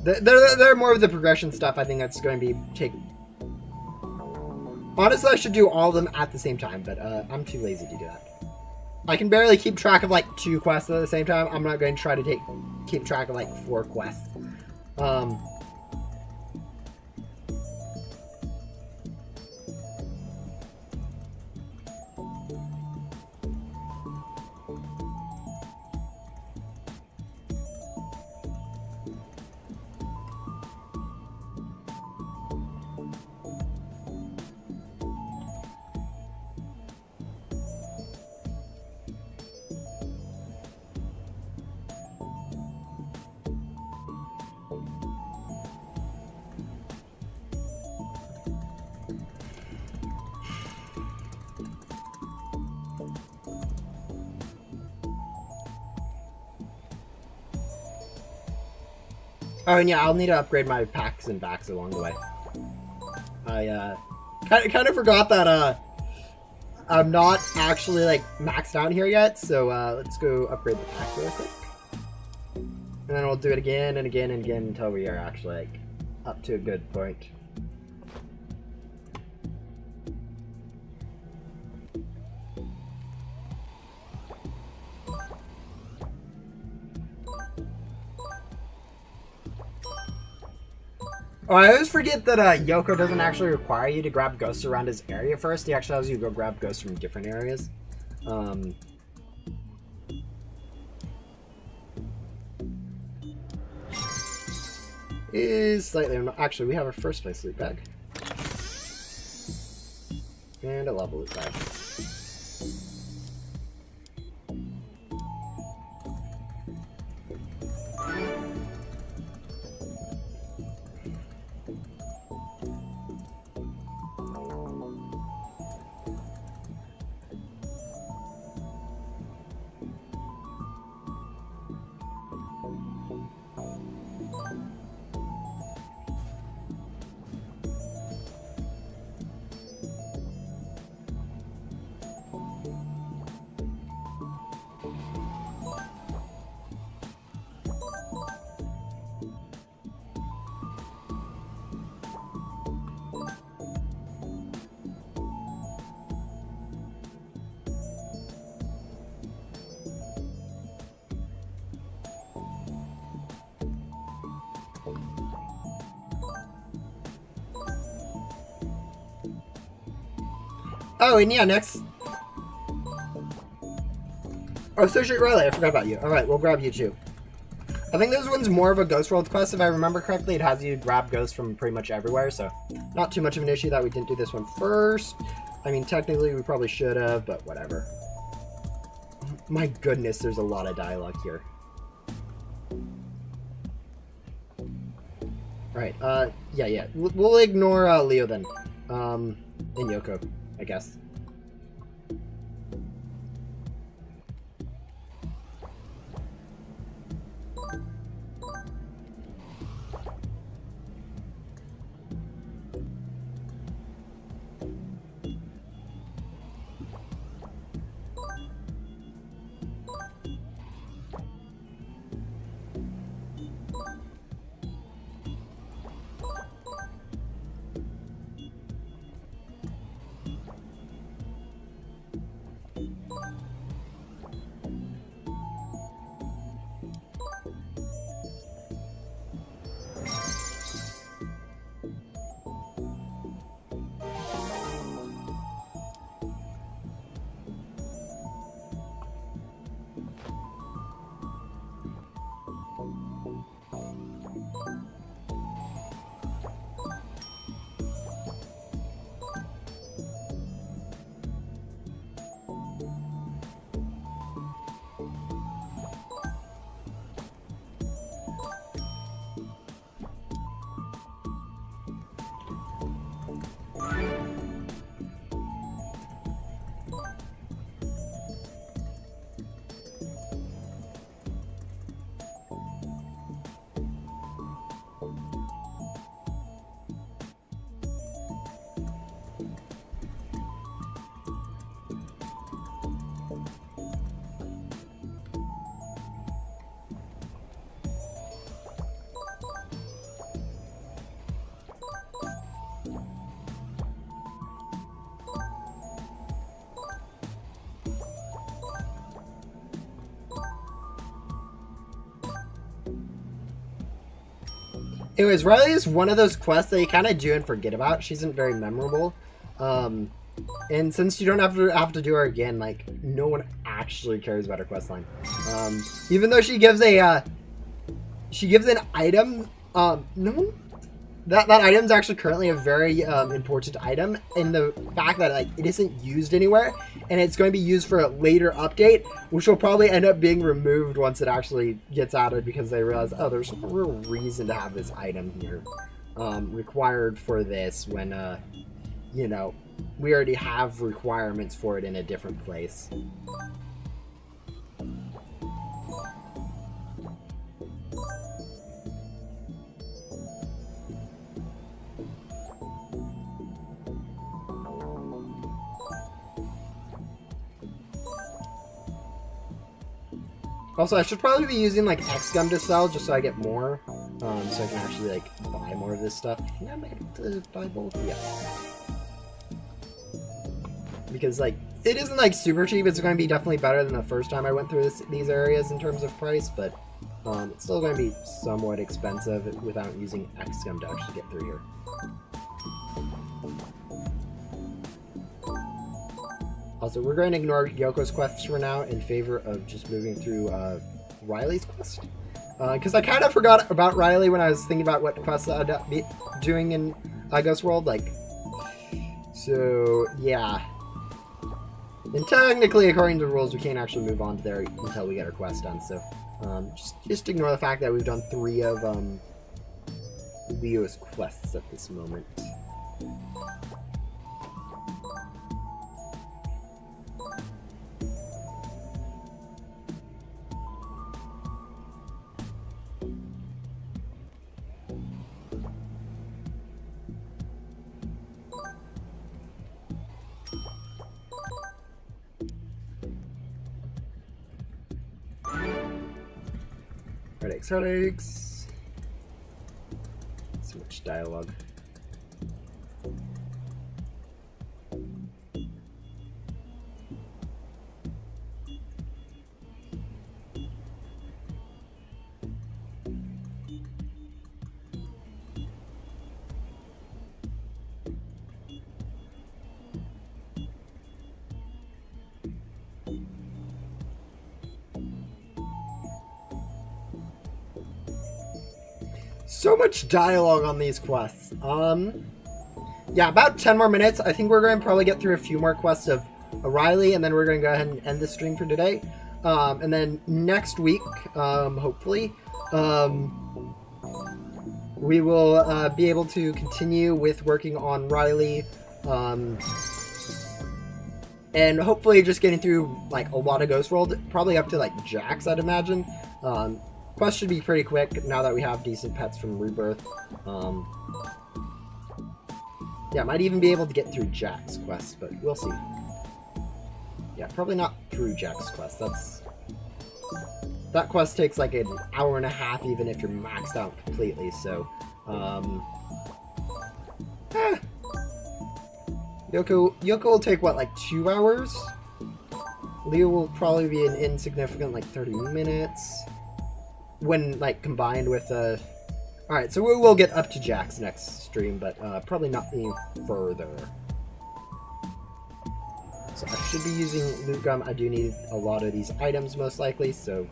They're more of the progression stuff. I think that's going to be Honestly, I should do all of them at the same time, but I'm too lazy to do that. I can barely keep track of like 2 quests at the same time. I'm not going to try to keep track of like 4 quests. Oh, and yeah, I'll need to upgrade my packs and backs along the way. I kind of forgot that I'm not actually like maxed out here yet, so let's go upgrade the pack real quick. And then we'll do it again and again and again until we are actually like up to a good point. Oh, I always forget that Yoko doesn't actually require you to grab ghosts around his area first. He actually allows you to go grab ghosts from different areas. Is slightly... Actually, we have our first place loot bag. And a level loot bag. Oh, and yeah, next... Oh, Associate Riley, I forgot about you. Alright, we'll grab you too. I think this one's more of a Ghost World quest, if I remember correctly. It has you grab ghosts from pretty much everywhere, so not too much of an issue that we didn't do this one first. I mean, technically we probably should have, but whatever. My goodness, there's a lot of dialogue here. Alright, yeah. We'll ignore Leo then. And Yoko, I guess. Anyways, Riley is one of those quests that you kind of do and forget about. She isn't very memorable. And since you don't have to do her again, like, no one actually cares about her questline. Even though she gives an item, no one, that item's actually currently a very important item in the fact that, like, it isn't used anywhere, and it's going to be used for a later update, which will probably end up being removed once it actually gets added because they realize, oh, there's no real reason to have this item here required for this when, you know, we already have requirements for it in a different place. Also, I should probably be using, like, X gum to sell just so I get more, so I can actually, like, buy more of this stuff. I think I might have to buy both. Yeah. Because, like, it isn't, like, super cheap. It's going to be definitely better than the first time I went through these areas in terms of price, but it's still going to be somewhat expensive without using X gum to actually get through here. Also, we're going to ignore Yoko's quests for now in favor of just moving through Riley's quest. Because I kind of forgot about Riley when I was thinking about what quests I'd be doing in Ghost World. Like, so, yeah. And technically, according to the rules, we can't actually move on to there until we get our quest done. So, just ignore the fact that we've done 3 of Leo's quests at this moment. Headaches. So much dialogue. So much dialogue on these quests. Yeah, about 10 more minutes. I think we're going to probably get through a few more quests of Riley, and then we're going to go ahead and end the stream for today. And then next week, hopefully, we will be able to continue with working on Riley, and hopefully just getting through, like, a lot of Ghost World, probably up to, like, Jax, I'd imagine. Quest should be pretty quick now that we have decent pets from Rebirth. Yeah, might even be able to get through Jack's quest, but we'll see. Yeah, probably not through Jack's quest. That quest takes like an hour and a half, even if you're maxed out completely. So, Yoko will take what, like 2 hours? Leo will probably be an insignificant like 30 minutes. When, like, combined with, Alright, so we will get up to Jack's next stream, but, probably not any further. So I should be using loot gum. I do need a lot of these items, most likely, so,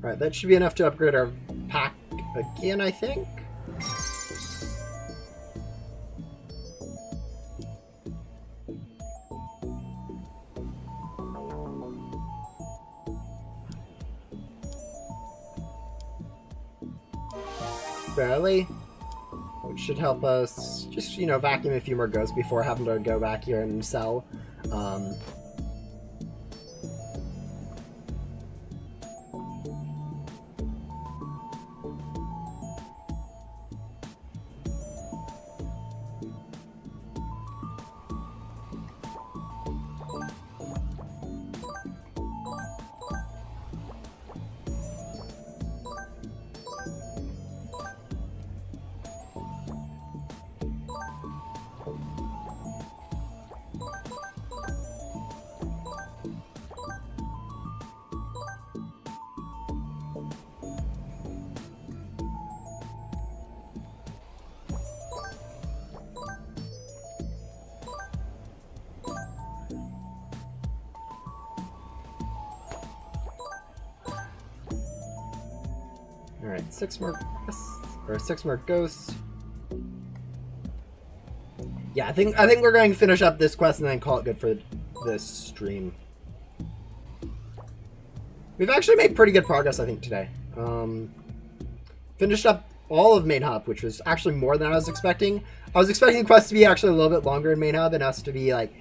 Alright, that should be enough to upgrade our pack again, I think. Barely. Oh, should help us just, you know, vacuum a few more ghosts before having to go back here and sell. Alright, 6 more ghosts. Yeah, I think we're going to finish up this quest and then call it good for this stream. We've actually made pretty good progress, I think, today. Finished up all of Main Hub, which was actually more than I was expecting. I was expecting the quest to be actually a little bit longer in Main Hub and us to be like,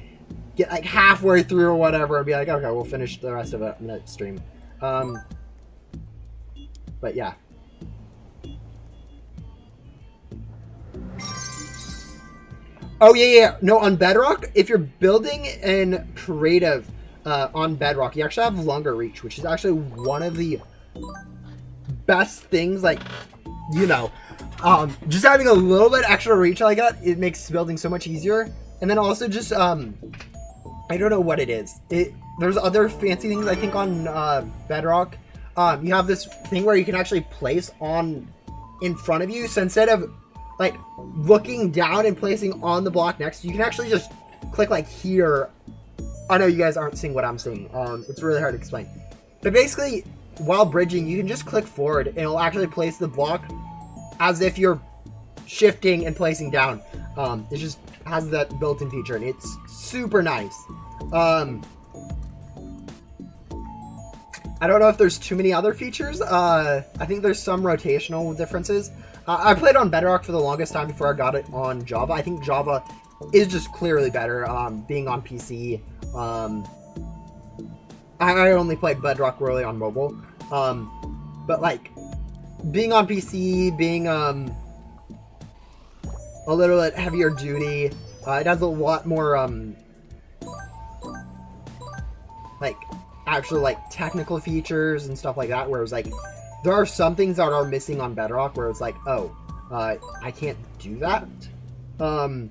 get like halfway through or whatever and be like, okay, we'll finish the rest of it in the stream. But yeah. Oh, yeah. No, on Bedrock, if you're building in creative on Bedrock, you actually have longer reach, which is actually one of the best things, like, you know, just having a little bit extra reach like that, it makes building so much easier. And then also just, I don't know what it is. There's other fancy things, I think, on Bedrock. You have this thing where you can actually place in front of you, so instead of like looking down and placing on the block next, you can actually just click like here. I know you guys aren't seeing what I'm seeing. It's really hard to explain. But basically, while bridging, you can just click forward and it'll actually place the block as if you're shifting and placing down. It just has that built-in feature and it's super nice. I don't know if there's too many other features. I think there's some rotational differences. I played on Bedrock for the longest time before I got it on Java. I think Java is just clearly better, being on PC. I only played Bedrock really on mobile. But like, being on PC, being a little bit heavier duty, it has a lot more, like, actual like technical features and stuff like that, where it's like there are some things that are missing on Bedrock where it's like, oh, I can't do that. I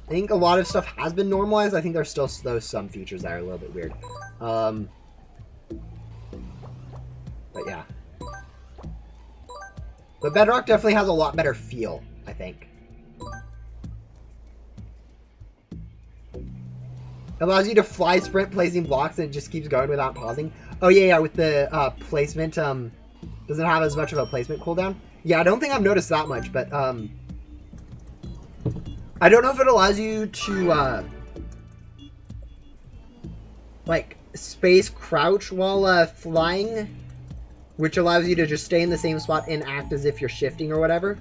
think a lot of stuff has been normalized. I think there's still some features that are a little bit weird. But yeah, but Bedrock definitely has a lot better feel, I think. Allows you to fly sprint placing blocks and it just keeps going without pausing. Oh yeah, with the placement, doesn't have as much of a placement cooldown. Yeah, I don't think I've noticed that much, but I don't know if it allows you to like space crouch while flying, which allows you to just stay in the same spot and act as if you're shifting or whatever.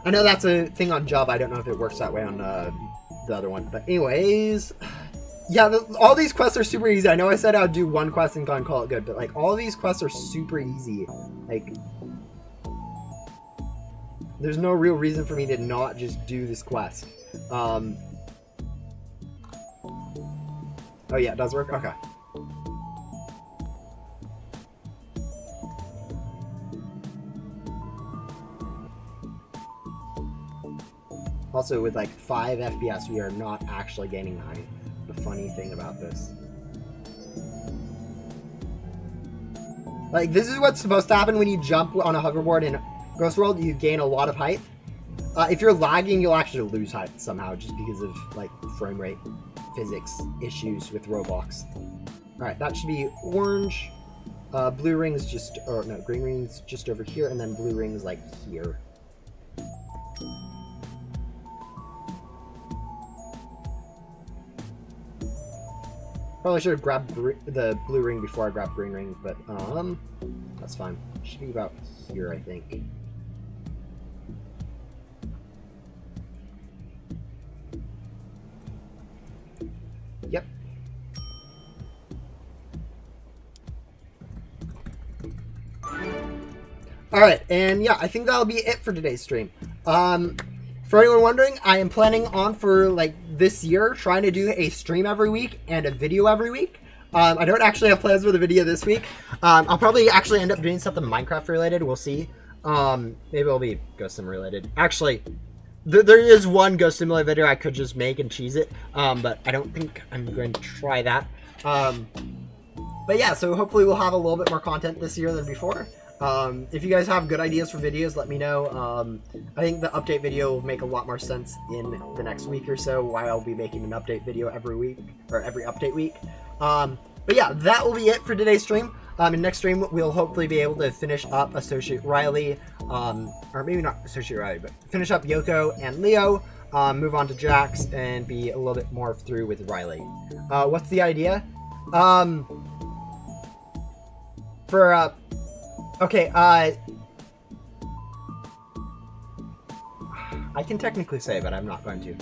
I know that's a thing on Java. I don't know if it works that way on the other one. But anyways, yeah, all these quests are super easy. I know I said I'd do one quest and call it good, but like all these quests are super easy. Like, there's no real reason for me to not just do this quest. Oh yeah, it does work? Okay. Also, with like 5 FPS, we are not actually gaining 9. The funny thing about this. Like, this is what's supposed to happen when you jump on a hoverboard in Ghost World. You gain a lot of height. If you're lagging, you'll actually lose height somehow, just because of like frame rate physics issues with Roblox. Alright, that should be orange. Blue rings just, or no, green rings just over here, and then blue rings like here. Probably should have grabbed the blue ring before I grabbed green ring, but that's fine. Should be about here, I think. Yep. Alright, and yeah, I think that'll be it for today's stream. For anyone wondering, I am planning on for like this year trying to do a stream every week and a video every week. I don't actually have plans for the video this week. I'll probably actually end up doing something Minecraft related. We'll see. Maybe it'll be Ghost Sim related. Actually, there is one Ghost Simulator video I could just make and cheese it. But I don't think I'm going to try that. But yeah, so hopefully we'll have a little bit more content this year than before. If you guys have good ideas for videos, let me know. I think the update video will make a lot more sense in the next week or so, why I'll be making an update video every week, or every update week. But yeah, that will be it for today's stream. In next stream, we'll hopefully be able to finish up Associate Riley, or maybe not Associate Riley, but finish up Yoko and Leo, move on to Jax, and be a little bit more through with Riley. What's the idea? Okay, I can technically say, but I'm not going to.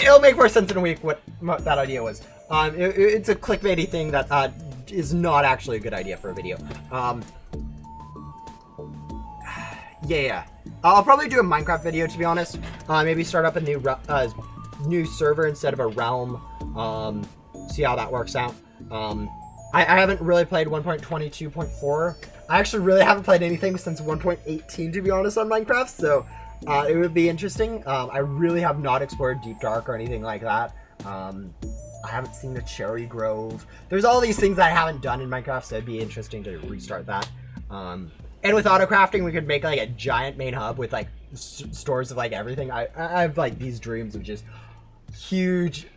It'll make more sense in a week what that idea was. It's a clickbaity thing that is not actually a good idea for a video. Yeah. I'll probably do a Minecraft video, to be honest. Maybe start up a new server instead of a realm. See how that works out. I haven't really played 1.22.4. I actually really haven't played anything since 1.18, to be honest, on Minecraft, so it would be interesting. I really have not explored Deep Dark or anything like that. I haven't seen the Cherry Grove. There's all these things I haven't done in Minecraft, so it'd be interesting to restart that. And with auto crafting, we could make like a giant main hub with like stores of like everything. I have like these dreams of just huge,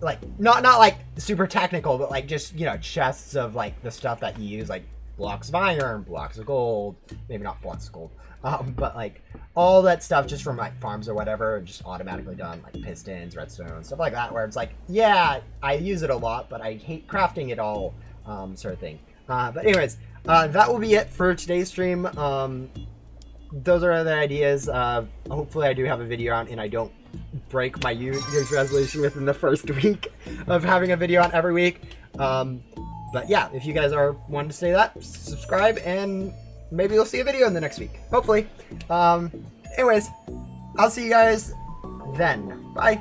like not like super technical, but like just, you know, chests of like the stuff that you use, like blocks of iron, blocks of gold, maybe not blocks of gold, but like all that stuff just from like farms or whatever, just automatically done, like pistons, redstone, stuff like that, where it's like, yeah, I use it a lot, but I hate crafting it all, sort of thing. But anyways, that will be it for today's stream. Those are the ideas. Hopefully I do have a video on and I don't break my New Year's resolution within the first week of having a video on every week. But yeah, if you guys are wanting to say that, subscribe and maybe you'll see a video in the next week. Hopefully. Anyways, I'll see you guys then. Bye.